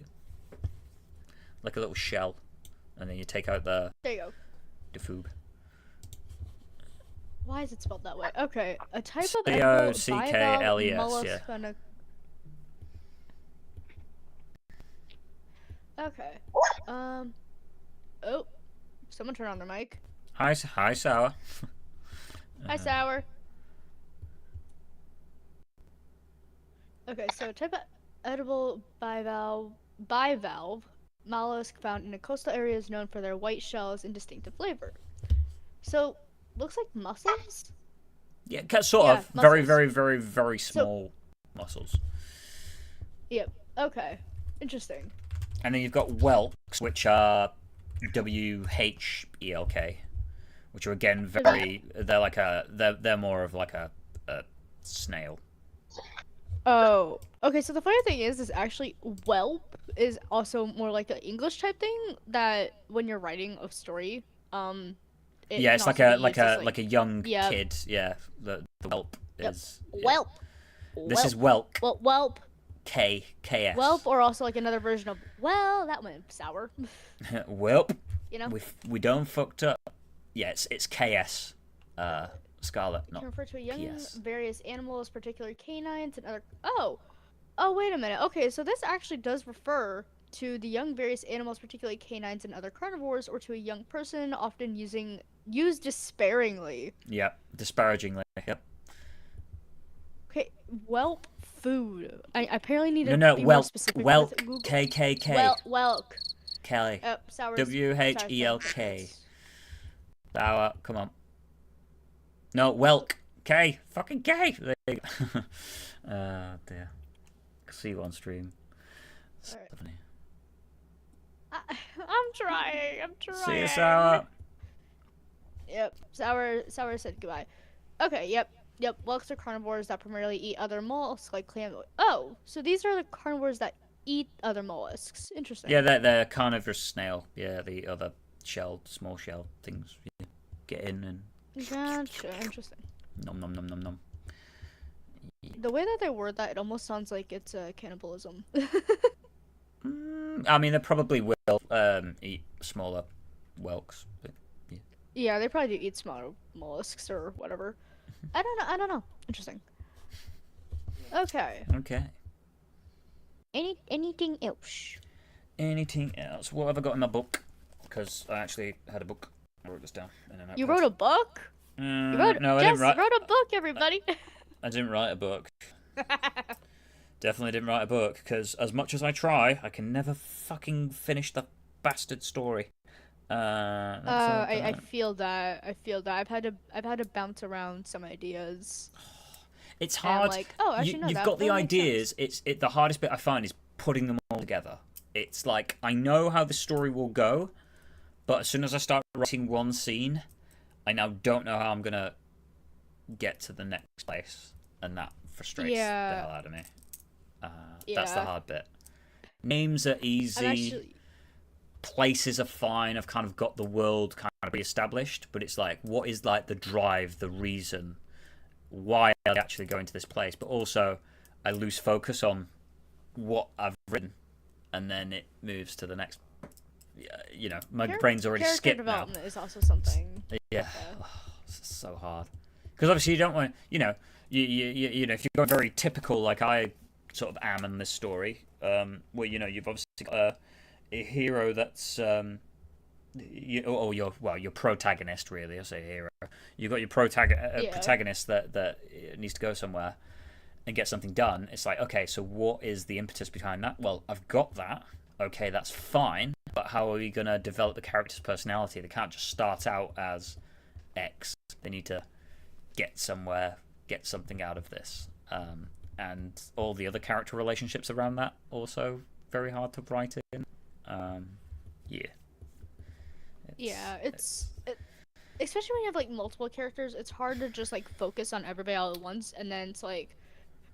like a little shell, and then you take out There you go. the food. Why is it spelled that way? Okay, a type of edible bivalve Cockles. Yeah. mollusk. Okay. Oh, someone turn on their mic. Hi, Sour. Hi, Sour. Okay, so type of edible bivalve mollusk found in the coastal areas known for their white shells and distinctive flavor. So, looks like mussels? Yeah, sort Yeah, of. Very, mussels. very, very, very small mussels. Yep. Okay. Interesting. And then you've got whelks, which are WHELK, which are again very. They're like they're more of like a snail. Oh. Okay, so the funny thing is actually whelp is also more like an English type thing that when you're writing a story, it Yeah, can it's like also a be like used as, a like a young yeah. kid. Yeah, the whelp Yep. is. Whelp. This is whelk. Well, whelp. KS. Whelp, or also like another version of well, that went sour. Whelp. You know. We don't fucked up. Yeah, it's KS. Scarlet, It not can refer to young PS. various animals, particularly canines and other. Oh, wait a minute. Okay, so this actually does refer to the young various animals, particularly canines and other carnivores, or to a young person, often used despairingly. Yep, disparagingly. Yep. Okay, whelp food. I apparently need to No, be more whelk. specific Whelk. with Google. KKK. Whelk. Kelly. Sour. WHELK. Sour. Come on. No, whelk. K. Fucking K. There you go. Dear. See you on stream. Right. I'm trying. See you, Sour. Yep. Sour said goodbye. Okay, yep. Whelks are carnivores that primarily eat other mollusks like clam. Oh, so these are the carnivores that eat other mollusks. Interesting. Yeah, they're carnivorous snail. Yeah, the other small shell things. Yeah. Get in and. Gotcha. Interesting. Nom nom nom nom nom. The way that they word that, it almost sounds like it's cannibalism. I mean, they probably will eat smaller whelks, but yeah. Yeah, they probably do eat smaller mollusks or whatever. I don't know. Interesting. Okay. Okay. Anything else? Anything else? What have I got in my book? Because I actually had a book. I wrote this down. You wrote a book? No, I didn't write. wrote a book, everybody. I didn't write a book. Definitely didn't write a book, because as much as I try, I can never fucking finish the bastard story. I feel that. I've had to bounce around some ideas. It's hard. Like, actually, no, you've got the ideas. The hardest bit I find is putting them all together. It's like I know how the story will go, but as soon as I start writing one scene, I now don't know how I'm gonna get to the next place, and that frustrates the hell out of me. That's the hard bit. Names are easy. Places are fine. I've kind of got the world kind of re-established, but it's like, what is like the drive, the reason, why are they actually going to this place? But also, I lose focus on what I've written, and then it moves to the next. You know, my brain's already skipped now. Character development is also something. Yeah, it's so hard because obviously you don't want to. You know, you know, if you go very typical like I sort of am in this story, where you know you've obviously got a hero that's your protagonist really. I say hero. You've got your protagonist that needs to go somewhere and get something done. It's like, okay, so what is the impetus behind that? Well, I've got that. Okay, that's fine. But how are we gonna develop the character's personality? They can't just start out as X. They need to get somewhere, get something out of this. And all the other character relationships around that also very hard to write in. Especially when you have like multiple characters, it's hard to just like focus on everybody all at once, and then it's like,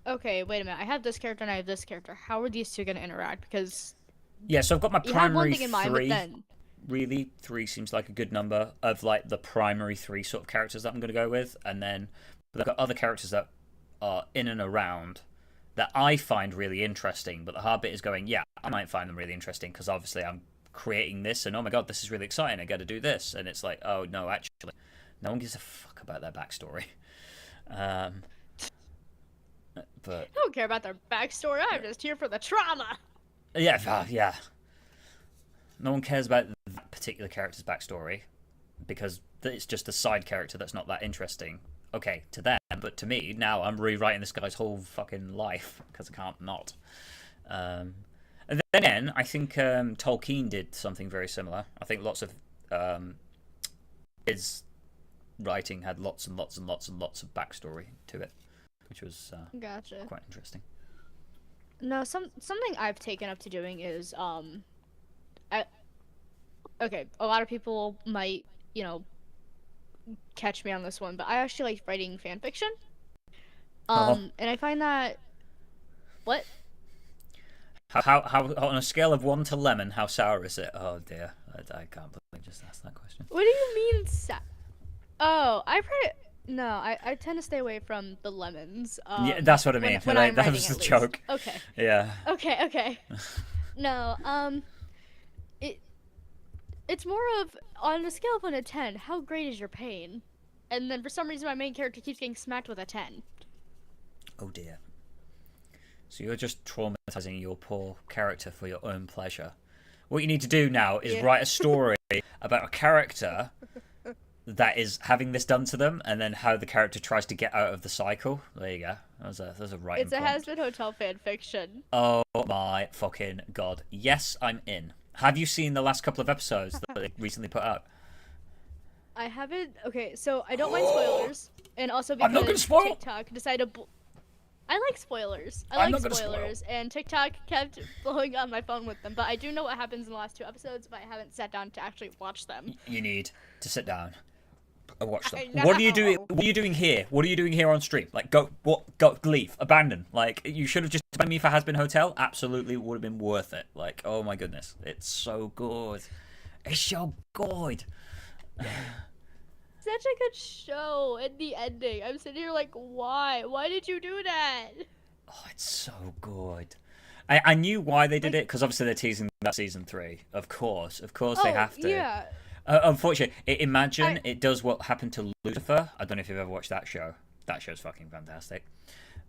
Okay, wait a minute. I have this character and I have this character. How are these two gonna interact? Because Yeah, so I've got my you have one primary thing in mind, but three. then Really, three seems like a good number of like the primary three sort of characters that I'm going to go with, and then but I've got other characters that are in and around that I find really interesting. But the hard bit is going, yeah, I might find them really interesting because obviously I'm creating this, and oh my god, this is really exciting. I got to do this, and it's like, oh no, actually, no one gives a fuck about their backstory. Um, but I don't care about their backstory. I'm just here for the trauma. yeah, yeah, no one cares about that particular character's backstory because it's just a side character that's not that interesting. Okay, to them, but to me, now I'm rewriting this guy's whole fucking life because I can't not. And then I think Tolkien did something very similar. I think lots of his writing had lots and lots and lots and lots of backstory to it, which was Gotcha. quite interesting. No, something I've taken up to doing is I, okay, a lot of people might, catch me on this one, but I actually like writing fan fiction. Oh, And I find that what? how on a scale of 1 to lemon, how sour is it? Oh dear, I can't believe I just asked that question. What do you mean Oh, I've heard it. No, I tend to stay away from the lemons. Yeah, that's what I mean. When Like, I'm that writing, was the at least. joke. Okay. Yeah. Okay. No, it it's more of on a scale of 1 to 10, how great is your pain? And then for some reason my main character keeps getting smacked with a 10. Oh dear. So you're just traumatizing your poor character for your own pleasure. What you need to do now is Yeah. write a story about a character that is having this done to them, and then how the character tries to get out of the cycle. There you go. There's a writing It's a prompt. Has-Been Hotel fan fiction. Oh my fucking god! Yes, I'm in. Have you seen the last couple of episodes that they recently put out? I haven't. Okay, so I don't mind spoilers, and also I'm not gonna because spoil. TikTok decided. I like spoilers. I I'm like not gonna spoilers, and TikTok kept blowing up my phone with them. But I do know what happens in the last 2 episodes, but I haven't sat down to actually watch them. You need to sit down and watch them. I know. What are you doing? What are you doing here? What are you doing here on stream? Like, go, leave, abandon. Like, you should have just joined me for Has Been Hotel. Absolutely would have been worth it. Like, oh my goodness, it's so good. It's so good. Such a good show, and the ending. I'm sitting here like, why? Why did you do that? Oh, it's so good. I knew why they did it because obviously they're teasing that season 3. Of course, they have to. Yeah. Unfortunately, imagine it does what happened to Lucifer. I don't know if you've ever watched that show. That show's fucking fantastic.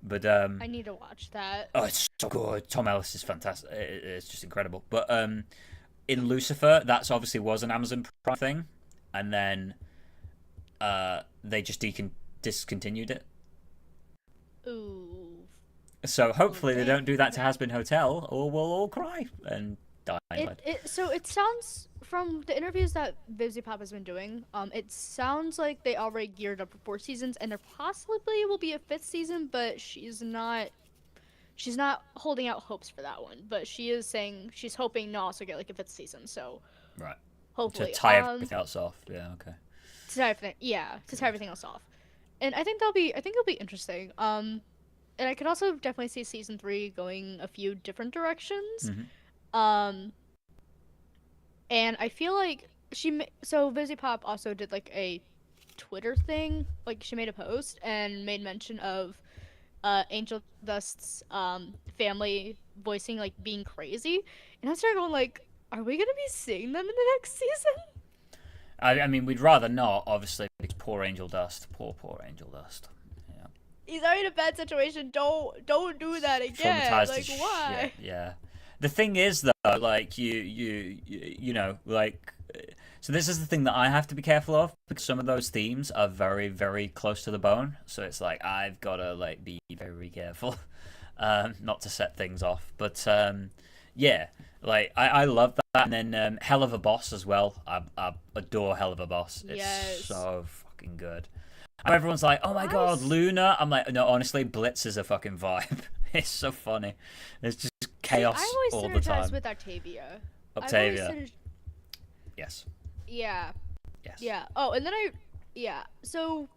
But I need to watch that. oh, it's so good. Tom Ellis is fantastic. It's just incredible. But in Lucifer, that's obviously was an Amazon Prime thing, and then they just discontinued it. Ooh. So hopefully they Okay. don't do that to Has Been Hotel, or we'll all cry and die. So it sounds from the interviews that Pop has been doing, it sounds like they already geared up for 4 seasons, and there possibly will be a 5th season, but she's not holding out hopes for that one. But she is saying she's hoping to also get like a 5th season. So Right. hopefully To tie everything else off. Yeah. Okay. to tie everything else off, and I think it'll be interesting. And I could also definitely see season 3 going a few different directions. Mhm. And I feel like so Vizzy Pop also did like a Twitter thing, like she made a post and made mention of Angel Dust's family voicing like being crazy, and I started going like, are we gonna be seeing them in the next season? I mean, we'd rather not, obviously, because poor Angel Dust. Poor Angel Dust. Yeah. He's already in a bad situation. Don't do that again. Traumatized Like, as why? shit. Yeah. The thing is, though, like you know, like. So this is the thing that I have to be careful of, because some of those themes are very, very close to the bone. So it's like I've got to like be very careful, not to set things off. But yeah, like I love that. And then Hell of a Boss as well. I adore Hell of a Boss. It's Yes. so fucking good. And everyone's like, oh my god, Luna. I'm like, no, honestly, Blitz is a fucking vibe. It's so funny. There's just chaos See, I all always the time. synergize with Octavia. Octavia. Yes. Yeah. Yes. Yeah. Oh, and then so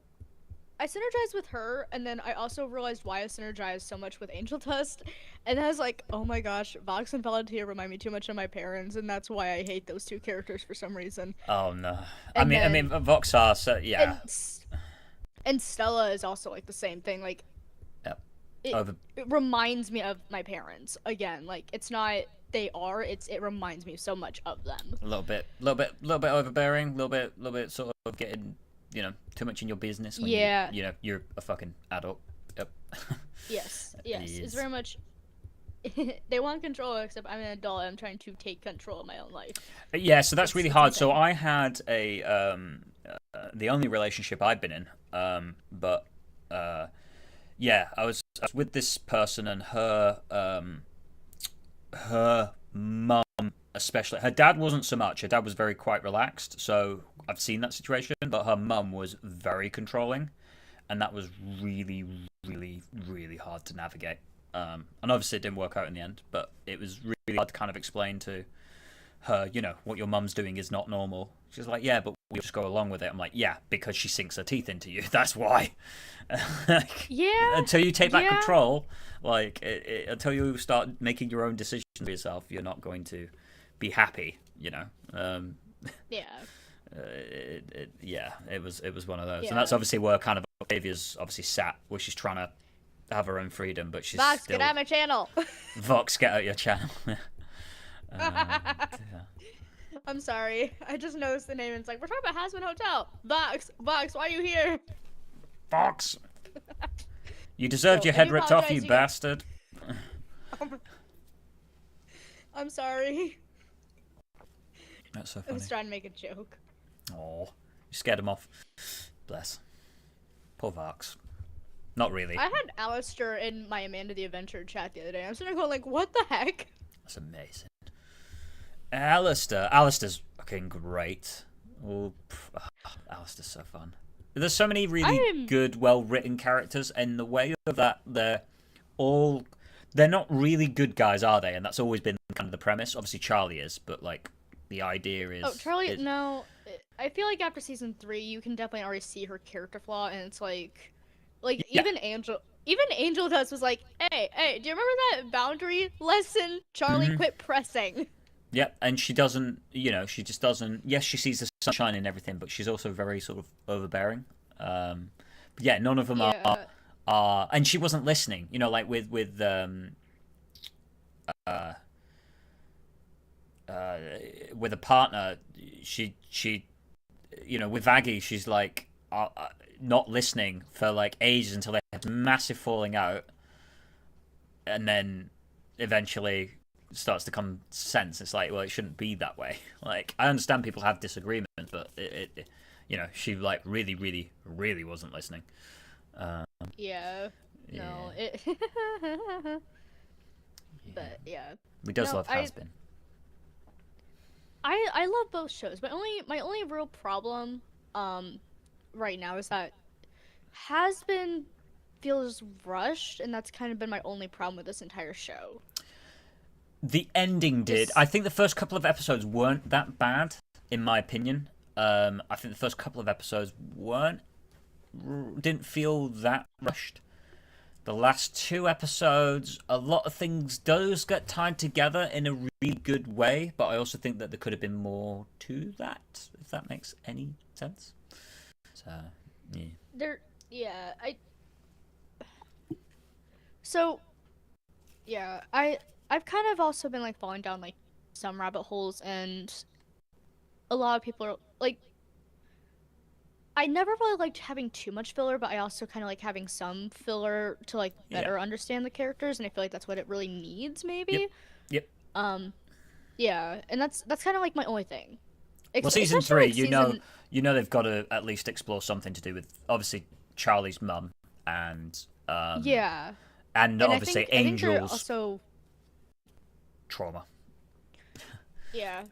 I synergize with her, and then I also realized why I synergize so much with Angel Dust, and I was like, oh my gosh, Vox and Volunteer remind me too much of my parents, and that's why I hate those two characters for some reason. Oh no. And I mean, then Voxar. So yeah. and and Stella is also like the same thing. Like Yep. it, Over. it reminds me of my parents again. Like it's not they are. It reminds me so much of them. Little bit overbearing. Little bit sort of getting, too much in your business when Yeah. you're a fucking adult. Yep. Yes. Yes. It's Yes. very much. They want control, except I'm an adult. I'm trying to take control of my own life. Yeah, so that's really hard. So insane. I had the only relationship I've been in, but yeah, I was with this person and her mum especially. Her dad wasn't so much. Her dad was very quite relaxed. So I've seen that situation, but her mum was very controlling, and that was really, really, really hard to navigate. And obviously it didn't work out in the end, but it was really hard to kind of explain to her, what your mum's doing is not normal. She's like, yeah, but we just go along with it. I'm like, yeah, because she sinks her teeth into you. That's why. Like, Yeah. until you take back Yeah. control, like until you start making your own decisions for yourself, you're not going to be happy. Yeah. Yeah, it was one of those, Yeah. and that's obviously where kind of Octavia's obviously sat, where she's trying to have her own freedom, but she's Vox, still get out of my channel. Vox, get out your channel. Yeah. I'm sorry. I just noticed the name and it's like, we're talking about Hasman Hotel. Vox, Vox, why are you here? Fox, you deserved So, your I head do ripped off, apologize, you you- bastard. I'm sorry. That's so I funny. was trying to make a joke. Oh, you scared him off. Bless. Poor Vox. Not really. I had Alistair in my Amanda the Adventurer chat the other day. I'm sitting there going like, what the heck? That's amazing. Alistair's fucking great. Oh, Alistair's so fun. There's so many really good, well-written characters, and the way of that they're not really good guys, are they? And that's always been kind of the premise. Obviously, Charlie is, but like the idea is. Oh, Charlie, no. I feel like after season 3, you can definitely already see her character flaw, and it's like Yeah. even Angel Dust was like, hey, do you remember that boundary lesson? Charlie, quit pressing. Yeah, and she doesn't, she just doesn't. Yes, she sees the sunshine and everything, but she's also very sort of overbearing. But yeah, none of them are, and she wasn't listening. Like with a partner, she with Aggie, she's like not listening for like ages until they had massive falling out, and then eventually starts to come sense. It's like, well, it shouldn't be that way. Like, I understand people have disagreements, but it she like really, really, really wasn't listening. Yeah. No. It. But yeah. We does love Has-Been. I love both shows. My only real problem right now is that Has-Been feels rushed, and that's kind of been my only problem with this entire show. The ending did. I think the first couple of episodes weren't that bad, in my opinion. I think the first couple of episodes didn't feel that rushed. The last 2 episodes, a lot of things does get tied together in a really good way, but I also think that there could have been more to that, if that makes any sense. So, yeah. I've kind of also been like falling down like some rabbit holes, and a lot of people are like, I never really liked having too much filler, but I also kind of like having some filler to like better understand the characters, and I feel like that's what it really needs, maybe. Yep. Yeah, and that's kind of like my only thing. Well, season 3, you know they've got to at least explore something to do with obviously Charlie's mum and yeah, and obviously I think Angel's also trauma. Yeah,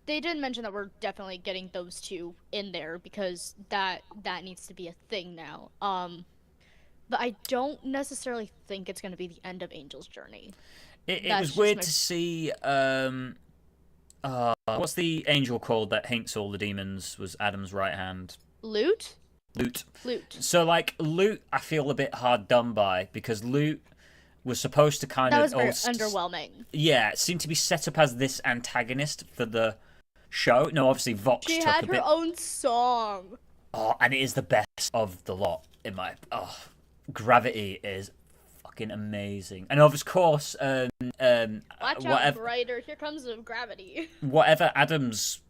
they did mention that we're definitely getting those two in there because that needs to be a thing now. But I don't necessarily think it's going to be the end of Angel's journey. It was weird to see. What's the angel called that hates all the demons? Was Adam's right hand? Loot? Loot. Loot. So, like, Loot, I feel a bit hard done by because Loot was supposed to kind That of was very underwhelming. Yeah, it seemed to be set up as this antagonist for the show. No, obviously Vox She took had a her bit. own song. Oh, and it is the best of the lot in my. Oh, Gravity is fucking amazing, and of course, Watch out, brighter! Here comes the gravity. whatever Adam's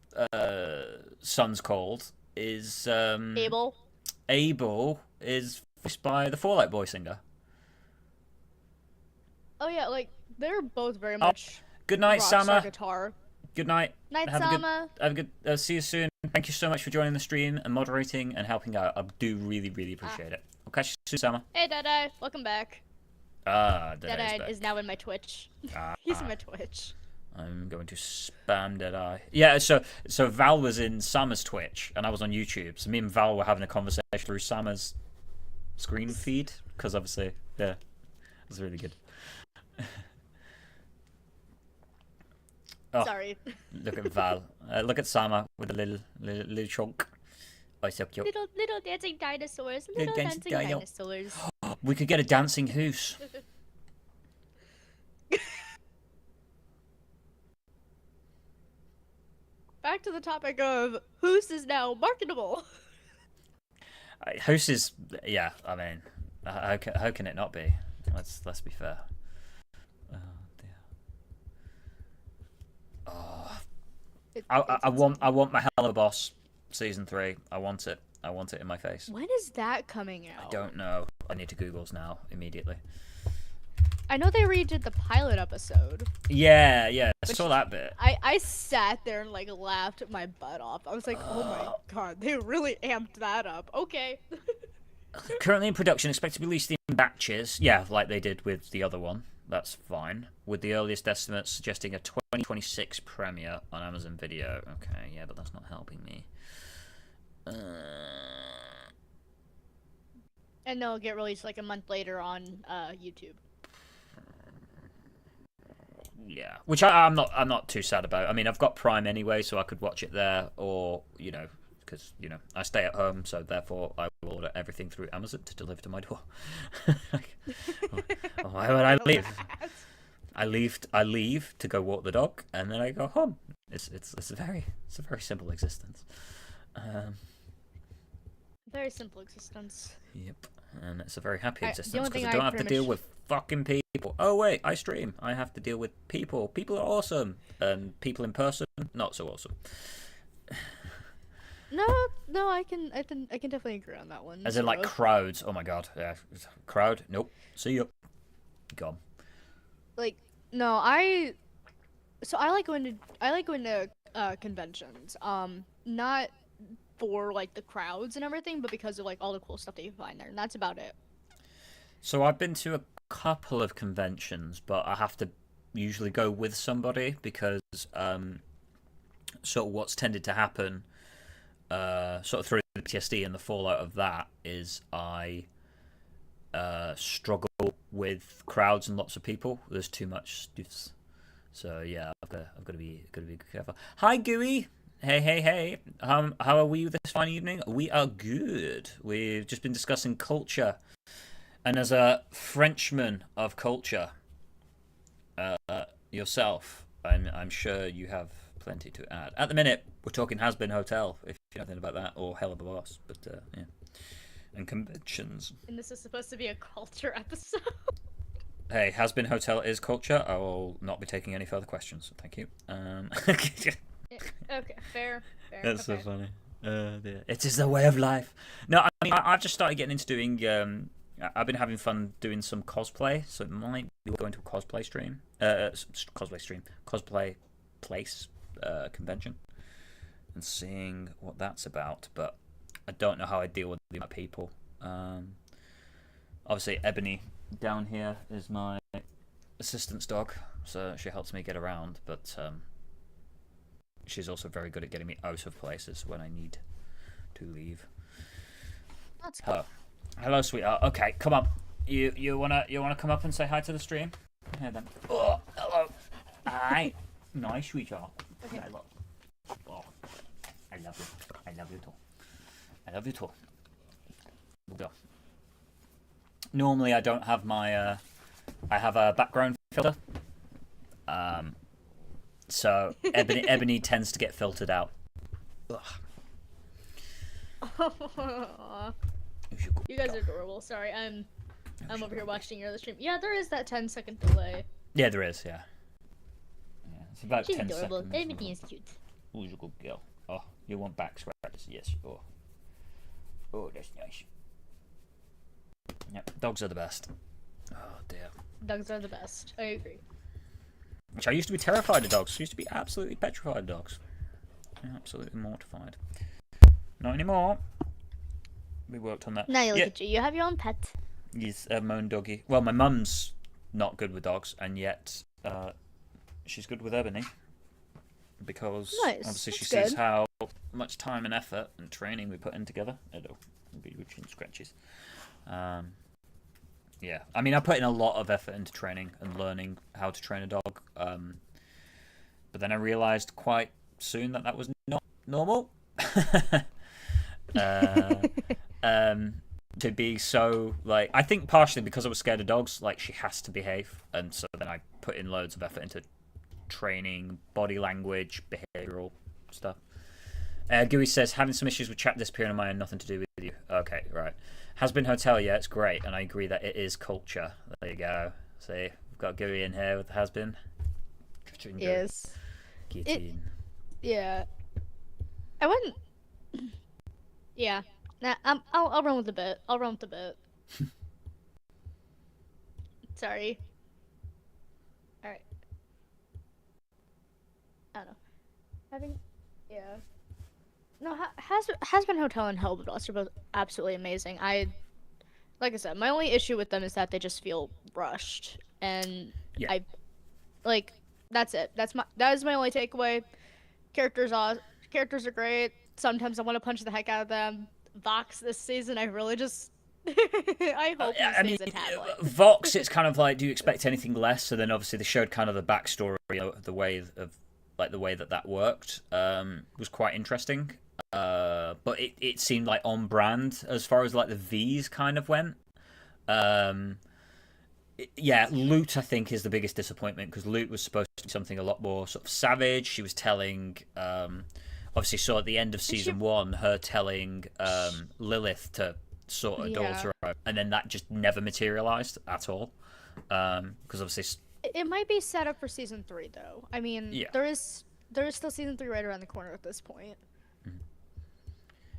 son's called is Abel. Abel is voiced by the Fall Out Boy singer. Oh yeah, like they're both very much. Good night, rock Sama. star guitar. Good night. Night, have Sama. Have a good. See you soon. Thank you so much for joining the stream and moderating and helping out. I do really, really appreciate it. I'll catch you soon, Sama. Hey, Deadeye. Welcome back. Deadeye is now in my Twitch. He's in my Twitch. I'm going to spam Deadeye. Yeah, so Val was in Sama's Twitch and I was on YouTube. So me and Val were having a conversation through Sama's screen feed because obviously, yeah, it was really good. Sorry. Look at Val. Look at Sama with a little chunk. Oh, so cute. Little dancing dinosaurs. Little dancing dinosaurs. We could get a dancing hoose. Back to the topic of Hoos is now marketable. Hoose is, yeah. I mean, how can it not be? Let's be fair. Oh dear. Oh, I want my Hell of a Boss season 3. I want it. I want it in my face. When is that coming out? I don't know. I need to Google's now immediately. I know they redid the pilot episode. Yeah, I saw that bit. I sat there and like laughed my butt off. I was like, oh my god, they really amped that up. Okay. Currently in production, expected to be released in batches. Yeah, like they did with the other one. That's fine. With the earliest estimates suggesting a 2026 premiere on Amazon Video. Okay, yeah, but that's not helping me. And they'll get released like a month later on YouTube. Yeah, which I'm not too sad about. I mean, I've got Prime anyway, so I could watch it there, or because I stay at home, so therefore I will order everything through Amazon to deliver to my door. Why would I leave? I leave to go walk the dog, and then I go home. It's a very simple existence. Very simple existence. Yep, and it's a very happy existence only because thing I don't I have to pretty deal much- with fucking people. Oh wait, I stream. I have to deal with people. People are awesome, and people in person not so awesome. No, I can definitely agree on that one. As in like crowds. Oh my god, yeah, crowd. Nope. See you. Gone. Like no, I like going to conventions. Not for like the crowds and everything, but because of like all the cool stuff that you find there, and that's about it. So I've been to a couple of conventions, but I have to usually go with somebody because sort of what's tended to happen, sort of through the PTSD and the fallout of that, is I struggle with crowds and lots of people. There's too much stuff. So yeah, I've got to be careful. Hi Gooey. Hey. How are we this fine evening? We are good. We've just been discussing culture. And as a Frenchman of culture, yourself, I'm sure you have plenty to add. At the minute, we're talking Has Been Hotel, if you know anything about that, or Hell of a Boss, but yeah. And conventions. And this is supposed to be a culture episode. Hey, Has Been Hotel is culture. I will not be taking any further questions. Thank you. Okay, fair. That's okay. so funny. It is the way of life. No, I mean, I've just started getting into doing. I've been having fun doing some cosplay, so it might be going to a cosplay stream. Cosplay place convention, and seeing what that's about. But I don't know how I deal with the amount of people. Obviously, Ebony down here is my assistant's dog, so she helps me get around. But she's also very good at getting me out of places when I need to leave. That's cool. Hello, sweetheart. Okay, come on. You wanna come up and say hi to the stream? Here then. Oh, hello. Hi. Nice, sweetheart. Okay. I love you. I love you too. normally I don't have my I have a background filter, so Ebony tends to get filtered out. Ugh. You guys are adorable. Sorry, I'm over here watching your other stream. Yeah, there is that 10-second delay. Yeah, there is. Yeah, it's about She's 10 adorable. seconds. Everything is cute. Who's a good girl? Oh, you want back scratches? Yes. Oh, that's nice. Yep, dogs are the best. Oh dear. Dogs are the best. I agree. Which I used to be terrified of dogs. I used to be absolutely petrified of dogs. Absolutely mortified. Not anymore. We worked on that. Now you look at you. You have your own pet. He's a moan doggy. Well, my mum's not good with dogs, and yet she's good with Ebony. Because obviously she sees how much time and effort and training we put in together. It'll be routine scratches. Yeah, I mean, I put in a lot of effort into training and learning how to train a dog. But then I realised quite soon that that was not normal. To be so, like, I think partially because I was scared of dogs, like, she has to behave. And so then I put in loads of effort into training, body language, behavioural stuff. Gooey says, having some issues with chat disappearing on my own, nothing to do with you. Okay, right. Has been hotel, yeah, it's great, and I agree that it is culture. There you go. See, we've got Gooey in here with has been. Yes. Yeah. I wouldn't. Yeah. Nah, I'll run with the bit. I'll run with the bit. Sorry. All right. I don't know. Yeah. No, has been Hotel and Hellblaster are both absolutely amazing. Like I said, my only issue with them is that they just feel rushed, and yeah. That's it. That is my only takeaway. Characters are great. Sometimes I want to punch the heck out of them. Vox this season, I really just I hope he stays a Tadlight. Vox, it's kind of like, do you expect anything less? So then obviously they showed kind of the backstory, the way that worked was quite interesting. But it seemed like on brand as far as like the V's kind of went. Yeah, Loot I think is the biggest disappointment because Loot was supposed to be something a lot more sort of savage. She was telling, obviously saw at the end of season 1 her telling Lilith to sort her daughter out, and then that just never materialized at all. Because obviously it might be set up for season 3 though. I mean, there is still season 3 right around the corner at this point.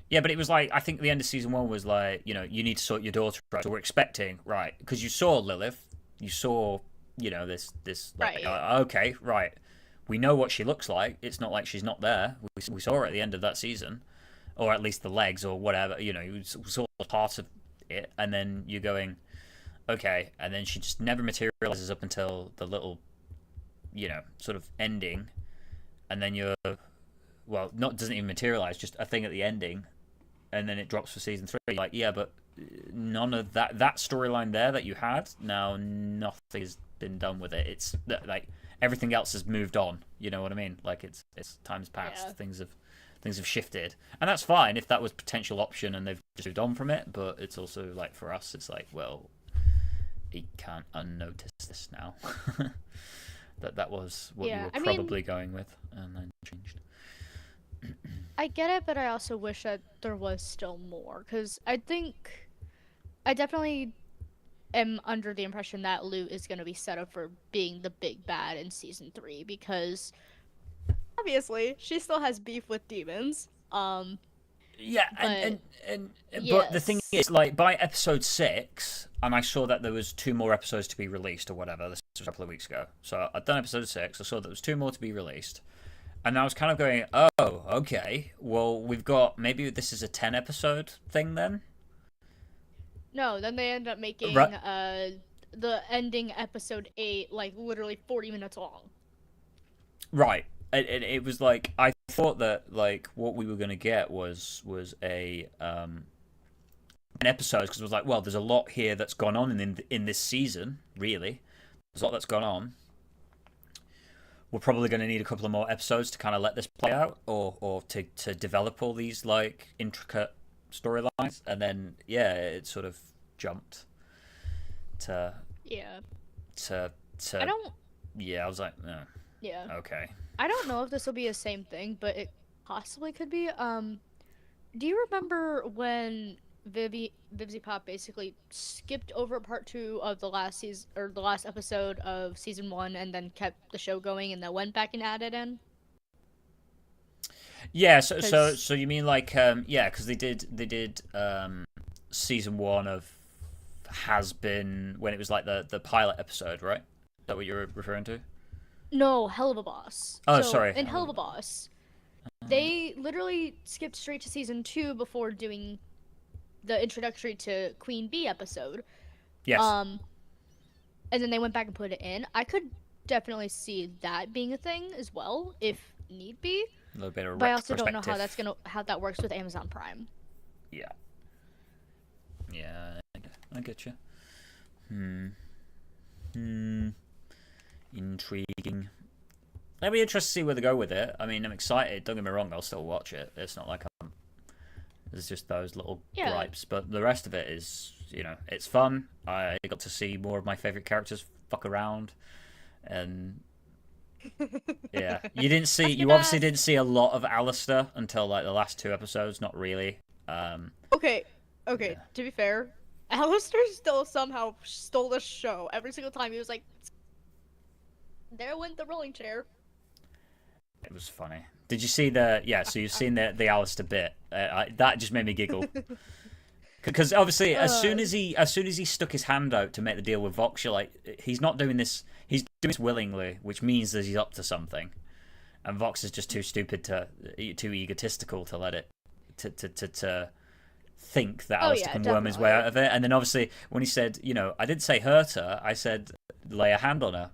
Yeah, but it was like, I think the end of season 1 was like, you need to sort your daughter out. So we're expecting, right, because you saw Lilith, you saw, this like, right. Okay, right. We know what she looks like. It's not like she's not there. We saw her at the end of that season, or at least the legs or whatever, we saw part of it, and then you're going, okay, and then she just never materializes up until the little, sort of ending, and then you're, well, doesn't even materialize, just a thing at the ending, and then it drops for season 3. Like, yeah, but none of that storyline there that you had, now nothing has been done with it. It's like everything else has moved on. You know what I mean? Like it's time's passed, things have shifted, and that's fine if that was a potential option and they've just moved on from it. But it's also like for us, it's like, well, he can't unnotice this now. that was what you were probably going with, and then changed. I get it, but I also wish that there was still more, because I definitely am under the impression that Loot is going to be set up for being the big bad in season 3, because obviously she still has beef with demons. Yeah, but the thing is, like, by episode 6, and I saw that there was 2 more episodes to be released or whatever. This was a couple of weeks ago. So I'd done episode 6. I saw that there was 2 more to be released. And I was kind of going, oh, okay. Well, we've got, maybe this is a 10 episode thing then? No, then they end up making the ending episode 8 like literally 40 minutes long. Right. It was like, I thought that like what we were going to get was an episode, because it was like, well, there's a lot here that's gone on in this season, really. There's a lot that's gone on. We're probably going to need a couple of more episodes to kind of let this play out, or to develop all these like intricate storylines, and then it sort of jumped. to Yeah. to I don't. yeah, I was like, oh, Yeah. okay. I don't know if this will be the same thing, but it possibly could be. Do you remember when Vivzy Pop basically skipped over part 2 of the last season or the last episode of season 1, and then kept the show going, and then went back and added in? Yeah, so Because you mean like yeah, because they did season 1 of Has Been when it was like the pilot episode, right? Is that what you're referring to? no, Hell of a Boss. Oh, So sorry. in Hell of a Boss, they literally skipped straight to season 2 before doing the introductory to Queen Bee episode. Yes. And then they went back and put it in. I could definitely see that being a thing as well, if need be. A little bit of But I also don't know retrospective. how that works with Amazon Prime. Yeah. Yeah, I get you. Intriguing. It'll be interesting to see where they go with it. I mean, I'm excited. Don't get me wrong, I'll still watch it. It's not like there's just those little gripes, but the rest of it is, it's fun. I got to see more of my favorite characters fuck around, and yeah, you obviously didn't see a lot of Alistair until like the last 2 episodes. Not really. Okay. To be fair, Alistair still somehow stole the show every single time. He was like, "There went the rolling chair." It was funny. Did you see the? Yeah, so you've seen the Alistair bit. That just made me giggle. Because obviously, as soon as he stuck his hand out to make the deal with Vox, you're like, he's not doing this. He's doing this willingly, which means that he's up to something. And Vox is just too stupid too egotistical to let it to think that Alistair can worm his way out of it. And then obviously, when he said, I didn't say hurt her, I said lay a hand on her.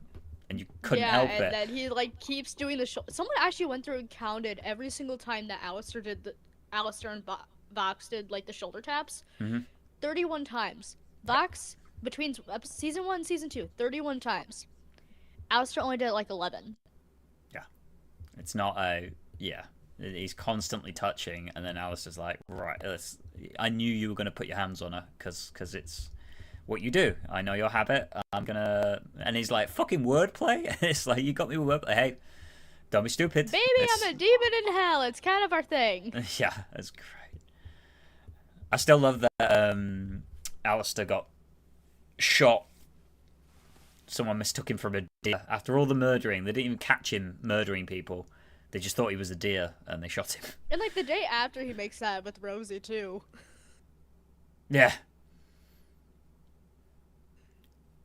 And you couldn't help it. Yeah, and then he like keeps doing the show. Someone actually went through and counted every single time that Alistair and Vox did like the shoulder taps. 31 times. Vox between season 1 and season 2, 31 times. Alistair only did it like 11. Yeah, it's not he's constantly touching, and then Alistair's like, right, I knew you were going to put your hands on her because it's what you do. I know your habit. I'm gonna, and he's like, fucking wordplay. It's like, you got me with wordplay. Hey, don't be stupid. Baby, I'm a demon in hell. It's kind of our thing. Yeah, that's great. I still love that Alistair got shot. Someone mistook him for a deer. After all the murdering, they didn't even catch him murdering people. They just thought he was a deer, and they shot him. And like the day after he makes that with Rosie too. Yeah.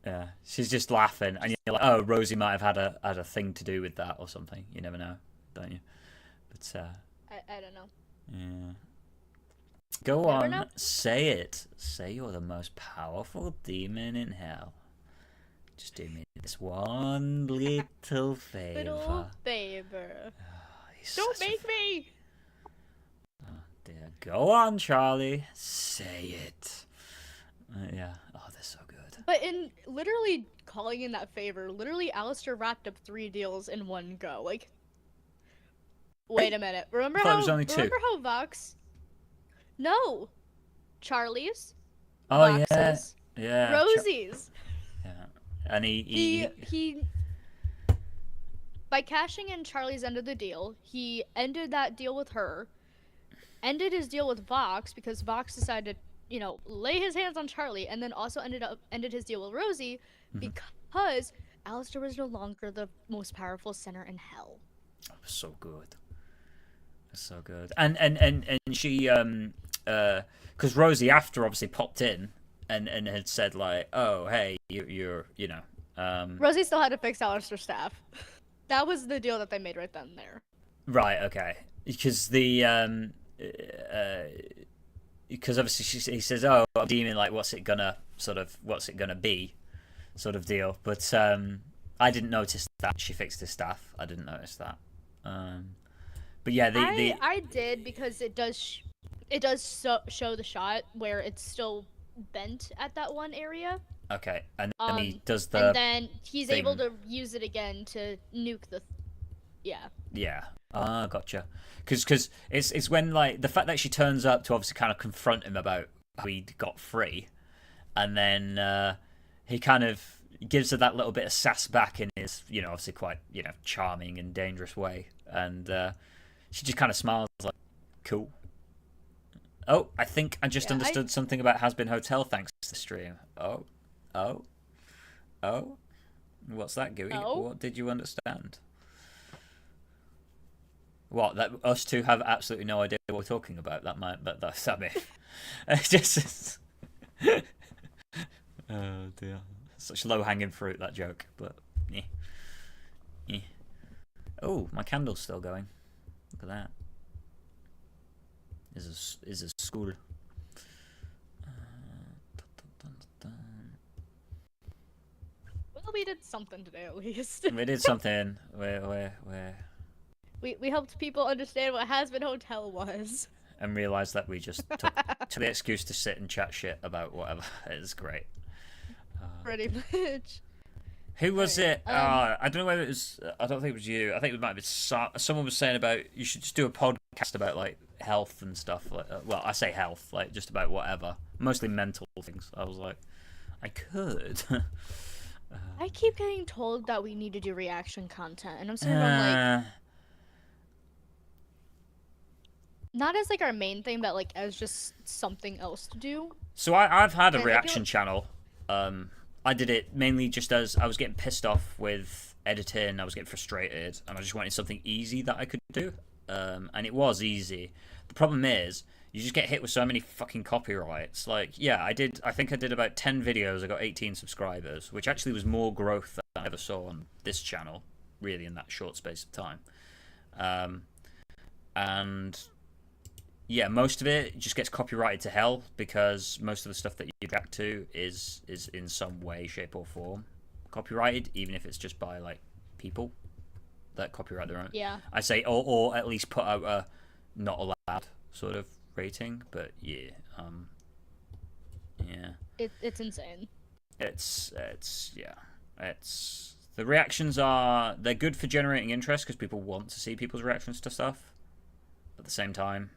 Yeah, she's just laughing, and you're like, "Oh, Rosie might have had a thing to do with that or something." You never know, don't you? But I don't know. Yeah. Go on, say it. Say you're the most powerful demon in hell. Just do me this one little favor. Little favor. Oh, don't make me. Oh dear. Go on, Charlie. Say it. Yeah. Oh, they're so good. But in literally calling in that favor, literally Alistair wrapped up 3 deals in one go. Like, wait a minute. Remember how Vox? No, Charlie's. Oh Vox's, yeah. Rosie's. Yeah, and he by cashing in Charlie's end of the deal, he ended that deal with her. Ended his deal with Vox because Vox decided lay his hands on Charlie, and then also ended his deal with Rosie because Alistair was no longer the most powerful center in hell. Oh, so good. So good. And she because Rosie after obviously popped in and had said like, oh hey, you're Rosie still had to fix Alistair's staff. That was the deal that they made right then and there. Right, okay. Because because obviously he says, "Oh, I'm demon. Like, what's it gonna be?" sort of deal. But I didn't notice that she fixed his staff. I didn't notice that. But yeah, I did because it does show the shot where it's still bent at that one area. Okay, and then he does and then he's able to use it again to nuke the. Yeah. Ah, gotcha. Because it's when like the fact that she turns up to obviously kind of confront him about how he got free, and then he kind of gives her that little bit of sass back in his, obviously quite, charming and dangerous way. And she just kind of smiles like, cool. Oh, I think I just understood something about Has Been Hotel thanks to the stream. Oh. What's that, Gooey? Oh? What did you understand? What, that us two have absolutely no idea what we're talking about? That's I mean, just oh dear, such low-hanging fruit, that joke. But yeah. Oh, my candle's still going. Look at that. Is a school. Well, we did something today at least. We did something. We helped people understand what Has Been Hotel was. And realised that we just took the excuse to sit and chat shit about whatever. It's great. Pretty much. Who was it? I don't know whether it was. I don't think it was you. I think it might have been someone was saying about you should just do a podcast about like health and stuff. Like, well, I say health, like just about whatever, mostly mental things. I was like, I could. I keep getting told that we need to do reaction content, and I'm sitting around like, not as like our main thing, but like as just something else to do. So I've had a reaction channel. I did it mainly just as I was getting pissed off with editing. I was getting frustrated, and I just wanted something easy that I could do. And it was easy. The problem is, you just get hit with so many fucking copyrights. Like, yeah, I think I did about 10 videos. I got 18 subscribers, which actually was more growth than I ever saw on this channel, really, in that short space of time. And yeah, most of it just gets copyrighted to hell because most of the stuff that you react to is in some way, shape, or form copyrighted, even if it's just by like people that copyright their own. Yeah. I say, or at least put out a not allowed sort of rating. But yeah, yeah. It's insane. It's the reactions they're good for generating interest because people want to see people's reactions to stuff. At the same time,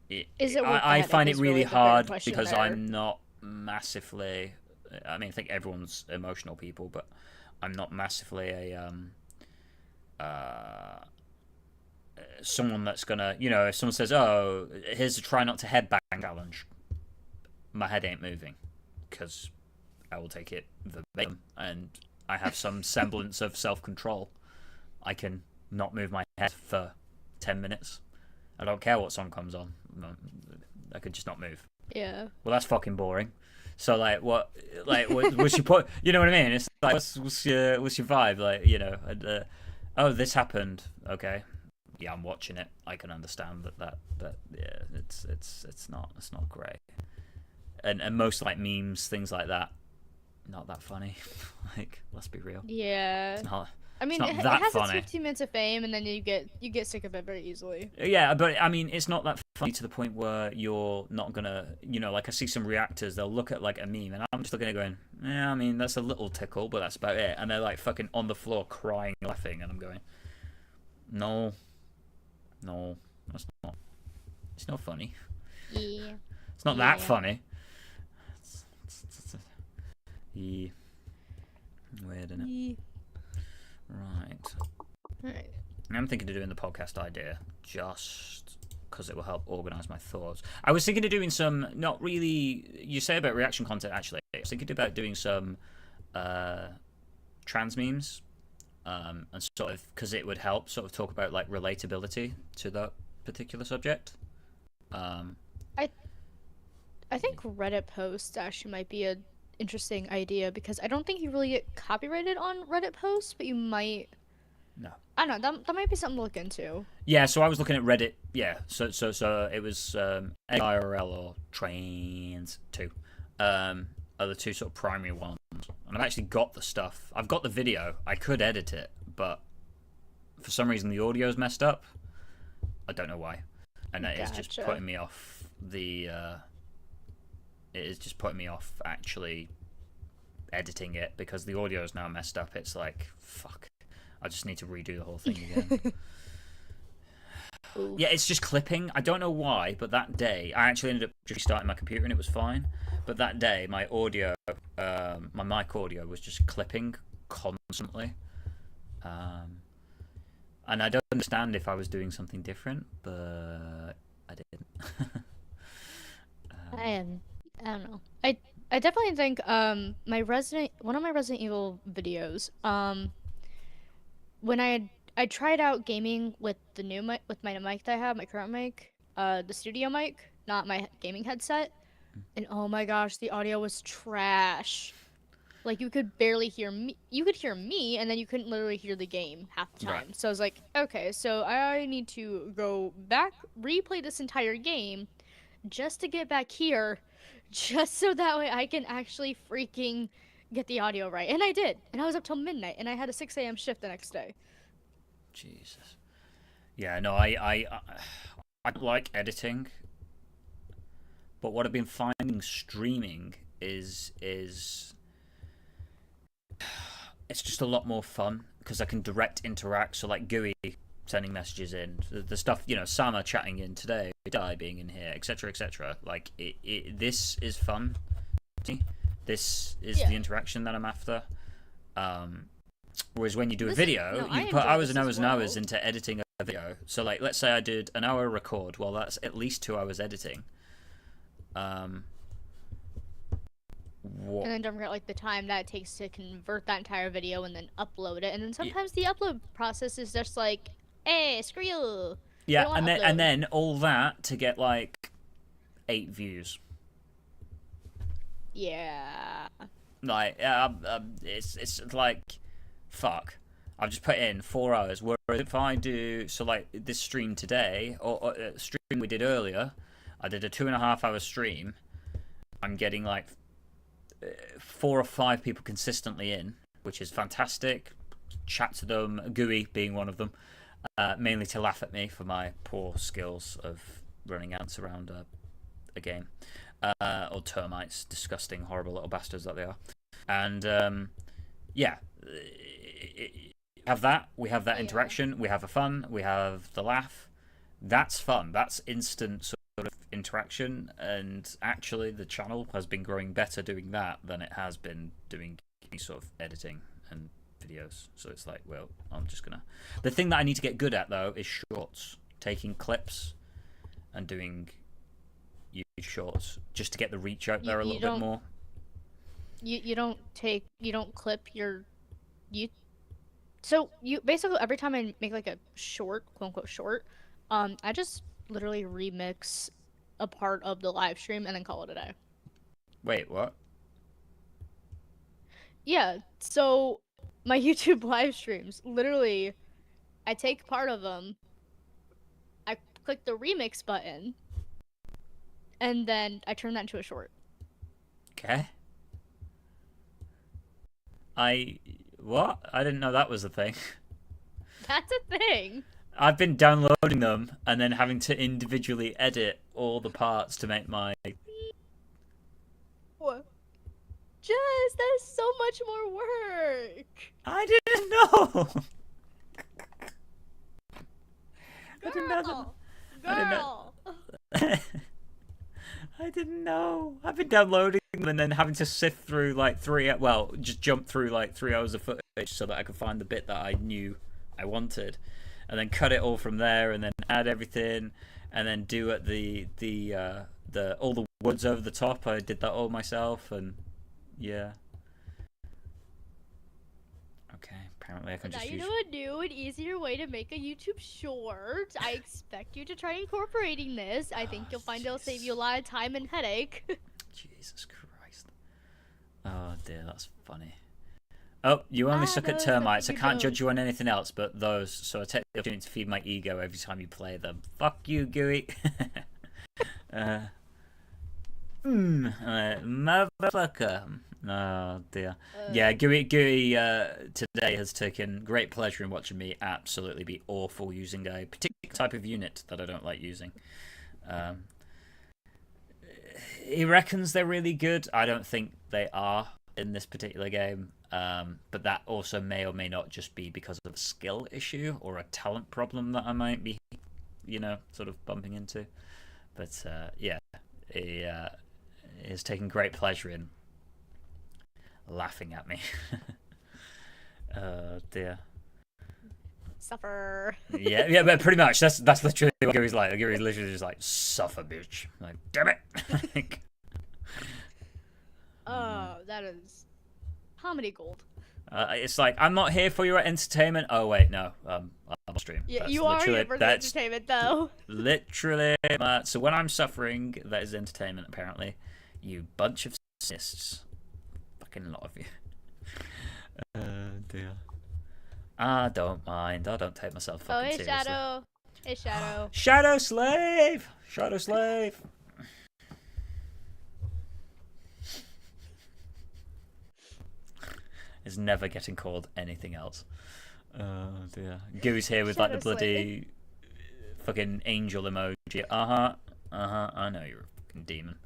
I find it really hard because I'm not massively. I mean, I think everyone's emotional people, but I'm not massively someone that's gonna, if someone says, "Oh, here's a try not to headbang challenge," my head ain't moving because I will take it verbatim, and I have some semblance of self-control. I can not move my head for 10 minutes. I don't care what song comes on. I could just not move. Yeah. Well, that's fucking boring. So what's your point? You know what I mean? It's like, what's your vibe? Like, oh, this happened. Okay. Yeah, I'm watching it. I can understand that yeah, it's not great. And most like memes, things like that, not that funny. Like, let's be real. Yeah. It's not. I mean, it has its 15 minutes of fame, and then you get sick of it very easily. Yeah, but I mean, it's not that funny to the point where you're not gonna, like I see some reactors, they'll look at like a meme, and I'm just looking at it going, yeah, I mean, that's a little tickle, but that's about it. And they're like fucking on the floor crying, laughing, and I'm going, no, it's not funny. Yeah. It's not that funny. Yeah. Weird, isn't it? Yeah. Right. I'm thinking of doing the podcast idea just because it will help organise my thoughts. I was thinking of doing some, not really, you say about reaction content actually, I was thinking about doing some trans memes, and sort of, because it would help sort of talk about like relatability to that particular subject. I think Reddit posts actually might be a interesting idea because I don't think you really get copyrighted on Reddit posts, but you might. No. I don't know. That might be something to look into. Yeah, so I was looking at Reddit. Yeah, so it was IRL or Trains 2, are the two sort of primary ones. And I've actually got the stuff. I've got the video. I could edit it, but for some reason the audio's messed up. I don't know why, and it is just putting me off the. It is just putting me off actually editing it because the audio is now messed up. It's like, fuck, I just need to redo the whole thing again. Yeah, Oof. it's just clipping. I don't know why, but that day I actually ended up just restarting my computer and it was fine. But that day, my audio, my mic audio was just clipping constantly. Um, and I don't understand if I was doing something different, but I didn't. I am. I don't know. I definitely think my Resident one of my Resident Evil videos when I tried out gaming with the new mic with my mic that I have, my current mic, the studio mic, not my gaming headset, and oh my gosh, the audio was trash. Like you could barely hear me. You could hear me, and then you couldn't literally hear the game half the Right. time. So I was like, okay, so I need to go back, replay this entire game, just to get back here, just so that way I can actually freaking get the audio right. And I did. And I was up till midnight, and I had a 6 a.m. shift the next day. Jesus. Yeah, no, I like editing, but what I've been finding streaming is it's just a lot more fun because I can direct interact. So like GUI sending messages in, the stuff Sama chatting in today, Di being in here, etc., etc. Like this is fun. This is the Yeah. interaction that I'm after. Whereas when you do a This is video, no, I you put enjoy hours this and as hours and hours well. into editing a video. So like, let's say I did an hour record. Well, that's at least 2 hours editing. Um, what? And then don't forget like the time that it takes to convert that entire video and then upload it. And then sometimes the upload process is just like, hey, screw you. We Yeah, don't want and to then upload. all that to get like 8 views. Yeah. Like, it's like, fuck. I've just put in 4 hours. Whereas if I do like this stream today or stream we did earlier, I did a 2.5 hour stream. I'm getting like 4 or 5 people consistently in, which is fantastic. Chat to them, GUI being one of them, mainly to laugh at me for my poor skills of running ants around a game. Or termites, disgusting, horrible little bastards that they are. And yeah, have that. We have that Yeah. interaction. We have the fun. We have the laugh. That's fun. That's instant sort of interaction. And actually, the channel has been growing better doing that than it has been doing sort of editing and videos. So it's like, well, I'm just gonna. The thing that I need to get good at though is shorts, taking clips and doing YouTube shorts just to get the reach out You there a you little bit don't more. you don't clip your you so you basically every time I make like a short, quote unquote short, I just literally remix a part of the live stream and then call it a day. Wait, what? Yeah, so my YouTube live streams, literally, I take part of them, I click the remix button, and then I turn that into a short. Okay. I what? I didn't know that was a thing. That's a thing. I've been downloading them and then having to individually edit all the parts to make my. What? Jess, that is so much more work. I didn't know. I didn't know Girl, that. I didn't girl. know. I didn't know. I've been downloading them and then having to sift through like just jump through like 3 hours of footage so that I could find the bit that I knew I wanted, and then cut it all from there, and then add everything, and then do it the all the woods over the top. I did that all myself, and yeah. Okay, apparently I can Now just you use. know a new and easier way to make a YouTube short. I expect you to try incorporating this. I think you'll find it'll save you a lot of time and headache. Jesus Christ. Oh dear, that's funny. Oh, you only suck at no, termites. I you can't don't. judge you on anything else but those, so I take the opportunity to feed my ego every time you play them. Fuck you, Gooey. Motherfucker. Oh dear. Yeah, Gooey today has taken great pleasure in watching me absolutely be awful using a particular type of unit that I don't like using. Um, he reckons they're really good. I don't think they are in this particular game. But that also may or may not just be because of a skill issue or a talent problem that I might be you know, sort of bumping into. But yeah, he is taking great pleasure in laughing at me. Dear. Suffer. Yeah, but pretty much that's literally what Gary's like. Gary's literally just like, suffer, bitch. Like, damn it. Oh, that is comedy gold. It's like, I'm not here for your entertainment. Oh wait, no, I'm on stream. Yeah, That's you are literally, here for the entertainment, though. Literally, so when I'm suffering, that is entertainment. Apparently, you bunch of cysts. Fucking lot of you. Dear. I don't mind. I don't take myself fucking hey, seriously. Shadow. Hey, Shadow. Shadow Slave! Shadow Slave! Is never getting called anything else. Oh dear. Goo's here with like the bloody fucking angel emoji. I know you're a fucking demon.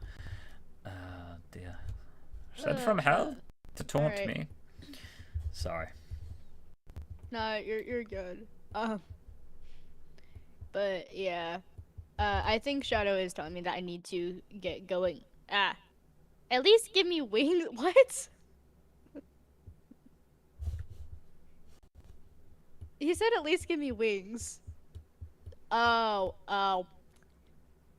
Dear. Sent from hell to taunt me. Sorry. No, you're good. But yeah, I think Shadow is telling me that I need to get going. At least give me wings. What? He said at least give me wings. Oh.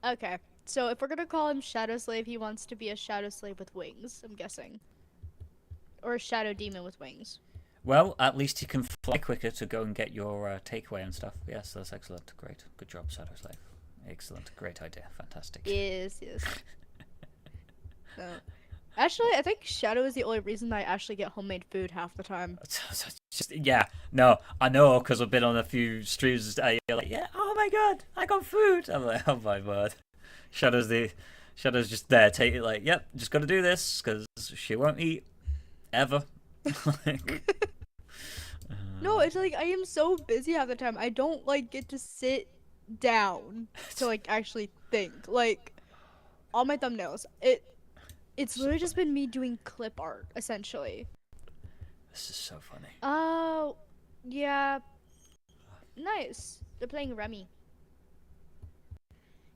Okay. So if we're gonna call him Shadow Slave, he wants to be a Shadow Slave with wings, I'm guessing. Or a Shadow Demon with wings. Well, at least you can fly quicker to go and get your takeaway and stuff. Yes, that's excellent. Great. Good job, Shadow Slave. Excellent. Great idea. Fantastic. Yes. So, actually, I think Shadow is the only reason that I actually get homemade food half the time. Yeah, no, I know, because I've been on a few streams. You're like, yeah, oh my god, I got food. I'm like, oh my word. Shadow's just there. Take it like, yep, just got to do this because she won't eat ever. No, it's like I am so busy half the time. I don't like get to sit down to like actually think. Like all my thumbnails, it's literally just been me doing clip art essentially. This is so funny. Oh, yeah. Nice. They're playing Remy.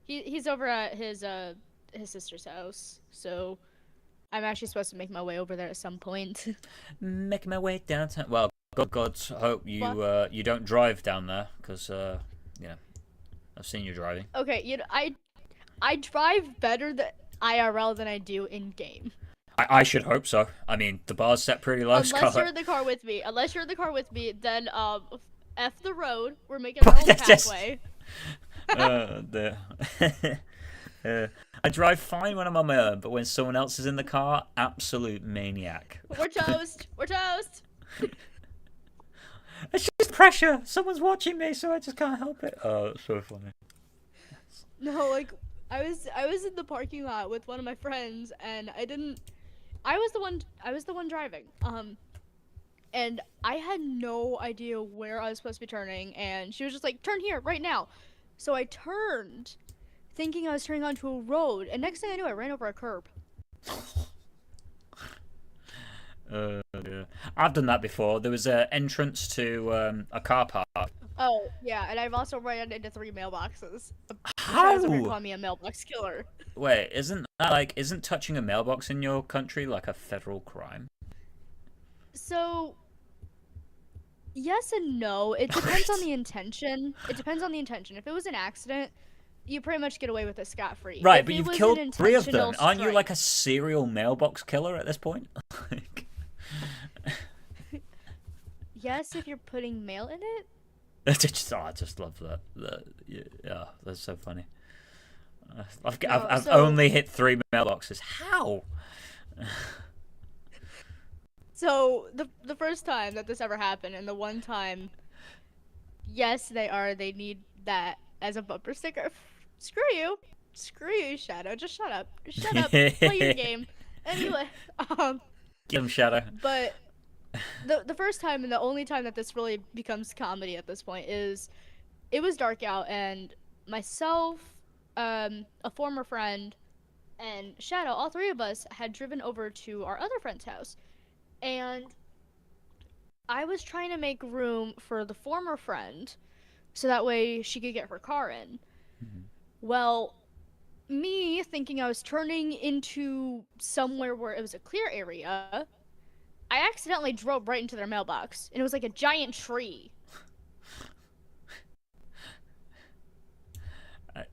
He's over at his sister's house, so I'm actually supposed to make my way over there at some point. Making my way downtown. Well, God hope you you don't drive down there, because yeah, I've seen you driving. Okay, you know, I drive better IRL than I do in game. I should hope so. I mean, the bar's set pretty low. Unless you're in the car with me. Then F the road. We're making our own pathway. I drive fine when I'm on my own, but when someone else is in the car, absolute maniac. We're toast. We're toast. It's just pressure. Someone's watching me, so I just can't help it. Oh, it's so funny. No, like I was in the parking lot with one of my friends, and I was the one driving. And I had no idea where I was supposed to be turning, and she was just like, "Turn here right now." So I turned, thinking I was turning onto a road, and next thing I knew, I ran over a curb. Yeah. I've done that before. There was an entrance to a car park. Oh yeah, and I've also ran into 3 mailboxes. How? Someone call me a mailbox killer. Wait, isn't touching a mailbox in your country like a federal crime? So, yes and no. It depends on the intention. It depends on the intention. If it was an accident, you pretty much get away with it scot-free. Right, if but you've killed 3 of them. Aren't you strike, like a serial mailbox killer at this point? Yes, if you're putting mail in it. I just love that. Yeah, that's so funny. I've only hit 3 mailboxes. How? So the first time that this ever happened, and the one time, yes, they need that as a bumper sticker. Screw you, Shadow. Just shut up. Play your game. Anyway, Get him, Shadow. But the first time and the only time that this really becomes comedy at this point is, it was dark out, and myself, a former friend, and Shadow, all 3 of us had driven over to our other friend's house. And I was trying to make room for the former friend so that way she could get her car in. Mhm. Well, me thinking I was turning into somewhere where it was a clear area, I accidentally drove right into their mailbox, and it was like a giant tree. I-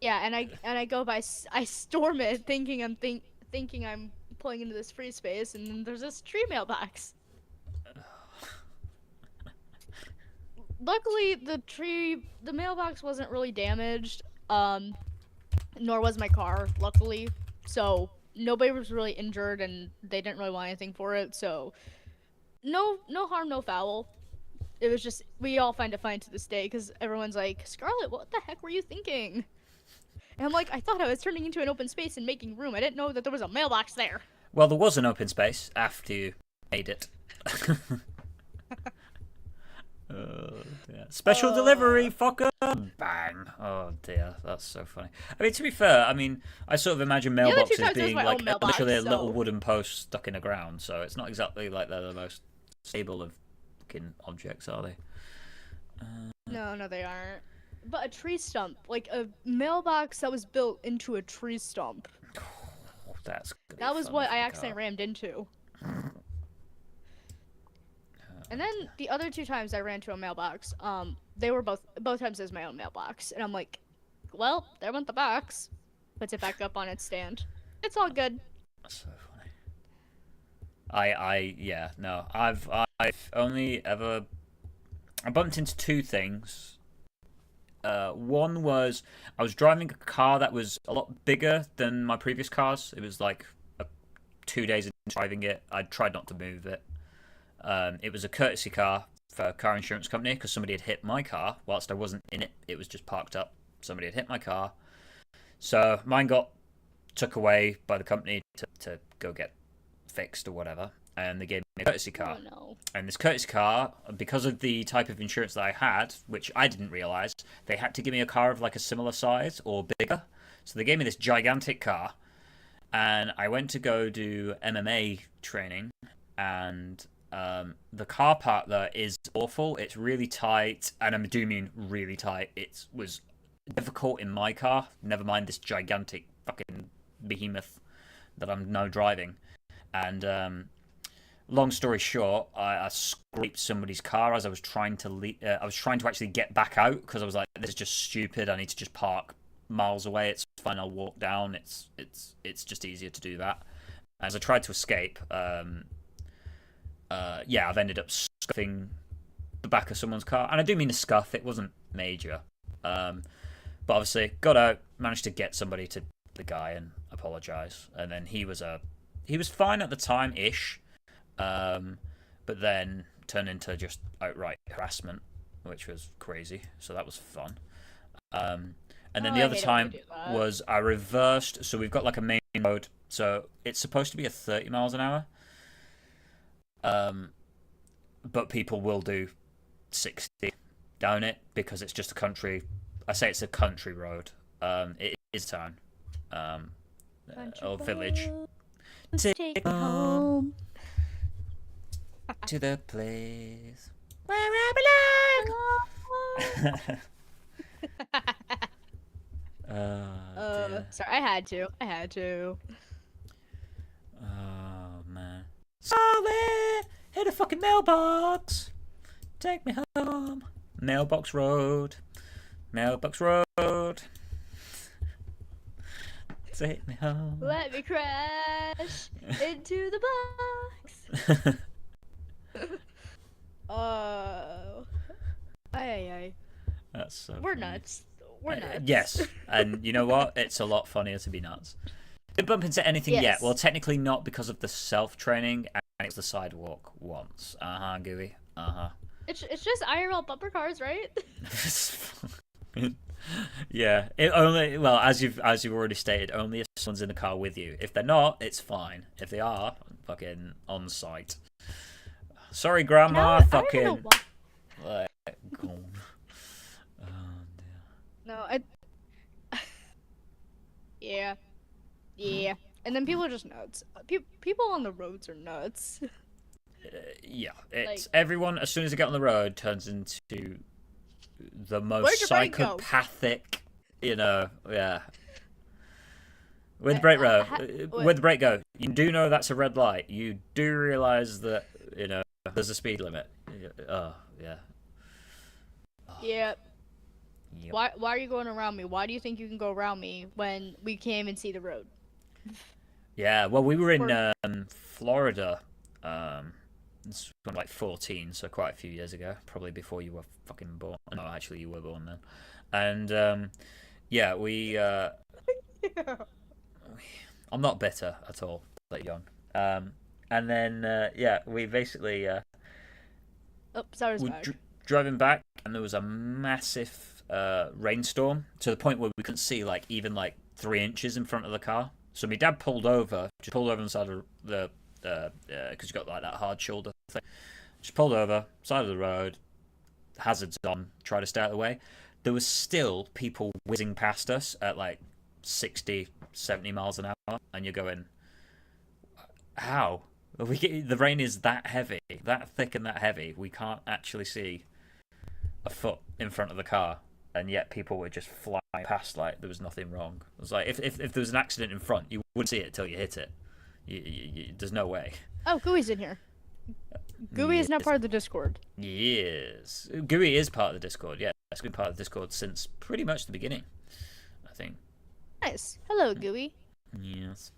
Yeah, and I go by, I storm it, thinking I'm pulling into this free space, and then there's this tree mailbox. Luckily, the mailbox wasn't really damaged, nor was my car. Luckily, so nobody was really injured, and they didn't really want anything for it. So no harm, no foul. It was just we all find it funny to this day because everyone's like, Scarlett, what the heck were you thinking? And I'm like, I thought I was turning into an open space and making room. I didn't know that there was a mailbox there. Well, there was an open space after you made it. Dear. Special delivery, fucker! Bang! Oh dear, that's so funny. I mean, to be fair, I mean, I sort of imagine The other two mailboxes times it was being my like own mailbox, literally a so. little wooden post stuck in the ground, so it's not exactly like they're the most stable of fucking objects, are they? No, they aren't. But a tree stump, like a mailbox that was built into a tree stump. That's gonna be That was fun what for I the accidentally car. rammed into. And then the other two times I ran to a mailbox, they were both times as my own mailbox, and I'm like, well, there went the box. Puts it back up on its stand. It's all good. That's so funny. Yeah, no, I've only ever I bumped into two things. One was I was driving a car that was a lot bigger than my previous cars. It was like 2 days into driving it. I tried not to move it. It was a courtesy car for a car insurance company because somebody had hit my car whilst I wasn't in it. It was just parked up. Somebody had hit my car. So mine got took away by the company to go get fixed or whatever. And they gave me a courtesy car. Oh no. And this courtesy car, because of the type of insurance that I had, which I didn't realize, they had to give me a car of like a similar size or bigger. So they gave me this gigantic car. And I went to go do MMA training, and the car park there is awful. It's really tight, and I do mean really tight. It was difficult in my car. Never mind this gigantic fucking behemoth that I'm now driving. And long story short, I scraped somebody's car as I was trying to I was trying to actually get back out because I was like, this is just stupid. I need to just park miles away. It's fine. I'll walk down. It's just easier to do that. As I tried to escape, yeah, I've ended up scuffing the back of someone's car, and I do mean a scuff. It wasn't major, but obviously got out, managed to get somebody to the guy and apologise, and then he was fine at the time ish, but then turned into just outright harassment, which was crazy. So that was fun. And then Oh, the I other hate it when they time do that. was I reversed. So we've got like a main road, so it's supposed to be a 30 miles an hour. But people will do 60 down it because it's just a country. I say it's a country road. It is town, Country or village. roads, take me home. To the place where I belong. Dear. Sorry, I had to. Oh man. Sorry, hit a fucking mailbox. Take me home. Mailbox road. Mailbox road. Take me home. Let me crash into the box. Oh. Ay. That's so We're funny. nuts. We're nuts. Yes, and you know what? It's a lot funnier to be nuts. Didn't bump into anything yet. Yes. Well, technically not because of the self-training, and it's the sidewalk once. Gooey. It's just IRL bumper cars, right? Yeah. It only as you've already stated, only if someone's in the car with you. If they're not, it's fine. If they are, fucking on site. Sorry, Grandma. No, fucking. I don't know why. Go on. Oh dear. No, yeah. And then people are just nuts. People on the roads are nuts. Yeah, it's Like- everyone as soon as they get on the road turns into the most Where'd your brain go? psychopathic, you know, yeah. With the brake with the brake go, you do know that's a red light. You do realise that, you know, there's a speed limit. Oh, yeah. Yep. Yep. Why are you going around me? Why do you think you can go around me when we can't even see the road? Yeah, well, we were in Florida. This was like 14, so quite a few years ago, probably before you were fucking born. No, actually, you were born then. And yeah, we. Yeah. I'm not bitter at all, like young. And then yeah, we basically Oh, sorry, were driving back, and there was a massive rainstorm to the point where we couldn't see like even like 3 inches in front of the car. So my dad pulled over, just pulled over on the side of the because you got like that hard shoulder thing. Just pulled over, side of the road, hazards on, try to stay out of the way. There was still people whizzing past us at like 60, 70 miles an hour, and you're going, how? The rain is that heavy, that thick and that heavy. We can't actually see a foot in front of the car, and yet people were just flying past like there was nothing wrong. It was like if there was an accident in front, you wouldn't see it till you hit it. There's no way. Oh, Gooey's in here. Gooey is not part of the Discord. Yes. Gooey is part of the Discord, yeah. It's been part of the Discord since pretty much the beginning, I think. Nice. Hello, Gooey. Yes.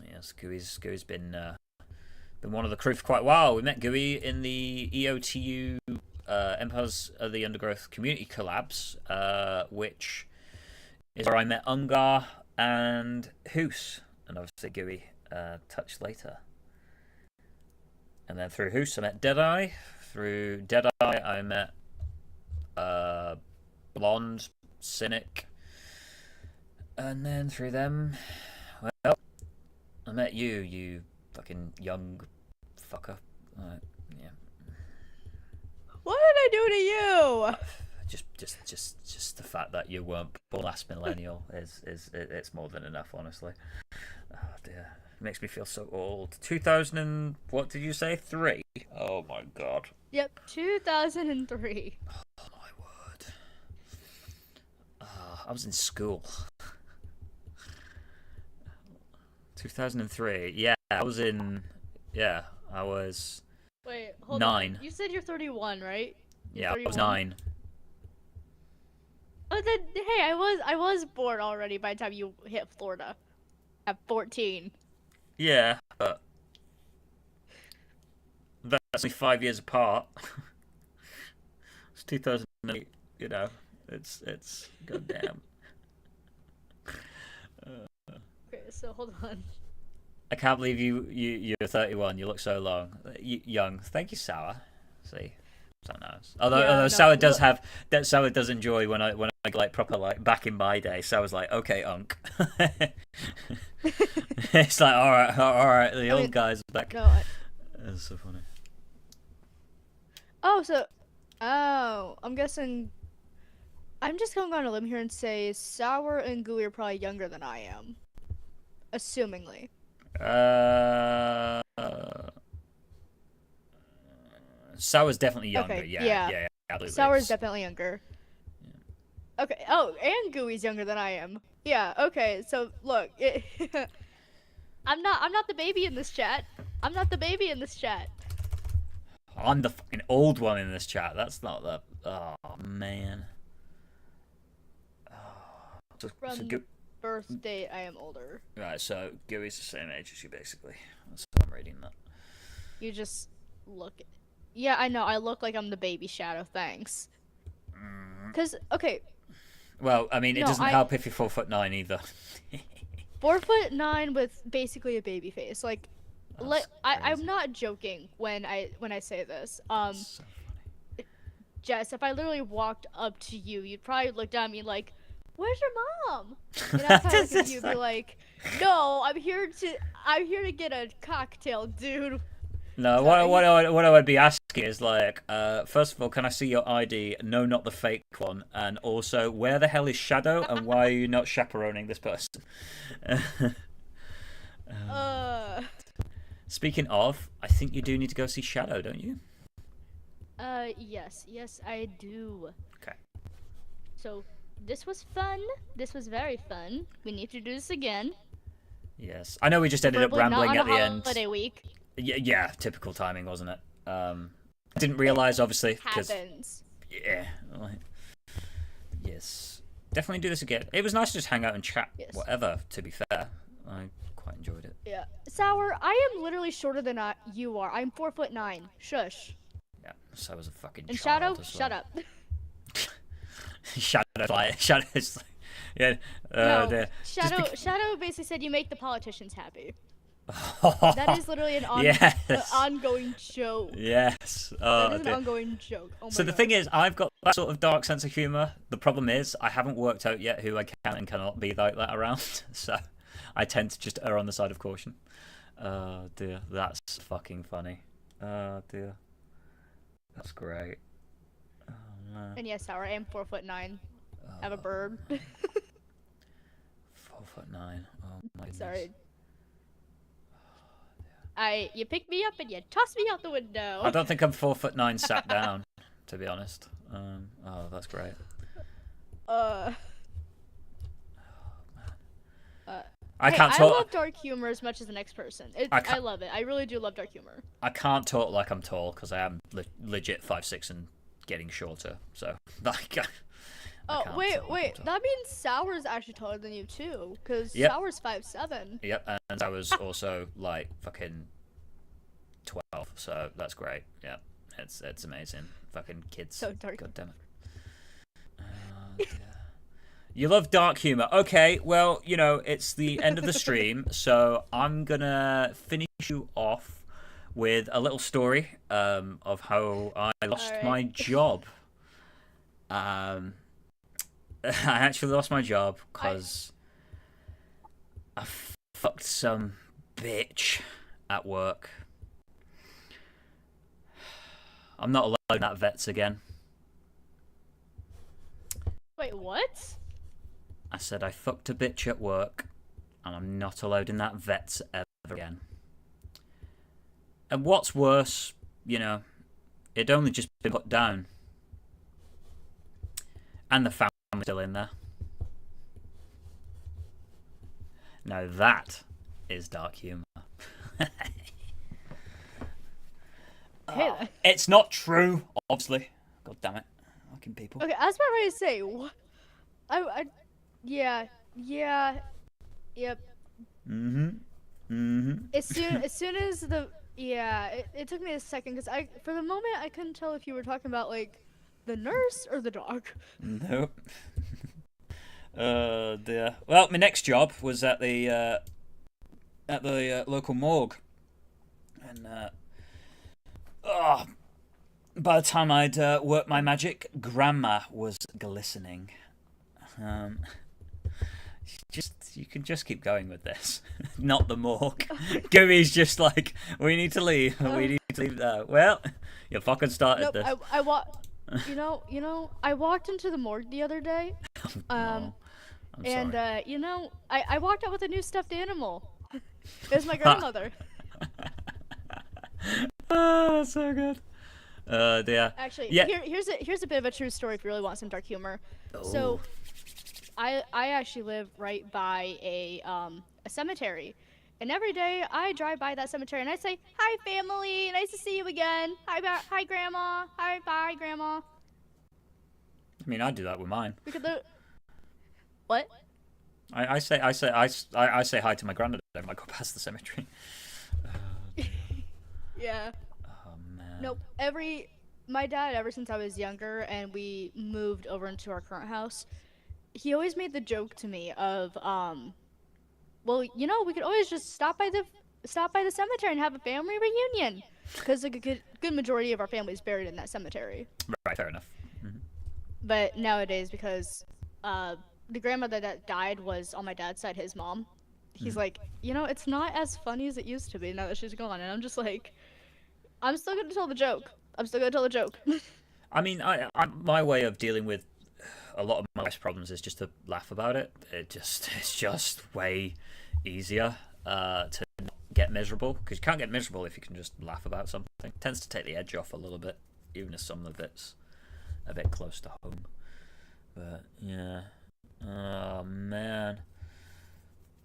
Yes, Gooey's been one of the crew for quite a while. We met Gooey in the EOTU Empires of the Undergrowth community collabs, which is where I met Ungar and Hoos, and obviously Gooey touched later. And then through Hoos, I met Deadeye. Through Deadeye, I met Blonde, Cynic. And then through them, well, I met you, you fucking young fucker. Yeah. What did I do to you? Just the fact that you weren't born last millennial it's more than enough, honestly. Oh dear. Makes me feel so old. 2000 and what did you say? 3? Oh my god. Yep, 2003. Oh my word. I was in school. 2003. Yeah, I was in. Yeah, I was. Wait, hold 9. on. You said you're 31, right? You're Yeah, 31? I was 9. Oh, then hey, I was born already by the time you hit Florida. At 14. Yeah, but that's only 5 years apart. It's 2008. You know, it's goddamn. Okay, so hold on. I can't believe you're 31. You look so young. Thank you, Sour. See, so nice. Although Sour does have that. Sour does enjoy when I like proper like back in my day. Sour's like, okay, Unk. It's like all right. The old guys are back. No, That's so funny. I'm guessing. I'm just gonna go on a limb here and say Sour and Gooey are probably younger than I am. Assumingly. Sour's definitely younger. Okay, Yeah, absolutely. Sour's definitely younger. Yeah. Okay. Oh, and Gooey's younger than I am. Yeah. Okay. So look, I'm not the baby in this chat. I'm not the baby in this chat. I'm the fucking old one in this chat. That's not the. Oh man. From birth date, I am older. Right. So Gooey's the same age as you, basically. That's how I'm reading that. You just look. Yeah, I know. I look like I'm the baby shadow. Thanks. Cause okay. Well, I mean, it doesn't help if you're 4'9" either. 4'9" with basically a baby face. Like I'm not joking when I say this. So funny. Jess, if I literally walked up to you, you'd probably look down at me like, "Where's your mom?" And I'd probably look at you and be like, "No, I'm here to get a cocktail, dude." No, what I would be asking is like, first of all, can I see your ID? No, not the fake one. And also, where the hell is Shadow, and why are you not chaperoning this person? Uh. Speaking of, I think you do need to go see Shadow, don't you? Yes, yes, I do. Okay. So this was fun. This was very fun. We need to do this again, Yes. I know we just ended up preferably not rambling on a at the end. holiday week. Yeah, typical timing, wasn't it? I didn't realise, obviously, because Happens. yeah, like, yes, definitely do this again. It was nice to just hang out and chat, Yes. whatever. To be fair, I quite enjoyed it. Yeah. Sour, I am literally shorter than you are. I'm 4'9". Shush. Yeah, so was a fucking And child Shadow, as shut well. up. Shadow's like, yeah, No, the, Shadow basically said you make the politicians happy. that That is literally an yes, ongoing joke. yes. That is an ongoing joke. Oh my So the god. thing is, I've got that sort of dark sense of humor. The problem is, I haven't worked out yet who I can and cannot be like that around. So I tend to just err on the side of caution. Dear, that's fucking funny. Dear, that's great. Oh no. And yes, Sour, I am 4'9". I have a bird. 4'9". Oh my goodness. Sorry. You picked me up and you tossed me out the window. I don't think I'm 4'9" sat down, to be honest. Oh, that's great. I Hey, can't I talk. love dark humor as much as the next person. I love it. I really do love dark humor. I can't talk like I'm tall because I am legit 5'6" and getting shorter. So like, Oh can't wait, talk like I'm tall. that means Sour's actually taller than you too, because Yep. Sour's 5'7". Yep, and I was also like fucking 12, so that's great. Yeah, it's amazing. Fucking kids. So dark. God damn it. Yeah. You love dark humor. Okay, well, you know, it's the end of the stream, so I'm gonna finish you off with a little story of how I lost Alright. my job. I actually lost my job because I fucked some bitch at work. I'm not allowed at vets again. Wait, what? I said I fucked a bitch at work, and I'm not allowed in that vets ever again. And what's worse, you know, it'd only just been put down. And the family's still in there. Now that is dark humour. Hey. It's not true, obviously. God damn it. Fucking people. Okay, I was about ready to say, what? Yeah, yep. As soon as it took me a second because for the moment I couldn't tell if you were talking about like the nurse or the dog. Nope. Dear. Well, my next job was at the local morgue, and by the time I'd worked my magic, Grandma was glistening. You can just keep going with this. Not the morgue. Gooey's just like, we need to leave. We need to leave now. Well, you fucking started Nope, this. I walked into the morgue the other day. No, I'm And sorry. I walked out with a new stuffed animal. It was my grandmother. Oh, so good. Yeah. Actually, Yeah. here's a bit of a true story if you really want some dark humor. Oh. So, I actually live right by a cemetery, and every day I drive by that cemetery and I say, "Hi, family, nice to see you again. Hi, grandma. Bye, grandma." I mean, I do that with mine. Because what? I say hi to my granddad when I go past the cemetery. Yeah. Oh man. Nope. My dad, ever since I was younger and we moved over into our current house, he always made the joke to me of, well, we could always just stop by the cemetery and have a family reunion, because like a good majority of our family is buried in that cemetery. Right, fair enough. But nowadays, because the grandmother that died was on my dad's side, his mom, he's like, it's not as funny as it used to be now that she's gone, and I'm just like, I'm still gonna tell the joke. I mean, my way of dealing with a lot of my life's problems is just to laugh about it. It's just way easier to not get miserable, because you can't get miserable if you can just laugh about something. It tends to take the edge off a little bit. even if some of it's a bit close to home. But yeah, oh man.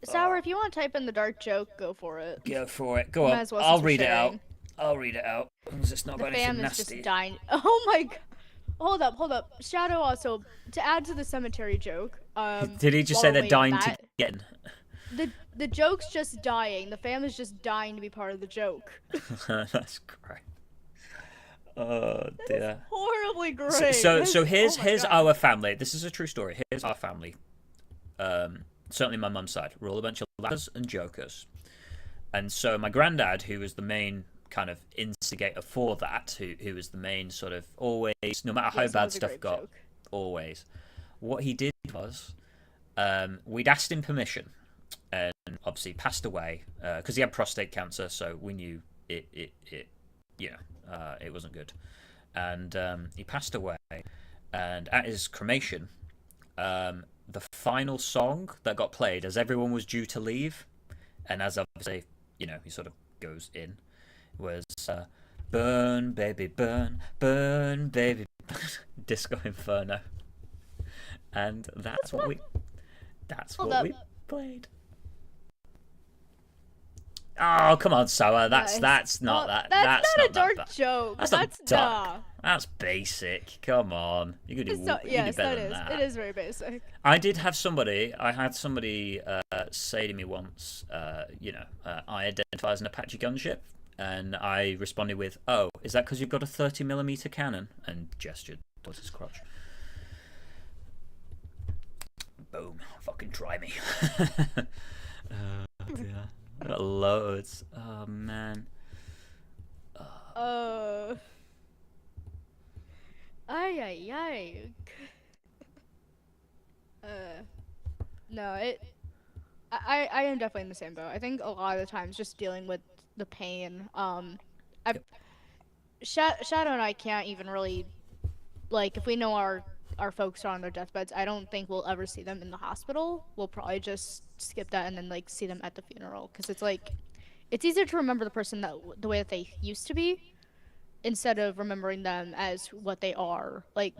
Sour, if you want to type in the dark joke, go for it. Go for it. Go Might on. as well, I'll since we're read it out. sharing. I'll read it out. Because it's not The got anything fam is nasty. just dying. Oh my god. Hold up. Shadow also, to add to the cemetery joke. Did he just say they're dying to get in? The joke's just dying. The fam is just dying to be part of the joke. That's great. Oh dear. Horribly great. So here's God. our family. This is a true story. Here's our family. Certainly my mum's side. We're all a bunch of ladders and jokers. And so my granddad, who was the main kind of instigator for that, who was the main sort of always, no matter how bad stuff got, always. What he did was, we'd asked him permission, and obviously passed away because he had prostate cancer. So we knew it wasn't good, and he passed away. And at his cremation, the final song that got played as everyone was due to leave, and as obviously, he sort of goes in, was Burn Baby Burn, Burn Baby Burn, Disco Inferno. And that's what we played. Oh, come on, Sour. That's not that. That's not not a dark joke. That's not dark. That's basic. Come on. You could do better than that. It is very basic. I had somebody say to me once, I identify as an Apache gunship, and I responded with, "Oh, is that because you've got a 30mm cannon?" and gestured towards his crotch. Boom. Fucking try me. Dear. Got loads. Oh man. Ay. No, I am definitely in the same boat. I think a lot of the times just dealing with the pain. Shadow and I can't even really, like, if we know our folks are on their deathbeds, I don't think we'll ever see them in the hospital. We'll probably just skip that and then like see them at the funeral, because it's like, it's easier to remember the person the way that they used to be, instead of remembering them as what they are. Like,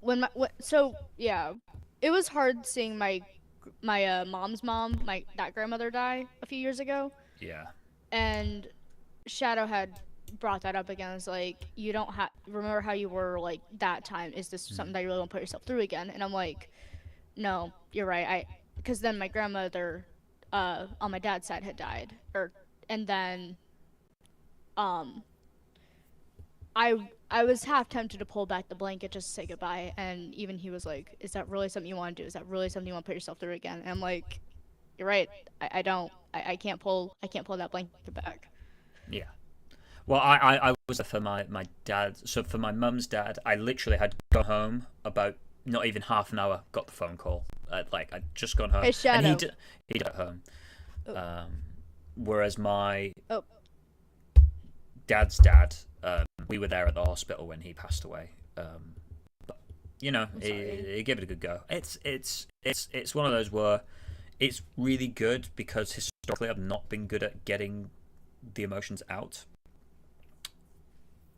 it was hard seeing my mom's mom, that grandmother, die a few years ago. Yeah. And Shadow had brought that up again. It's like, you don't remember how you were like that time. Is this something that you really want to put yourself through again? And I'm like, no, you're right. Because then my grandmother on my dad's side had died, and then I was half tempted to pull back the blanket just to say goodbye, and even he was like, is that really something you want to do? Is that really something you want to put yourself through again? And I'm like, you're right. I can't pull that blanket back. Yeah. Well, I was for my dad. So for my mum's dad, I literally had gone home about not even half an hour. Got the phone call. I'd just gone home. Hey, Shadow. And he died at home. Whereas my dad's dad, we were there at the hospital when he passed away. But he gave it a good go. It's one of those where it's really good, because historically I've not been good at getting the emotions out.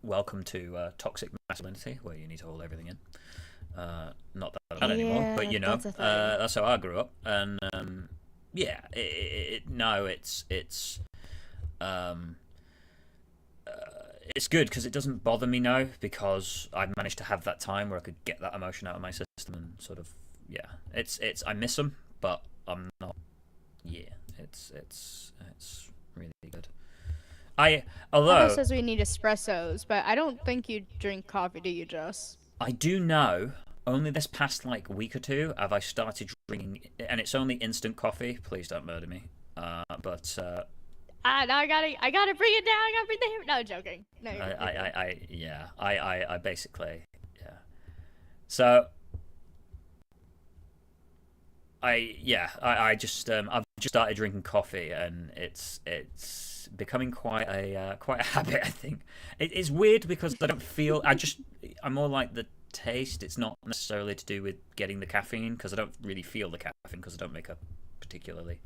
Welcome to toxic masculinity, where you need to hold everything in. Not that I'm not anymore, but that's how I grew up. And it's good because it doesn't bother me now, because I managed to have that time where I could get that emotion out of my system and sort of, I miss them, but I'm not. Yeah, it's really good. Although says we need espressos, but I don't think you drink coffee, do you, Jess? I do know. Only this past week or two have I started drinking, and it's only instant coffee. Please don't murder me. Now I gotta bring it down. I gotta bring the hammer. No, joking. No, I basically, yeah. So I've just started drinking coffee, and it's becoming quite a habit. I think it's weird because I don't feel. I'm more like the taste. It's not necessarily to do with getting the caffeine, because I don't really feel the caffeine, because I don't make a particularly.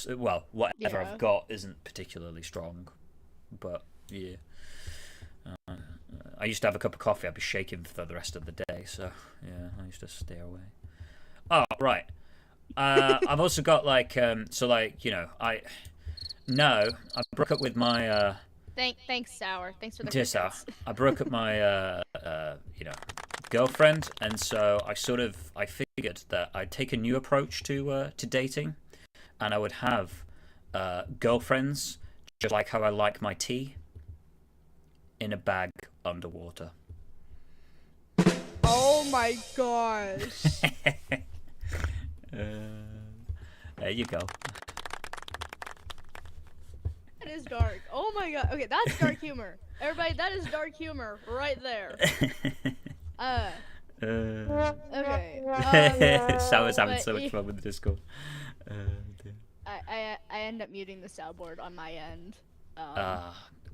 Whatever I've got isn't particularly strong, but yeah. I used to have a cup of coffee, I'd be shaking for the rest of the day. So yeah, I used to stay away. Oh right. I've also got like so like I broke up with my Thanks, Sour. Thanks for the dear Sour. crickets. I broke up my girlfriend, and so I figured that I'd take a new approach to dating, and I would have girlfriends just like how I like my tea, in a bag underwater. Oh my gosh. There you go. That is dark. Oh my god. Okay, that's dark humor. Everybody, that is dark humor right there. Okay. Sour's having but so much fun with the Discord. Dear. I end up muting the soundboard on my end.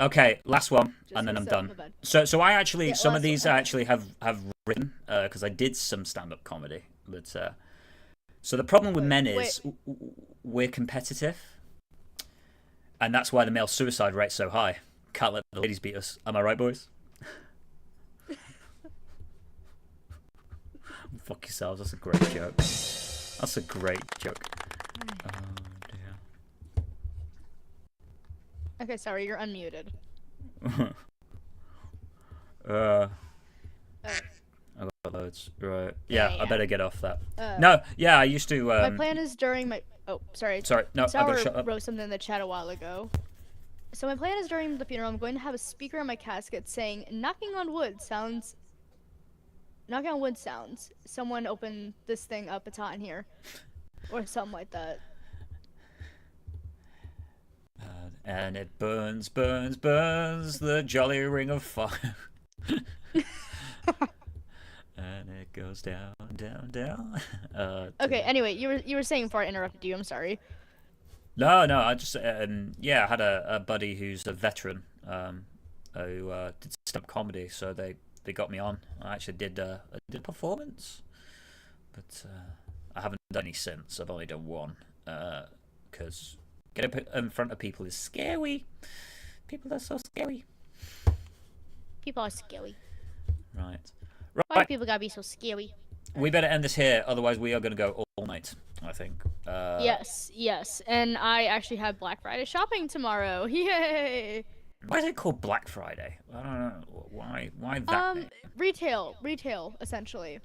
Okay, last one, and then so I'm so done. my bad. So I actually some of last these one. I actually have written because I did some stand-up comedy. But so the problem with men is we're competitive, and that's why the male suicide rate's so high. Can't let the ladies beat us. Am I right, boys? Fuck yourselves. That's a great joke. That's a great joke. Oh dear. Okay, sorry, you're unmuted. I got loads. Right. Yeah, Yeah. I better get off that. No, yeah, I used to. My plan is during my. Oh, sorry. Sorry, no, I Sour gotta shut up. wrote something in the chat a while ago. So my plan is during the funeral, I'm going to have a speaker on my casket saying, "Knocking on wood sounds." Knocking on wood sounds. Someone open this thing up. It's hot in here, or something like that. And it burns, burns, burns the jolly ring of fire. And it goes down, down, down. Okay. Anyway, you were saying before I interrupted you. I'm sorry. No, I just I had a buddy who's a veteran who did stand-up comedy, so they got me on. I actually did a performance, but I haven't done any since. I've only done one because getting up in front of people is scary. People are so scary. People are scary. Right. Why do people gotta be so scary? We better end this here, otherwise we are going to go all night, I think. Yes. And I actually have Black Friday shopping tomorrow. Yay! Why is it called Black Friday? I don't know. Why that name? Retail, essentially.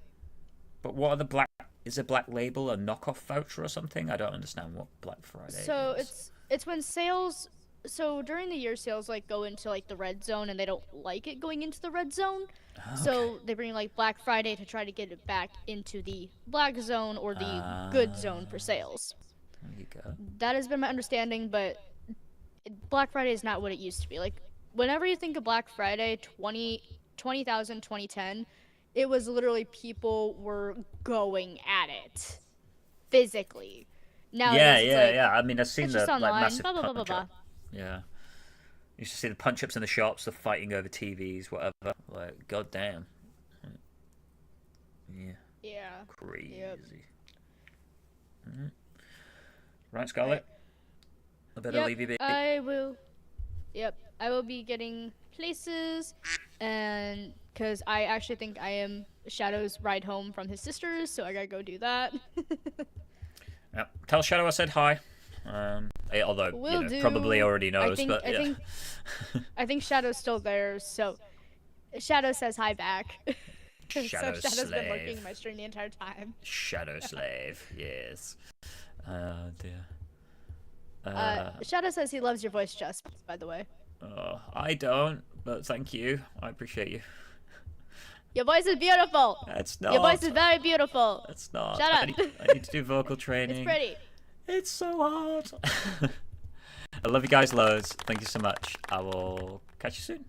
But what are the black... Is a Black Label a knockoff voucher or something? I don't understand what Black Friday So is. it's when sales... So during the year, sales like go into like the red zone, and they don't like it going into the red zone. Okay. So they bring like Black Friday to try to get it back into the black zone or the good zone for sales. There you go. That has been my understanding, but Black Friday is not what it used to be. Like, whenever you think of Black Friday, 2010, it was literally people were going at it physically. Now Yeah. I mean, I've seen it's the just like online. massive Blah, blah, blah, blah, punch blah. up. Yeah. You used to see the punch ups in the shops, the fighting over TVs, whatever. Like, goddamn. Yeah. Yeah. Crazy. Yep. Right, Scarlett. I better leave you be. I will be getting places, and because I actually think I am Shadow's ride home from his sisters, so I gotta go do that. Yep. Tell Shadow I said hi. Although probably already knows, I think Shadow's still there, so Shadow says hi back. Shadow so Shadow's been lurking slave. in my stream the entire time. Shadow slave, yes. Dear. Shadow says he loves your voice, just by the way. I don't, but thank you. I appreciate you. Your voice is beautiful. It's not. Your voice is very beautiful. It's not. Shut up. I need to do vocal training. It's pretty. It's so hard. I love you guys loads. Thank you so much. I will catch you soon.